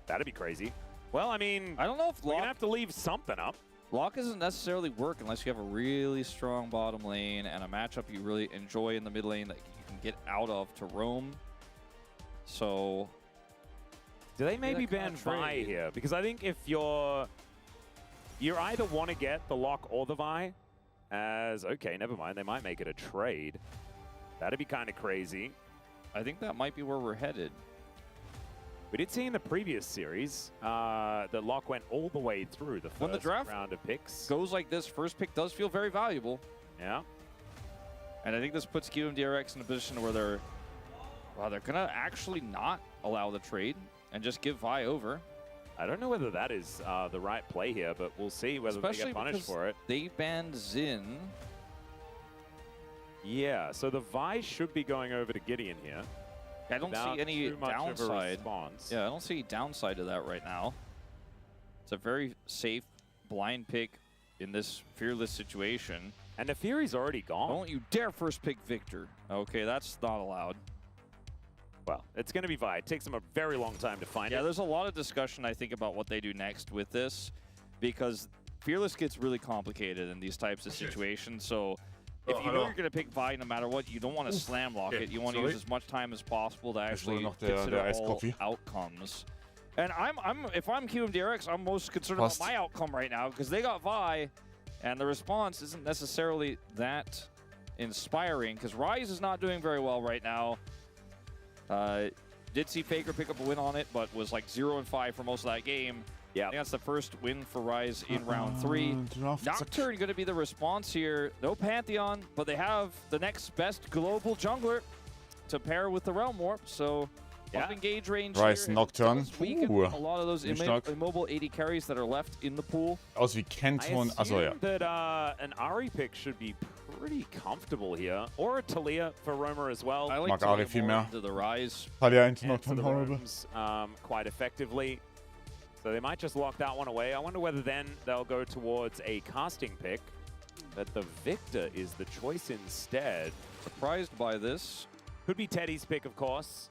That'd be crazy. Well, I mean, I don't know if we're going to have to leave something up. Lock doesn't necessarily work unless you have a really strong bottom lane and a matchup you really enjoy in the mid lane that you can get out of to roam. So, do they maybe ban Vi here? Because I think if you either want to get the Lock or the Vi, as, okay, never mind, they might make it a trade. That'd be kind of crazy. I think that might be where we're headed. We did see in the previous series that Lock went all the way through the first round of picks. Goes like this, first pick does feel very valuable. Yeah. And I think this puts Kiwoom DRX in a position where they're going to actually not allow the trade and just give Vi over. I don't know whether that is the right play here, but we'll see whether they get punished for it. They banned Xin. Yeah, so the Vi should be going over to Gideon here. I don't see any downside. Yeah, I don't see any downside to that right now. It's a very safe blind pick in this Fearless situation. And the Fury's already gone. Don't you dare first pick Victor. Okay, that's not allowed. Well, it's going to be Vi. It takes them a very long time to find it. Yeah, there's a lot of discussion, I think, about what they do next with this, because Fearless gets really complicated in these types of situations. So if you know you're going to pick Vi no matter what, you don't want to slam lock it. You want to use as much time as possible to actually consider all outcomes. And if I'm Kiwoom DRX, I'm most concerned about my outcome right now, because they got Vi, and the response isn't necessarily that inspiring, because Rise is not doing very well right now. Did see Faker pick up a win on it, but was like 0-5 for most of that game. Yeah, I think that's the first win for Rise in round 3. Nocturne going to be the response here. No Pantheon, but they have the next best global jungler to pair with the Realm Warp. So, engage range Rise here. Nocturne. A lot of those immobile 80 carries that are left in the pool. Aus wie Kenton. Achso, ja. That an Ahri pick should be pretty comfortable here, or a Taliyah for Roamer as well. I like Ahri viel mehr. Into the Rise. Taliyah into Nocturne horrible. Quite effectively. So they might just lock that one away. I wonder whether then they'll go towards a casting pick. But the Victor is the choice instead. Surprised by this. Could be Teddy's pick, of course.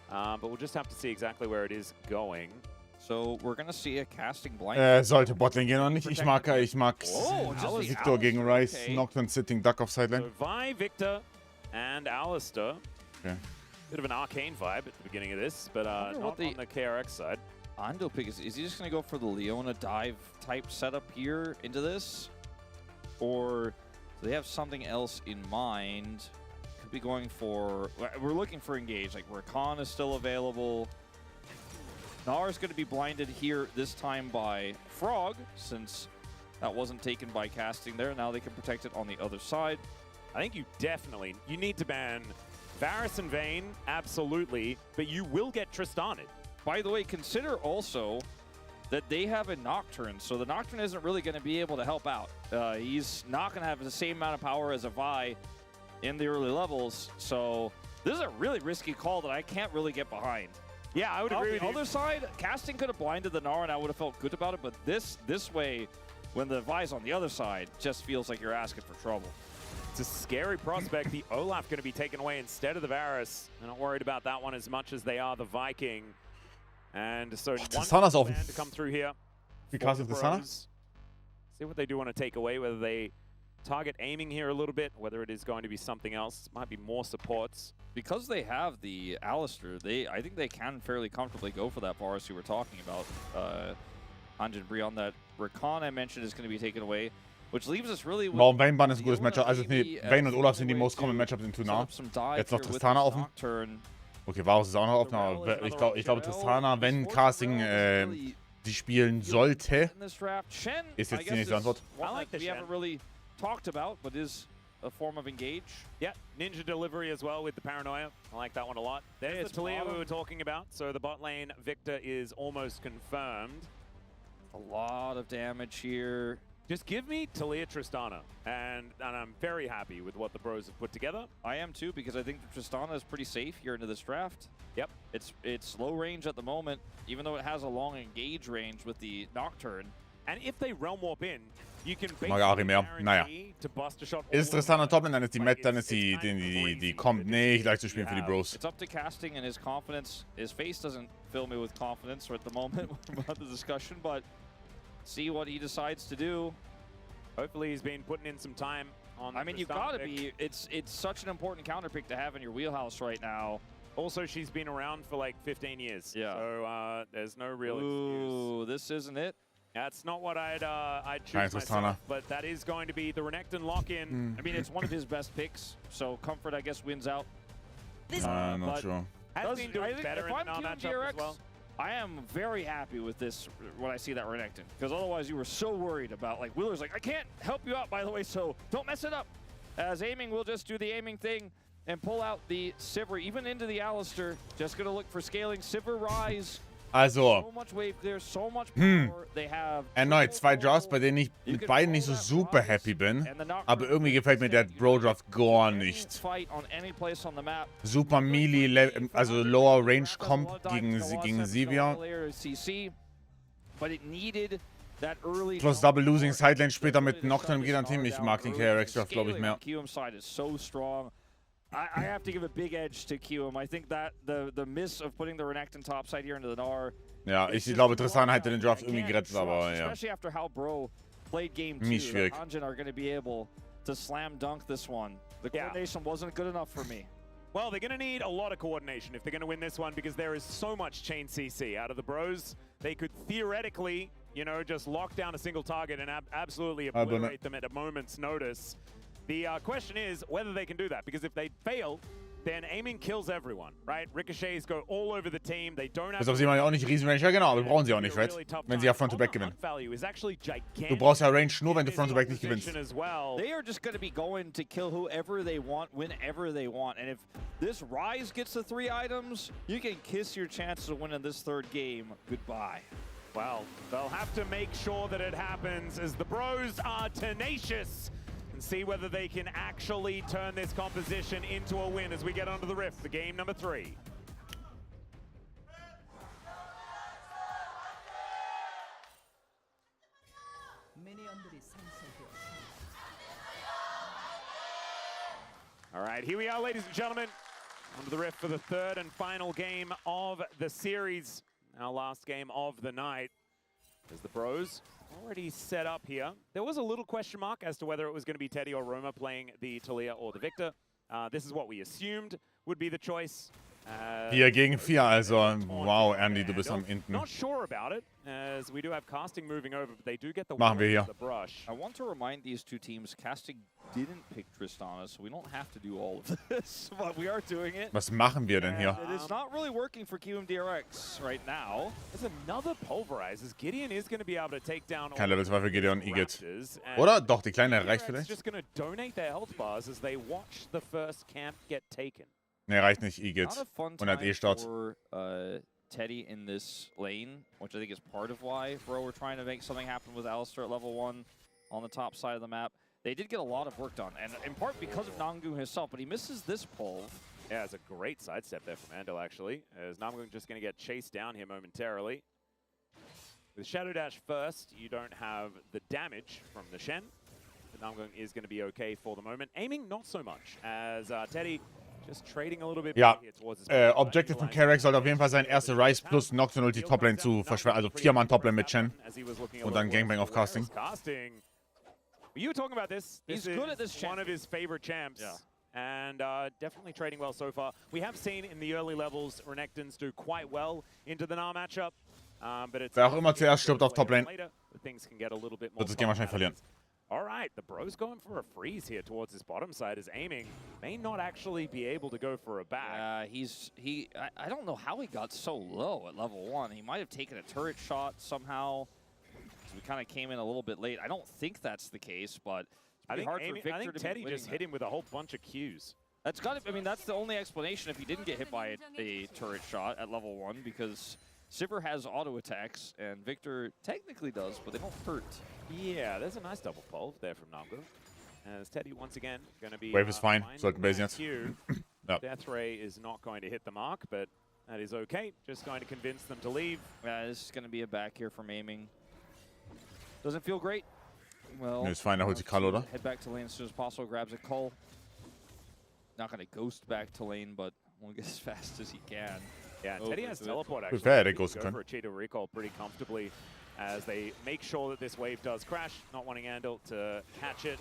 But we'll just have to see exactly where it is going. So we're gonna see a casting blind. Sollte Botlane gehen oder nicht? Ich mag Victor gegen Rice. Okay. Nocturne sitting duck auf Sideline. So Vi, Victor, and Alistair. Okay. Bit of an arcane vibe at the beginning of this, but not on the KRX side. Ando pick is he just gonna go for the Leona dive type setup here into this, or do they have something else in mind? Could be going for. We're looking for engage. Like Rakan is still available. Nar is going to be blinded here this time by Frog, since that wasn't taken by casting there. Now they can protect it on the other side. I think you need to ban Varus and Vayne, absolutely, but you will get Tristana. By the way, consider also that they have a Nocturne, so the Nocturne isn't really going to be able to help out. He's not going to have the same amount of power as a Vi in the early levels, so this is a really risky call that I can't really get behind. Yeah, I would agree with you. On the other side, casting could have blinded the Gnar and I would have felt good about it, but this way, when the Vi's on the other side, just feels like you're asking for trouble. It's a scary prospect. The Olaf going to be taken away instead of the Varus. I'm not worried about that one as much as they are the Viking. And so Tristana's one offen. man to come through here. Because of Tristana? See what they do want to take away, whether they target aiming here a little bit, whether it is going to be something else. Might be more supports. Because they have the Alistair, I think they can fairly comfortably go for that Varus you were talking about. Hanjin Bree on that Rakan I mentioned is going to be taken away, which leaves us really with Warum Vayne-Ban ist ein gutes Matchup. Also nee, Vayne und Olaf sind die most common Matchups in Tunar. Jetzt noch Tristana offen. Okay, Varus ist auch noch offen, aber ich glaube Tristana, wenn Casting die spielen sollte, ist jetzt die nächste Antwort. We haven't really talked about, but is a form of engage. Yeah, Ninja delivery as well with the Paranoia. I like that one a lot. There's the Talia we were talking about. So the bot lane Victor is almost confirmed. A lot of damage here. Just give me Talia Tristana, and I'm very happy with what the bros have put together. I am too, because I think Tristana is pretty safe here into this draft. Yep. It's low range at the moment, even though it has a long engage range with the Nocturne. And if they realm warp in, you can Mag Ari mehr. Naja. Ist Tristana top, dann ist die Met, dann ist die kommt nicht leicht zu spielen für die Bros. It's up to casting and his confidence. His face doesn't fill me with confidence at the moment about the discussion, but see what he decides to do. Hopefully he's been putting in some time on. I mean, you've got to be. It's such an important counter pick to have in your wheelhouse right now. Also, she's been around for like 15 years. Yeah. So there's no real excuse. Ooh, this isn't it. That's not what I'd choose myself, but that is going to be the Renekton lock-in. I mean, it's one of his best picks, so Comfort, I guess, wins out. I'm not sure. Has been doing better in the matchup as well. I am very happy with this when I see that Renekton, because otherwise you were so worried about, like, Wheeler's like, I can't help you out, by the way, so don't mess it up. As aiming, we'll just do the aiming thing and pull out the Sivir, even into the Alistair. Just going to look for scaling. Sivir Rise. Also, So much wave clear, so much power. They have erneut 2 Drafts, bei denen ich mit beiden nicht so super happy bin. Aber irgendwie gefällt mir der Bro-Draft gar nicht. Super Melee, also Lower Range Comp gegen Sivir. Plus Double Losing Sidelane später mit Nocturne im Gegner-Team. Ich mag den KRX Draft, glaube ich, mehr. I have to give a big edge to QM. I think that the miss of putting the Renekton topside here into the Gnar. Ja, ich glaube, Tristana hätte den Draft irgendwie gerettet, aber ja. Especially after how Bro played game 2. Schwierig. Hanjin are going to be able to slam dunk this one. The coordination wasn't good enough for me. Well, they're going to need a lot of coordination if they're going to win this one, because there is so much chain CC out of the Bros. They could theoretically, you know, just lock down a single target and absolutely obliterate them at a moment's notice. The question is whether they can do that, because if they fail, then aiming kills everyone, right? Ricochets go all over the team. They don't have. Also sie machen ja auch nicht riesen Range, ja genau, aber brauchen sie auch nicht, right? Wenn sie ja Front-to-Back gewinnen. Du brauchst ja Range nur, wenn du Front-to-Back nicht gewinnst. They are just going to be going to kill whoever they want, whenever they want. And if this Rise gets the 3 items, you can kiss your chances of winning this 3rd game goodbye. Well, they'll have to make sure that it happens, as the Bros are tenacious. And see whether they can actually turn this composition into a win as we get onto the Rift for game number 3. All right, here we are, ladies and gentlemen. Onto the rift for the third and final game of the series. Our last game of the night. As the Bros already set up here. There was a little question mark as to whether it was going to be Teddy or Roma playing the Taliyah or the Victor. This is what we assumed would be the choice. 4 gegen 4, also wow, Andy, du bist am Inten. Not sure about it, as we do have Casting moving over, but they do get the Machen wir hier. the brush. I want to remind these two teams, Casting didn't pick Tristana, so we don't have to do all of this, but we are doing it. Was machen wir denn hier? It is not really working for QMDRX right now. There's another Pulverize, as Gideon is going to be able to take down Kein Level 2 für Gideon Igitt. Raptors, Oder? Doch, die Kleine reicht KRX vielleicht? just going to donate their health bars as they watch the first camp get taken. Ne, reicht nicht, Igitt. Not a fun 100 time E-Start. for Teddy in this lane, which I think is part of why Bro were trying to make something happen with Alistar at level 1 on the top side of the map. They did get a lot of work done, and in part because of Namgung himself, but he misses this pull. Yeah, it's a great sidestep there from Andal, actually, as Namgung just going to get chased down here momentarily. With Shadow Dash first, you don't have the damage from the Shen. But Namgung is going to be okay for the moment. Aiming, not so much, as Teddy just trading a little bit Ja, here towards his Objective von KRX sollte auf jeden Fall sein, erste Rise plus Nocturne Ulti Toplane zu verschweren, also 4-Mann Toplane mit Shen und dann Gangbang auf Casting. You were talking about this. He's good at this one of his favorite champs. Yeah. And definitely trading well so far. We have seen in the early levels Renekton's do quite well into the Gnar matchup. But it's Wer auch immer zuerst stirbt auf Toplane, things can get a little bit more wird das Game wahrscheinlich verlieren. All right, the Bro's going for a freeze here towards his bottom side. Is aiming, may not actually be able to go for a back. I don't know how he got so low at level 1. He might have taken a turret shot somehow. We kind of came in a little bit late. I don't think that's the case, but it's pretty hard for Victor I think to Teddy be just hit him with a whole bunch of Qs. That's got to, I mean, that's the only explanation if he didn't get hit by a turret shot at level 1, because Sivir has auto attacks, and Victor technically does, but they don't hurt. Yeah, there's a nice double pull there from Namgung. As Teddy once again going to be Wave is fine. Sollten basen jetzt. Ja. Death Ray is not going to hit the mark, but that is okay. Just going to convince them to leave. This is going to be a back here from aiming. Doesn't feel great. Well, Ne, ist fein, er holt sich Kall, oder? Head back to lane as soon as possible, grabs a call. Not going to ghost back to lane, but won't get as fast as he can. Yeah, Teddy has teleport actually. Fair, He goes can go for a cheetah recall pretty comfortably as they make sure that this wave does crash, not wanting Andal to catch it.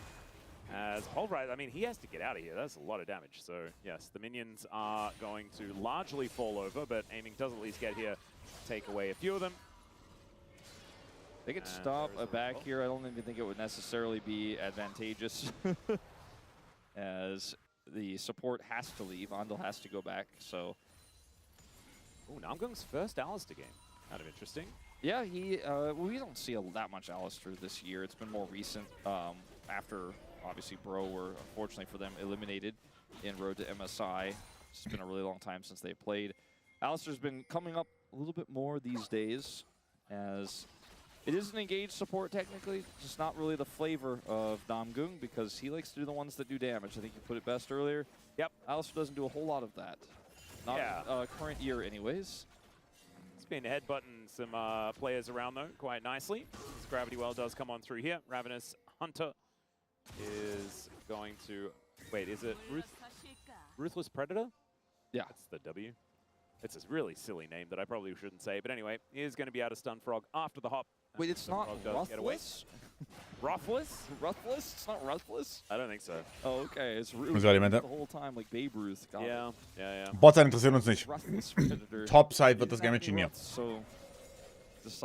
As Pulverize, I mean, he has to get out of here. That's a lot of damage. So, yes, the minions are going to largely fall over, but aiming does at least get here, take away a few of them. They could stop a back here. I don't even think it would necessarily be advantageous as the support has to leave. Andal has to go back, so. Ooh, Namgung's first Alistar game. Kind of interesting. Yeah, we don't see that much Alistar this year. It's been more recent after, obviously, Bro were, unfortunately for them, eliminated in Road to MSI. It's been a really long time since they played. Alistar's been coming up a little bit more these days, as it is an engaged support technically, just not really the flavor of Namgung because he likes to do the ones that do damage. I think you put it best earlier. Yep, Alistar doesn't do a whole lot of that. Not current year anyways. It's been headbutting some players around though quite nicely. As Gravity Well does come on through here. Ravenous Hunter is going to, wait, is it Ruthless Predator? Yeah. That's the W. It's a really silly name that I probably shouldn't say, but anyway, he is going to be able to stun Frog after the hop. Wait, it's not Ruthless? Ruthless? Ruthless? It's not Ruthless? I don't think so. Oh, okay. It's Elemente. the whole time, like Babe Ruth. Got yeah, it. yeah, yeah. Botside interessiert uns nicht. Ruthless Predator. Topside wird das Game entschieden hier. So,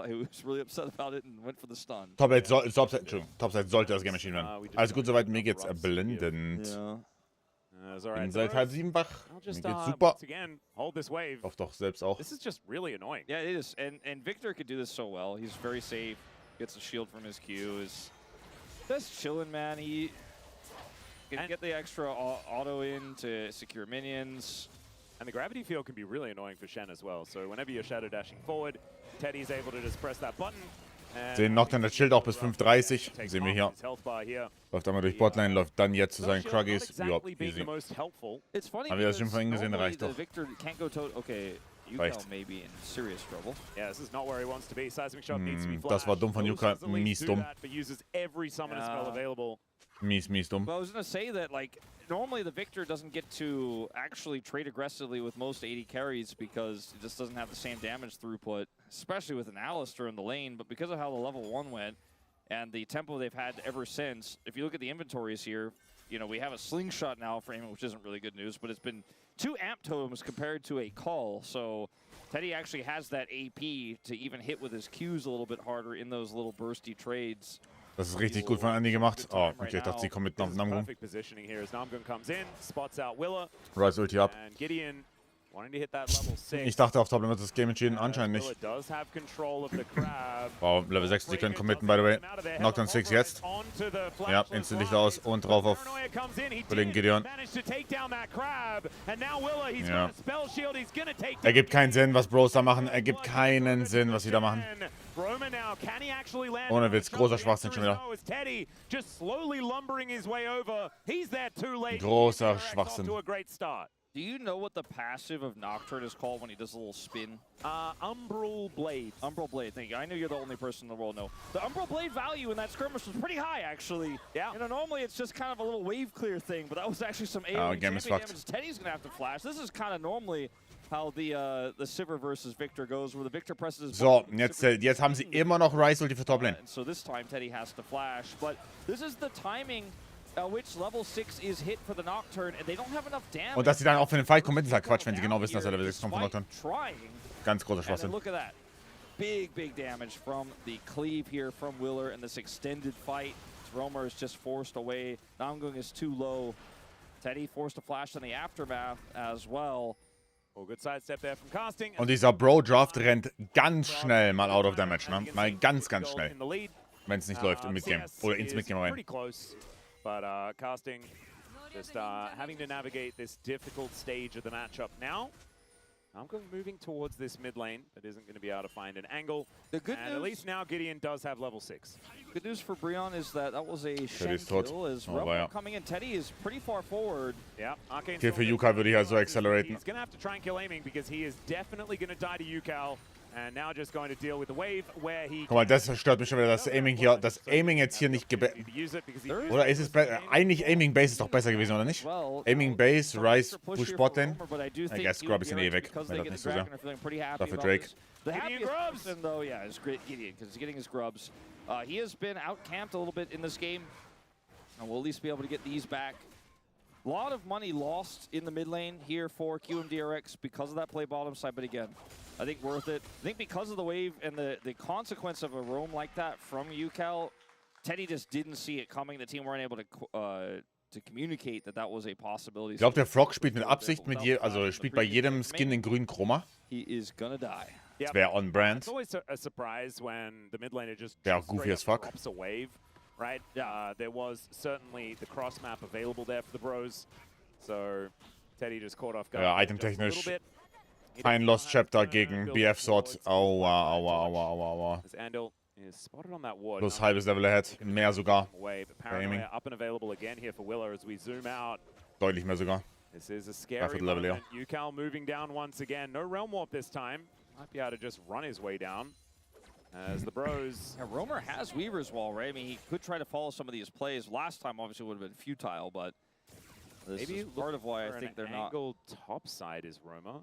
he was really upset about it and went for the stun. Topside sollte das Game entschieden werden. Also gut, soweit, mir geht's blendend. Ja. Bin seit halb 7 wach. Mir geht's super. Hold this wave. Hoffe doch selbst auch. This is just really annoying. Yeah, it is. And Victor could do this so well. He's very safe. Gets a shield from his Q. Is just chilling, man. He can get the extra auto in to secure minions. And the gravity field can be really annoying for Shen as well. So whenever you're shadow dashing forward, Teddy's able to just press that button. Sehen Nocturne das Schild auch bis 5:30. Sehen wir hier. Läuft einmal durch Botline, läuft dann jetzt zu seinen Kruggies. Ja, easy. Haben wir das schon vorhin gesehen, reicht doch. Victor can't go to, okay, Yuka may be in serious trouble. Yeah, this is not where he wants to be. Seismic shot needs to be flashed. Das war dumm von Yuka, mies dumm. But uses every summoner spell available. Mies, dumm. Well, I was going to say that, like, normally the Victor doesn't get to actually trade aggressively with most AD carries because it just doesn't have the same damage throughput, especially with an Alistar in the lane. But because of how the level 1 went and the tempo they've had ever since, if you look at the inventories here, you know, we have a slingshot now for aiming, which isn't really good news, but it's been 2 amp totems compared to a call. So Teddy actually has that AP to even hit with his Qs a little bit harder in those little bursty trades. Das ist richtig gut von Andy gemacht. Oh, okay, ich dachte, sie kommen mit Namgun. Perfect positioning here as Namgun comes in, spots out Willa. Rise Ulti ab. And Gideon wanting to hit that level 6. Ich dachte, auf Top wird das Game entschieden. Anscheinend nicht. Willa does have control of the crab. Wow, Level 6, die können committen, by the way. Knockdown 6 jetzt. Ja, Instant Licht aus und drauf auf Kollegen Gideon. Ja. Ergibt keinen Sinn, was Bros da machen. Ergibt keinen Sinn, was sie da machen. Ohne Witz, großer Schwachsinn schon wieder. Großer Schwachsinn. Do you know what the passive of Nocturne is called when he does a little spin? Umbral Blade. Umbral Blade, thank you. I know you're the only person in the world know. The Umbral Blade value in that skirmish was pretty high, actually. Yeah. You know, normally it's just kind of a little wave clear thing, but that was actually some AoE damage. Teddy's going to have to flash. This is kind of normally how the Sivir versus Victor goes, where the Victor presses his So, jetzt haben sie immer noch Rise Ulti für Toplane. So this time Teddy has to flash, but this is the timing which level 6 is hit for the Nocturne, and they don't have enough damage. Und dass sie dann auch für den Fight committen, ist halt Quatsch, wenn sie genau wissen, dass er Level 6 kommt von Nocturne. Ganz großer Schwachsinn. Look at that. Big damage from the cleave here from Willer in this extended fight. Roamer is just forced away. Namgung is too low. Teddy forced to flash in the aftermath as well. Oh, good sidestep there from Casting. Und dieser Bro-Draft rennt ganz schnell mal out of damage, ne? Mal ganz schnell. Wenn es nicht läuft im Midgame. Oder ins Midgame rein. But Casting just having to navigate this difficult stage of the matchup now. Namgung moving towards this mid lane, but isn't going to be able to find an angle. The good news, at least now Gideon does have level 6. Good news for Breon is that was a Shen kill. As Rebel coming in, Teddy is pretty far forward. Yeah, Arcane. Okay, für Yukal würde ich halt so acceleraten. He's going to have to try and kill aiming because he is definitely going to die to Yukal. And now just going to deal with the wave where he. Guck mal, das stört mich schon wieder, das Aiming hier, das Aiming jetzt hier nicht oder ist es eigentlich Aiming Base ist doch besser gewesen, oder nicht? Aiming Base, Rise, Push Bot den. I guess Grub ist eh weg, wenn das nicht so sehr. Dafür Drake. The happiest person, though, yeah, is Gideon, because he's getting his grubs. He has been out-camped a little bit in this game, and we'll at least be able to get these back. A lot of money lost in the mid lane here for QMDRX because of that play bottom side, but again, I think worth it. I think because of the wave and the consequence of a roam like that from UCal, Teddy just didn't see it coming. The team weren't able to communicate that was a possibility. Ich glaube, der Frog spielt mit Absicht also spielt bei jedem Skin den grünen Chroma. He is gonna die. Das wäre on brand. It's always a surprise when the mid laner just goofy as fuck. drops a wave, right? There was certainly the cross map available there for the bros, so Teddy just caught off guard. Ja, itemtechnisch. Ein Lost Chapter gegen BF Sword. Aua. Plus halbes Level ahead. Mehr sogar. Aiming. Deutlich mehr sogar. This is a scary moment. Yukal moving down once again. No Realm Warp this time. Might be able to just run his way down. As the bros. Yeah, Roamer has Weaver's Wall, right? I mean, he could try to follow some of these plays. Last time, obviously, would have been futile, but this is part of why I think they're not. Angled top side is Roamer.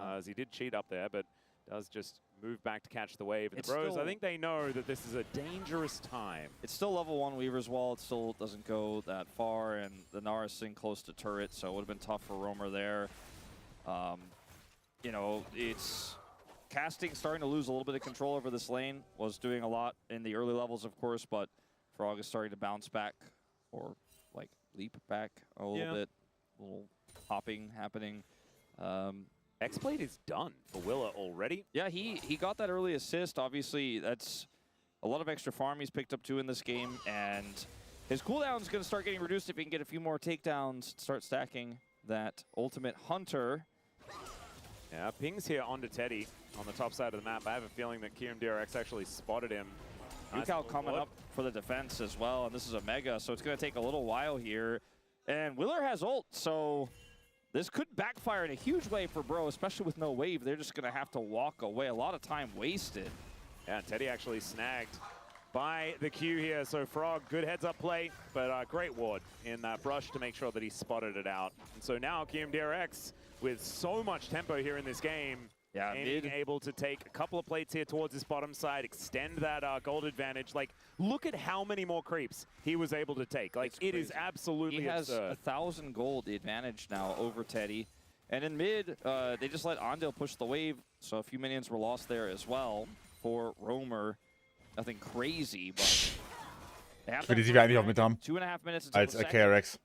As he did cheat up there, but does just move back to catch the wave. The bros, I think they know that this is a dangerous time. It's still level 1 Weaver's Wall. It still doesn't go that far, and the Nara is sitting close to turret, so it would have been tough for Roamer there. You know, it's Casting starting to lose a little bit of control over this lane. Was doing a lot in the early levels, of course, but Frog is starting to bounce back, or like leap back a little bit. A little hopping happening. X-Blade is done for Willa already. Yeah, he got that early assist. Obviously, that's a lot of extra farm he's picked up too in this game, and his cooldown is going to start getting reduced if he can get a few more takedowns, start stacking that ultimate hunter. Yeah, pings here onto Teddy on the top side of the map. I have a feeling that QMDRX actually spotted him. Yukal coming up for the defense as well, and this is a mega, so it's going to take a little while here. And Willer has ult, so this could backfire in a huge way for Bro, especially with no wave. They're just going to have to walk away. A lot of time wasted. Yeah, Teddy actually snagged by the Q here. So Frog, good heads-up play, but great ward in that brush to make sure that he spotted it out. And so now KRX, with so much tempo here in this game, being able to take a couple of plates here towards this bottom side, extend that gold advantage. Like, look at how many more creeps he was able to take. Like, it is absolutely absurd. He has 1,000 gold, the advantage now over Teddy. And in mid, they just let Andel push the wave, so a few minions were lost there as well for Roamer. Nothing crazy, but they have die wir eigentlich auch mit haben. 2.5 minutes until Als the second. KRX.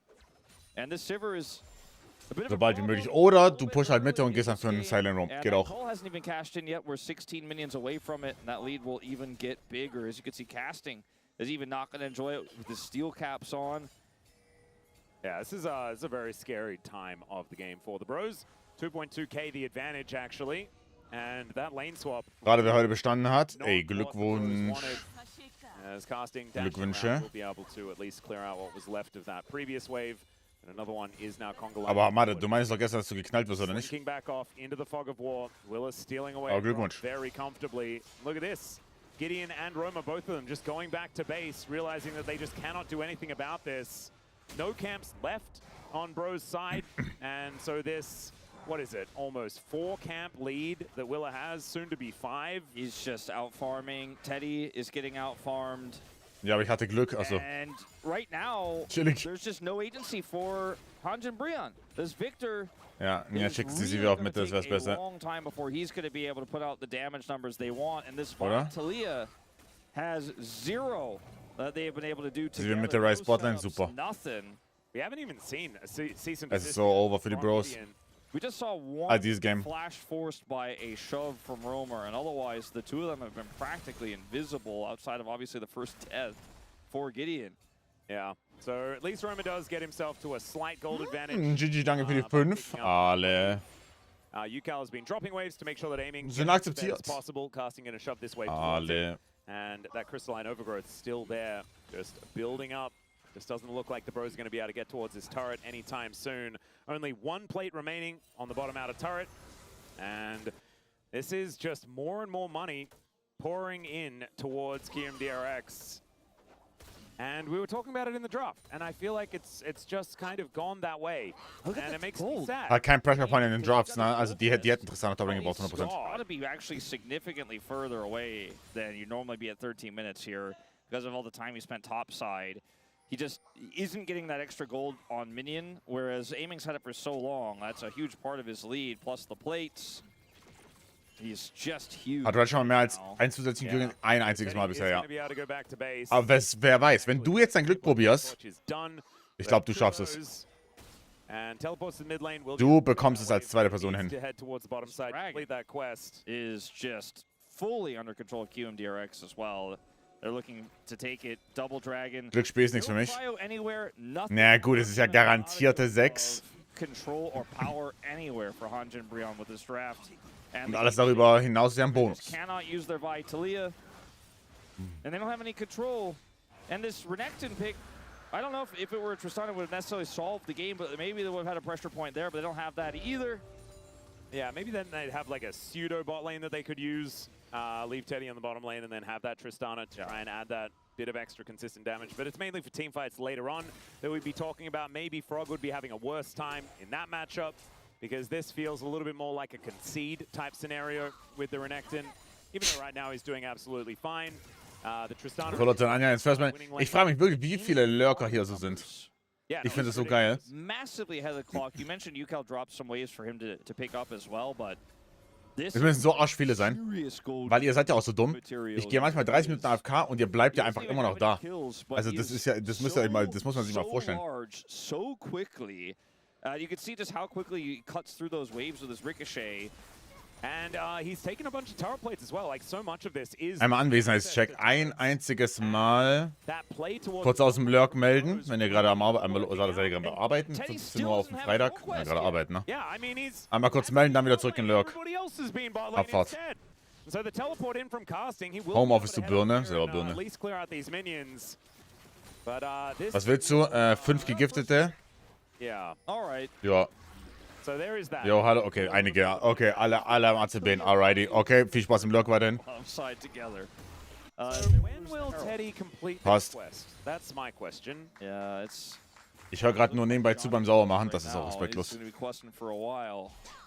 And this Sivir is a bit of a Sobald wie problem möglich. Oder du with pushst halt Mitte und early gehst dann in für einen this game. Silent Roam. And Geht that auch. call hasn't even cashed in yet. We're 16 minions away from it, and that lead will even get bigger. As you can see, casting is even not going to enjoy it with the steel caps on. Yeah, this is a very scary time of the game for the Bros. 2.2k the advantage, actually. And that lane swap. Gerade wer heute bestanden hat. Ey, Glückwunsch. As casting Glückwünsche. will be able to at least clear out what was left of that previous wave. And another one is now Congo. Aber Mate, du meinst doch gestern, dass du geknallt wirst, oder nicht? Slinking back off into the fog of war. Willis stealing away Oh, Glückwunsch. very comfortably. Look at this. Gideon and Roma, both of them just going back to base, realizing that they just cannot do anything about this. No camps left on Bro's side. And so this, what is it, almost 4-camp lead that Willa has, soon to be 5. He's just out farming. Teddy is getting out farmed. Ja, aber ich hatte Glück, also. And right now, Chillig. there's just no agency for Hanjin Brion. This Victor Ja, mir schickt sie really wieder auf gonna Mitte, das wär's take a besser. long time before he's going to be able to put out the damage numbers they want. And this Oder? Talia has 0 that they have been able to do Sie will together. mit der Rice No Botline, setups, super. Nothing. We haven't even seen a cease and Es ist desist so over für die from Bros. Gideon. We just saw one dieses Game. flash forced by a shove from Roamer, and otherwise the two of them have been practically invisible outside of obviously the first death for Gideon. Yeah, so at least Roma does get himself to a slight gold advantage. GG, danke für die 5. Alle. Yukal has been dropping waves to make sure that aiming Sind gets as akzeptiert. possible, casting in a shove this way towards it. Alle. And that crystalline overgrowth still there, just building up. Just doesn't look like the Bros are going to be able to get towards this turret anytime soon. Only 1 plate remaining on the bottom outer turret. And this is just more and more money pouring in towards KRX. And we were talking about it in the draft, and I feel like it's just kind of gone that way. And it makes me sad. Hat kein Pressure Point in den Drafts, ne? Also die hätten Tristan Toppling gebraucht, 100%. Ought to be actually significantly further away than you'd normally be at 13 minutes here because of all the time he spent topside. He just isn't getting that extra gold on minion, whereas aiming's had it for so long. That's a huge part of his lead, plus the plates. He's just huge. Hat Red schon mal mehr als ein zusätzlichen Glück ein einziges Mal bisher, ja. Gonna be able to go back to base. Aber wer weiß, wenn du jetzt dein Glück probierst, ich glaube, du schaffst es. And teleports to the mid lane. Du bekommst es als zweite Person hin. To head towards the bottom side, complete that quest. Is just fully under control of QMDRX as well. They're looking to take it. Double Dragon. Glücksspiel ist nichts für mich. Anywhere, nothing. Na gut, es ist ja garantierte 6. Control or power anywhere for Hanjin Brion with this draft. Und alles darüber hinaus ist ja ein Bonus. Cannot use their Vitalia. And they don't have any control. And this Renekton pick, I don't know if it were Tristana would have necessarily solved the game, but maybe they would have had a pressure point there, but they don't have that either. Yeah, maybe then they'd have like a pseudo bot lane that they could use. Leave Teddy on the bottom lane and then have that Tristana to try and add that bit of extra consistent damage. But it's mainly for team fights later on that we'd be talking about. Maybe Frog would be having a worse time in that matchup, because this feels a little bit more like a concede type scenario with the Renekton. Even though right now he's doing absolutely fine. The Tristana... Ich frage mich wirklich, wie viele Lurker hier so sind. Ich finde es so geil. Massively ahead of the clock. You mentioned Yukal dropped some waves for him to pick up as well, but Es müssen so arsch viele sein, weil ihr seid ja auch so dumm. Ich gehe manchmal 30 Minuten AFK und ihr bleibt ja einfach immer noch da. Also das ist ja, das muss man sich mal vorstellen. So quickly. You can see just how quickly he cuts through those waves with his ricochet. And he's taken a bunch of tower plates as well. Like so much of this is Einmal Anwesenheitscheck, ein einziges Mal. Kurz aus dem Lurk melden, wenn ihr gerade am Arbeiten, 15 Uhr auf dem Freitag. Ja, gerade arbeiten, ne? Einmal kurz melden, dann wieder zurück in Lurk. Abfahrt. Homeoffice zu Birne, selber Birne. Was willst du? 5 Gegiftete? Ja. Alright. Ja. So there is that. Jo, hallo, okay, einige, okay, alle am ACB, alrighty. Okay, viel Spaß im Lurk weiterhin. When will Teddy complete Passt. this quest? That's my question. Yeah, it's Ich höre gerade nur nebenbei zu beim Sauermachen, das ist auch respektlos.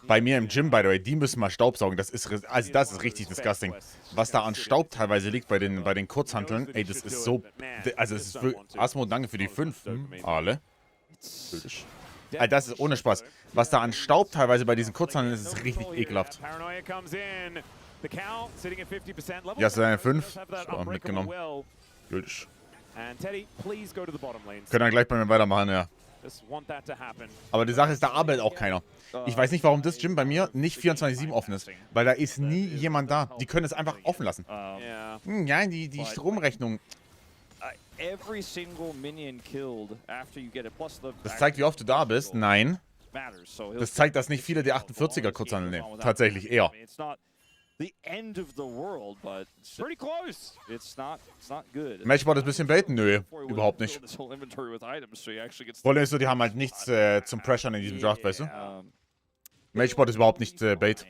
Bei mir im Gym, by the way, die müssen mal Staubsaugen. Das ist richtig disgusting. Was da an Staub teilweise liegt bei den Kurzhanteln, ey, das ist so... Also, es ist wirklich... Asmo, danke für die 5. Alle. Das ist ohne Spaß. Was da an Staub teilweise bei diesen Kurzhanteln ist, ist richtig ekelhaft. Ja, hast du deine 5? So, mitgenommen. Gültig. Können dann gleich bei mir weitermachen, ja. Aber die Sache ist, da arbeitet auch keiner. Ich weiß nicht, warum das Gym bei mir nicht 24/7 offen ist. Weil da ist nie jemand da. Die können es einfach offen lassen. Ja, die Stromrechnung. Das zeigt, wie oft du da bist. Nein. Das zeigt, dass nicht viele die 48er Kurzhandel nehmen. Tatsächlich eher. The end of the world, but it's pretty close. It's not good. Matchbot ist ein bisschen baiten? Nö, überhaupt nicht. Problem ist so, die haben halt nichts zum Pressure in diesem Draft, weißt du? Matchbot ist überhaupt nicht Bait.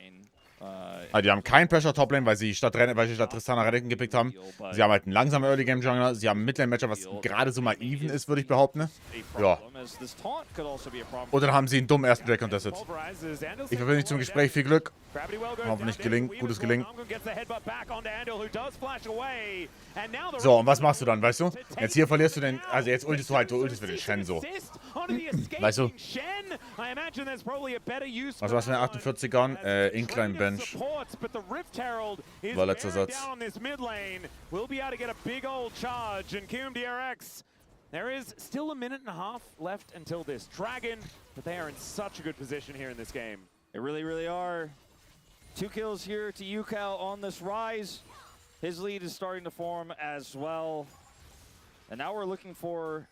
Also die haben keinen Pressure Toplane, weil sie statt Tristana Renekton gepickt haben. Sie haben halt einen langsamen Early Game Jungler. Sie haben einen Midlane Matcher, was gerade so mal even ist, würde ich behaupten. Ja. Und dann haben sie einen dummen ersten Drake contestet. Ich verbinde mich zum Gespräch. Viel Glück. Hoffentlich gelingt. Gutes Gelingen. So, und was machst du dann, weißt du? Jetzt hier verlierst du den... Also jetzt ultist du halt, du ultist für den Shen so. Weißt du? Was war's mit den 48ern? Incline Bench. War letzter Satz. There is still a minute and a half left until this Dragon, but they are in such a good position here in this game. They really, really are. 2 kills here to Yukal on this rise. His lead is starting to form as well. And now we're looking for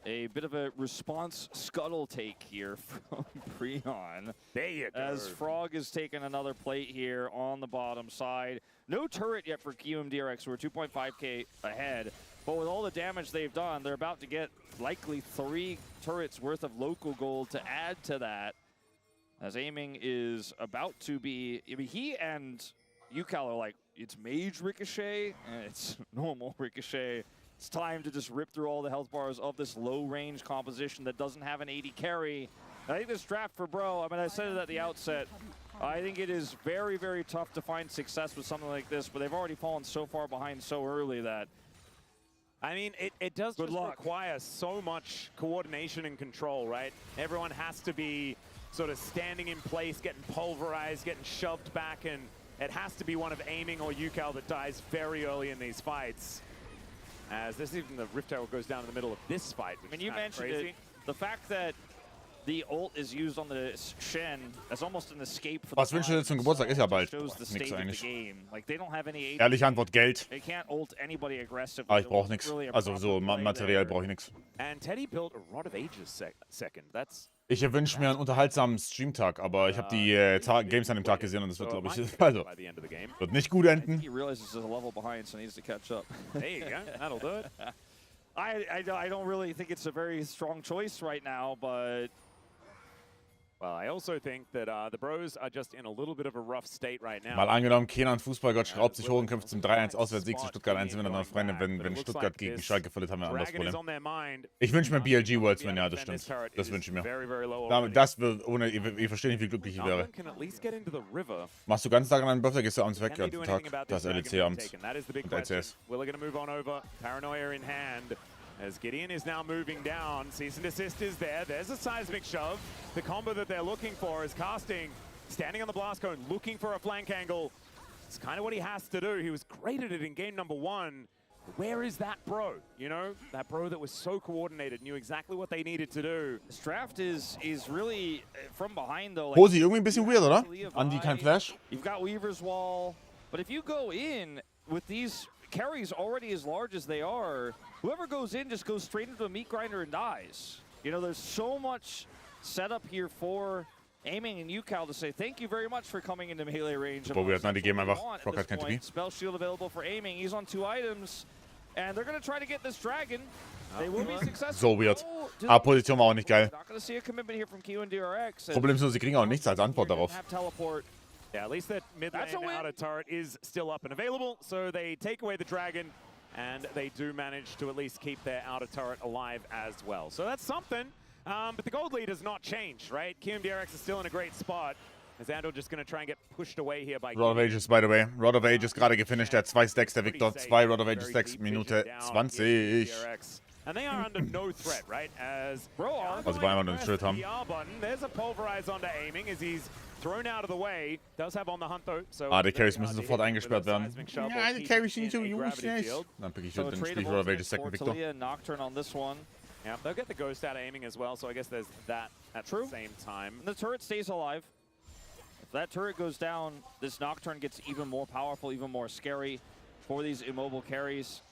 a bit of a response scuttle take here from Preon. There you go. As Frog is taking another plate here on the bottom side. No turret yet for QMDRX. We're 2.5k ahead. But with all the damage they've done, they're about to get likely 3 turrets worth of local gold to add to that. As aiming is about to be... I mean, he and Yukal are like, it's Mage Ricochet, and it's normal Ricochet. It's time to just rip through all the health bars of this low-range composition that doesn't have an 80 carry. I think this draft for Bro, I mean, I said it at the outset, I think it is very, very tough to find success with something like this, but they've already fallen so far behind so early that... I mean, it does just require so much coordination and control, right? Everyone has to be sort of standing in place, getting pulverized, getting shoved back, and it has to be one of aiming or Yukal that dies very early in these fights. As this even the Rift Herald goes down in the middle of this fight, which I mean, you mentioned crazy. it, the fact that the ult is used on the Shen as almost an escape for Was wünschst du dir zum Geburtstag? Ist ja bald. Nix eigentlich. Ehrliche Antwort, Geld. Aber ich brauche nichts. Also so materiell brauche ich nichts. And Teddy built a Rod of Ages second. That's Ich wünsche mir einen unterhaltsamen Streamtag, aber ich habe die Games an dem Tag gesehen und das wird, glaube ich, also, wird nicht gut enden. He realizes there's a level behind, so he needs to catch up. There you go. That'll do it. I don't really think it's a very strong choice right now, but... Well, I also think that the Bros are just in a little bit of a rough state right now. Mal angenommen, Kenan Fußballgott schraubt sich hoch und kämpft zum 3-1 Auswärtssieg zu Stuttgart 1, sind wir dann Freunde, wenn Stuttgart gegen Schalke verliert, haben wir ein anderes Problem. Ich wünsche mir BLG Worlds, wenn ja, das stimmt. Das wünsche ich mir. Das wird, ohne, ihr versteht nicht, wie glücklich ich wäre. Machst du ganz Tag an deinem Birthday, gehst du abends weg, an den Tag. Das LEC-Abend und LCS. Paranoia in hand. As Gideon is now moving down, cease and desist is there. There's a seismic shove. The combo that they're looking for is casting, standing on the blast cone, looking for a flank angle. It's kind of what he has to do. He was great at it in game number 1. Where is that bro? You know, that bro that was so coordinated, knew exactly what they needed to do. This draft is really from behind though. Hosi, irgendwie ein bisschen weird, oder? Andi, kein Flash. You've got Weaver's Wall, but if you go in with these carries already as large as they are, whoever goes in just goes straight into a meat grinder and dies. You know, there's so much setup here for aiming and Yukal to say thank you very much for coming into melee range. Boah, wir hatten die Game einfach. Frog hat kein TP. Spell shield available for aiming. He's on 2 items, and they're gonna try to get this dragon. They will be successful. So weird. Aber Position war auch nicht geil. Not gonna see a commitment here from QNDRX. Problem ist nur, sie kriegen auch nichts als Antwort darauf. Yeah, at least that mid lane outer turret is still up and available, so they take away the dragon, and they do manage to at least keep their outer turret alive as well. So that's something, but the gold lead has not changed, right? KRX is still in a great spot. Is Andal just going to try and get pushed away here by Rod of Ages, by the way. Rod of Ages gerade gefinisht. Der hat 2 Stacks, der Victor. 2 Rod of Ages Stacks, Minute 20. And they are under no threat, right? As Also bei einmal einen Schritt haben. There's a pulverize onto aiming as he's thrown out of the way. Does have on the hunt though. So Die Carries müssen sofort eingesperrt werden. Ja, die Carries sind so gut. Dann pick ich den Spiel Rod of Ages Stack mit Victor. Nocturne on this one. Yeah, they'll get the ghost out of aiming as well, so I guess there's that at the same time. And the turret stays alive. If that turret goes down, this Nocturne gets even more powerful, even more scary for these immobile carries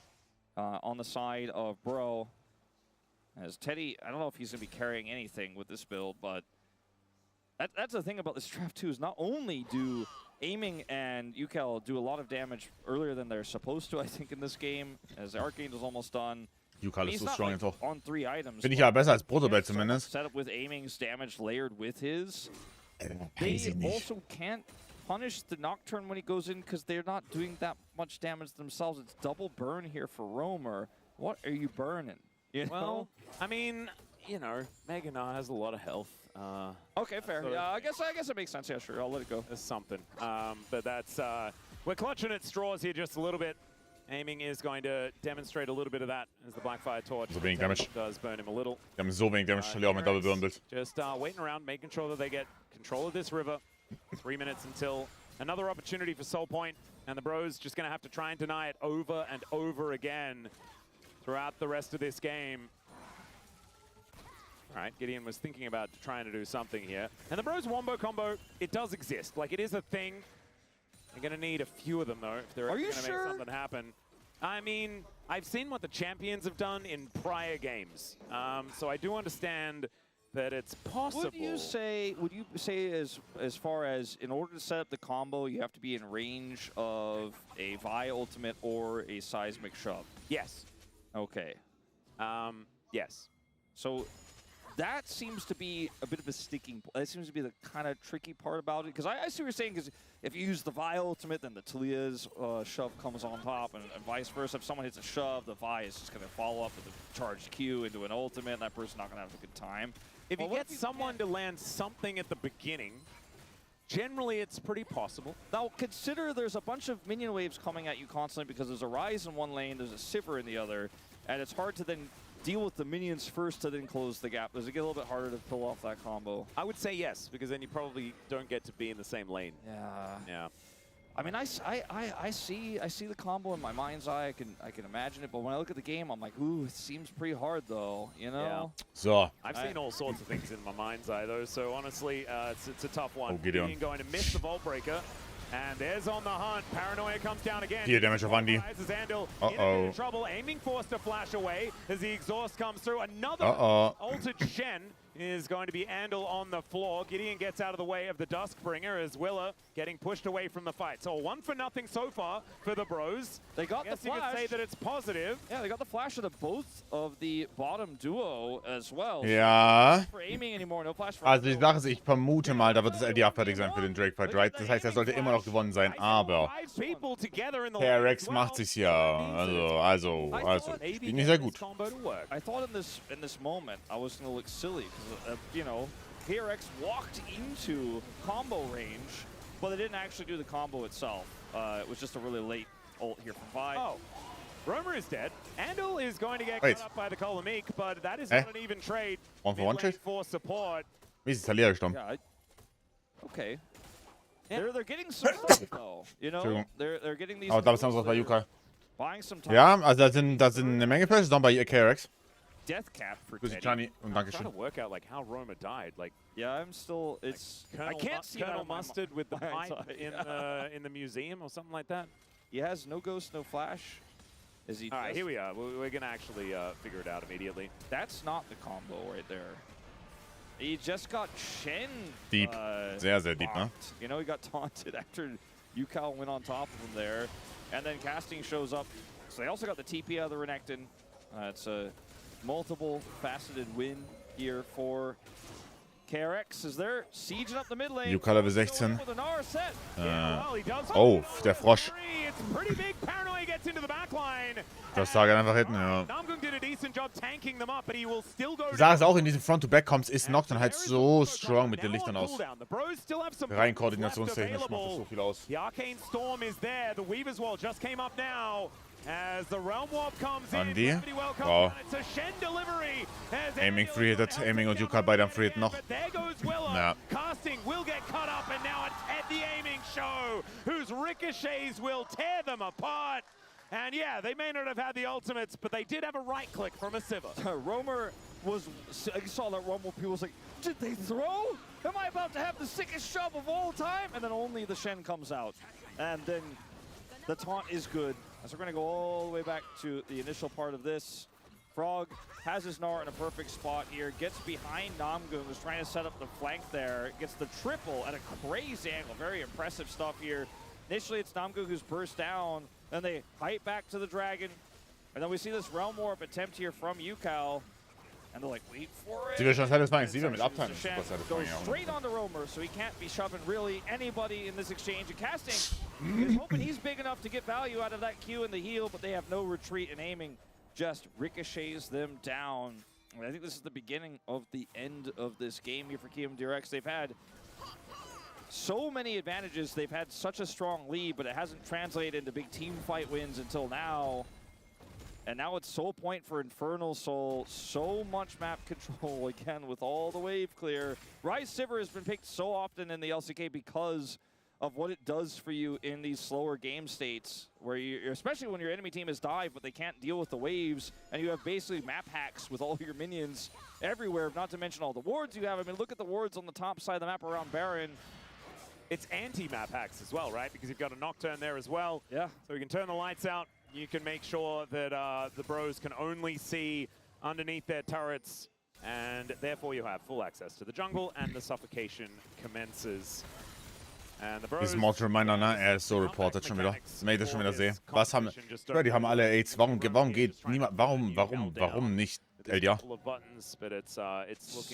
on the side of Bro. As Teddy, I don't know if he's going to be carrying anything with this build, but that's the thing about this draft too, is not only do aiming and UCal do a lot of damage earlier than they're supposed to, I think, in this game, as the Arcangel's almost done. UCal ist so strong like on 3 items. Finde ich ja besser als Protobell zumindest. Set up with aiming's damage layered with his. They also can't punish the Nocturne when he goes in because they're not doing that much damage themselves. It's double burn here for Roamer. What are you burning? You know? I mean, you know, Mega Na has a lot of health. Okay, fair. Yeah, I guess it makes sense. Yeah, sure. I'll let it go. There's something. But that's we're clutching at straws here just a little bit. Aiming is going to demonstrate a little bit of that as the Blackfire Torch so wenig Damage. Does burn him a little. Die haben so wenig Damage, auch mit Double Burn Bild. Just waiting around, making sure that they get control of this river. 3 minutes until another opportunity for Soul Point, and the Bros just going to have to try and deny it over and over again throughout the rest of this game. All right, Gideon was thinking about trying to do something here. And the Bros Wombo combo, it does exist. Like, it is a thing. They're going to need a few of them, though, if they're going to make something happen. I mean, I've seen what the champions have done in prior games. So I do understand that it's possible. Would you say as far as in order to set up the combo, you have to be in range of a Vi ultimate or a seismic shove? Yes. Okay. Yes. So that seems to be a bit of a sticking point. That seems to be the kind of tricky part about it. Because I see what you're saying, because if you use the Vi ultimate, then the Talia's shove comes on top, and vice versa. If someone hits a shove, the Vi is just going to follow up with a charged Q into an ultimate, and that person's not going to have a good time. If you get someone to land something at the beginning, generally it's pretty possible. Now, consider there's a bunch of minion waves coming at you constantly because there's a Rise in one lane, there's a Sivir in the other, and it's hard to then deal with the minions first to then close the gap. Does it get a little bit harder to pull off that combo? I would say yes, because then you probably don't get to be in the same lane. Yeah. Yeah. I mean, I see the combo in my mind's eye. I can imagine it, but when I look at the game, I'm like, ooh, it seems pretty hard though. You know? Yeah. So. I've seen all sorts of things in my mind's eye though. So honestly, it's a tough one. Oh, Gideon going to miss the Vault Breaker. And there's on the hunt. Paranoia comes down again. 4 Damage auf Andy. In trouble, aiming forced to flash away as the exhaust comes through. Another altered Shen is going to be Andal on the floor. Gideon gets out of the way of the Duskbringer as Willa getting pushed away from the fight. So 1-0 so far for the Bros. They got the flash. You could say that it's positive. Yeah, they got the flash of the both of the bottom duo as well. Ja. For aiming anymore, no flash for Also die Sache ist, ich vermute mal, da wird das LDA fertig sein für den Drake-Fight, right? Das heißt, er sollte immer noch gewonnen sein, aber KRX macht sich ja, also, spielt nicht sehr gut. I thought in this moment I was going to look silly because you know, KRX walked into combo range, but they didn't actually do the combo itself. It was just a really late ult here from Vi. Oh, Roamer is dead. Andal is going to get cut up by the Colombic, but that is not an even trade. For support. Wie ist Talia gestorben? Yeah, okay. Yeah. They're getting some stuff though. You know, they're getting these. Aber da haben wir es bei UCal. Buying some time. Ja, also da sind eine Menge Flashes dann bei KRX. Death cap for Teddy. Und I'm trying to work out like how Roamer died. Like, yeah, I'm still. It's like, I can't see Colonel Mustard with the pipe in the museum or something like that. He has no ghost, no flash. Is he? All right, here we are. We're gonna actually figure it out immediately. That's not the combo right there. He just got Shen. Deep. Sehr, sehr deep, ne? You know, he got taunted after UCal went on top of him there, and then casting shows up. So they also got the TP out of the Renekton. It's a multiple faceted win here for KRX is there, sieging up the mid lane. Yuka Level 16. With an R set. Oh, der Frosch. It's pretty big. Paranoia gets into the backline. Das Target einfach hinten, ja. Namgung did a decent job tanking them up, but he will still go. Die Sache ist auch, in diesem Front-to-Back-Comps ist Nocturne halt so strong mit den Lichtern aus. Rein koordinationstechnisch macht das so viel aus. The Arcane Storm is there. The Weaver's Wall just came up now. As the Realm Warp comes Andy. in, Wow. it's a Shen delivery. Aiming free-hitted, Aiming und Yuka beide am free-hit noch. There goes Willow. Ja. Casting will get cut up, and now it's Ted the aiming show, whose ricochets will tear them apart. And yeah, they may not have had the ultimates, but they did have a right click from a Sivir. Roamer was, I saw that Rumble, people was like, did they throw? Am I about to have the sickest shove of all time? And then only the Shen comes out. And then the taunt is good. So we're going to go all the way back to the initial part of this. Frog has his Gnar in a perfect spot here, gets behind Namgung, who's trying to set up the flank there, gets the triple at a crazy angle. Very impressive stuff here. Initially, it's Namgung who's burst down, then they fight back to the Dragon, and then we see this Realm Warp attempt here from Yukal, and they're like, wait for it. Sie will schon satisfying, sie will mit Uptime Shen super satisfying. goes straight onto Roamer, so he can't be shoving really anybody in this exchange. And Casting is hoping he's big enough to get value out of that Q and the heal, but they have no retreat, and Aiming just ricochets them down. And I think this is the beginning of the end of this game here for KRX. They've had so many advantages. They've had such a strong lead, but it hasn't translated into big team fight wins until now. And now it's Soul Point for Infernal Soul. So much map control again with all the wave clear. Rise Sivir has been picked so often in the LCK because of what it does for you in these slower game states, where you're, especially when your enemy team has dive, but they can't deal with the waves, and you have basically map hacks with all your minions everywhere, not to mention all the wards you have. I mean, look at the wards on the top side of the map around Baron. It's anti-map hacks as well, right? Because you've got a Nocturne there as well. Yeah. So you can turn the lights out. You can make sure that the bros can only see underneath their turrets, and therefore you have full access to the jungle, and the suffocation commences. And the bros, Dieses Mod-Reminder, ne? Ist so reported schon wieder. Wenn ich das schon wieder sehe. Was haben... Ja, die haben alle AIDS. Warum geht niemand... Warum nicht LDA?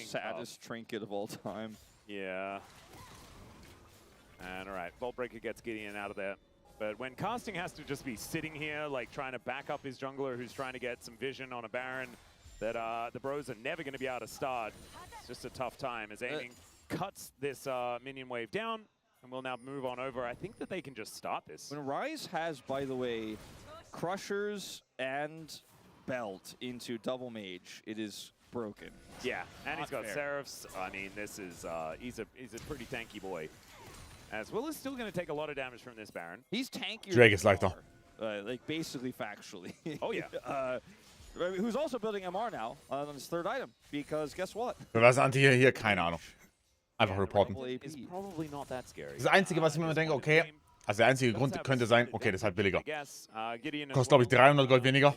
Saddest trinket of all time. Yeah. And all right, Voltbreaker gets Gideon out of there. But when Casting has to just be sitting here, like trying to back up his jungler who's trying to get some vision on a Baron, that the bros are never going to be able to start. It's just a tough time as Aiming cuts this minion wave down, and we'll now move on over. I think that they can just start this. When Rise has, by the way, Crushers and Belt into double mage, it is broken. Yeah, and he's got fair. Seraphs. I mean, this is he's a pretty tanky boy. As Will is still going to take a lot of damage from this Baron. He's tankier. Drake is leichter. Like basically factually. Oh yeah. Who's also building MR now on his third item, because guess what? Für was Anti hier? Keine Ahnung. Einfach reporten. It's probably not that scary. Das Einzige, was ich mir immer denke, okay, also der einzige Grund könnte sein, okay, das ist halt billiger. Kostet, glaube ich, 300 Gold weniger.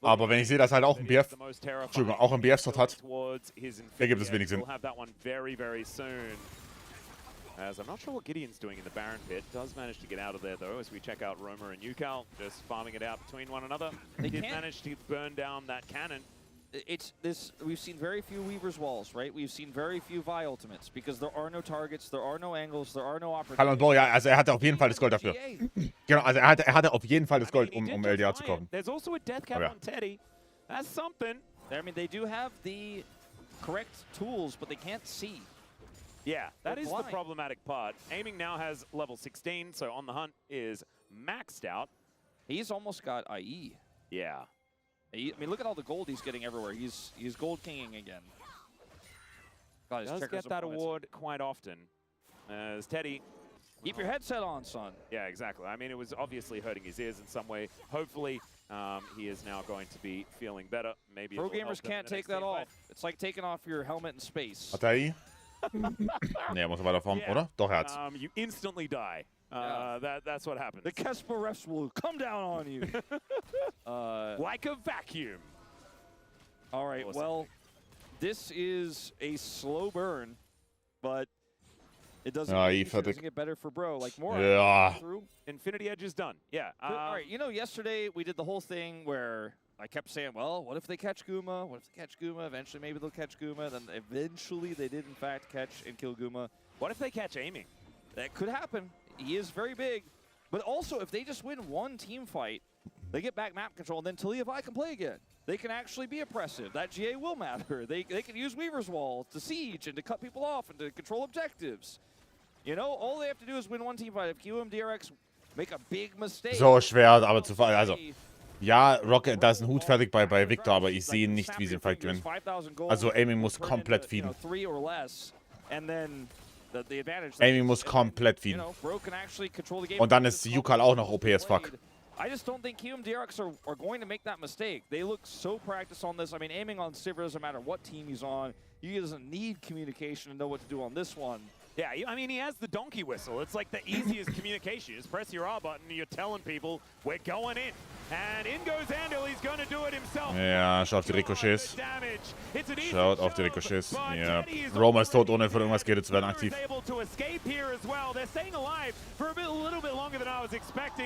Aber wenn ich sehe, dass halt auch ein BF, Entschuldigung, auch ein BF-Slot hat, ergibt es wenig Sinn. As I'm not sure what Gideon's doing in the Baron pit. Does manage to get out of there, though, as we check out Roamer and Yukal, just farming it out between one another. They did manage to burn down that cannon. It's this. We've seen very few Weaver's Walls, right? We've seen very few Vi Ultimates, because there are no targets, there are no angles, there are no opportunities. Hallo und Bo, ja, also hatte auf jeden Fall das Gold dafür. Genau, also er hatte auf jeden Fall das Gold, um LDA zu kaufen. There's also a death cap on Teddy. That's something. I mean, they do have the correct tools, but they can't see. Yeah, that is the problematic part. Aiming now has level 16, so On the Hunt is maxed out. He's almost got IE. Yeah. I mean, look at all the gold he's getting everywhere. He's gold kinging again. God, his does get that award quite often. As Teddy... Keep your headset on, son. Yeah, exactly. I mean, it was obviously hurting his ears in some way. Hopefully, he is now going to be feeling better. Maybe pro gamers can't take that off. It's like taking off your helmet in space. Hat er IE? Nee, er muss weiterfahren, oder? Doch, er hat's. You instantly die. That's what happens. The Kesper refs will come down on you. Like a vacuum. All right, Awesome. well, this is a slow burn, but it doesn't, doesn't get better for Bro. Like, more through. Infinity Edge is done. Yeah. All right, you know, yesterday we did the whole thing where I kept saying, well, what if they catch Guma? What if they catch Guma? Eventually, maybe they'll catch Guma. Then eventually, they did, in fact, catch and kill Guma. What if they catch aiming? That could happen. He is very big. But also, if they just win one team fight, they get back map control, and then Taliavi can play again. They can actually be oppressive. That GA will matter. They can use Weaver's Wall to siege and to cut people off and to control objectives. You know, all they have to do is win one team fight. If QM DRX make a big mistake. So schwer, aber zu fallen. Also, ja, Rocket, da ist ein Hut fertig bei Victor, aber ich sehe nicht, wie sie den Fight gewinnen. Also, Aiming muss komplett feeden. Aiming muss komplett feeden. Und dann ist Yukal auch noch OP as fuck. I just don't think QM DRX are going to make that mistake. They look so practiced on this. I mean, aiming on Sivir doesn't matter what team he's on. He doesn't need communication to know what to do on this one. Yeah, I mean, he has the donkey whistle. It's like the easiest communication. You just press your R button and you're telling people, we're going in. And in goes Andal, he's going to do it himself. Ja, schaut auf die Ricochets. Schaut auf die Ricochets. Ja, Roma ist tot, ohne von irgendwas geredet zu werden, aktiv.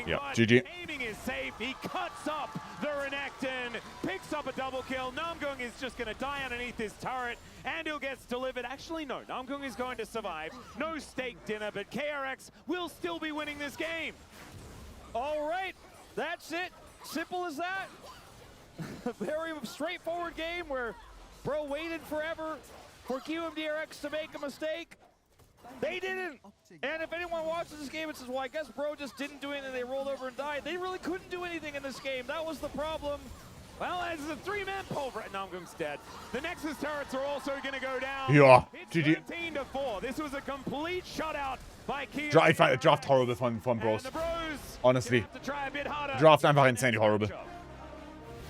Ja, GG. Aiming is safe. He cuts up the Renekton, picks up a double kill. Namgung is just going to die underneath this turret. Andal gets delivered. Actually, no. Namgung is going to survive. No steak dinner, but KRX will still be winning this game. All right. That's it. Simple as that. Very straightforward game where Bro waited forever for QMDRX to make a mistake. They didn't. And if anyone watches this game and says, well, I guess Bro just didn't do anything, they rolled over and died, they really couldn't do anything in this game. That was the problem. Well, as a three-man pull, Namgung's dead. The Nexus turrets are also going to go down. Ja, it's GG. 13-4. This was a complete shutout by Kiel. Draft horrible von Bros. Honestly. Draft einfach insanely horrible.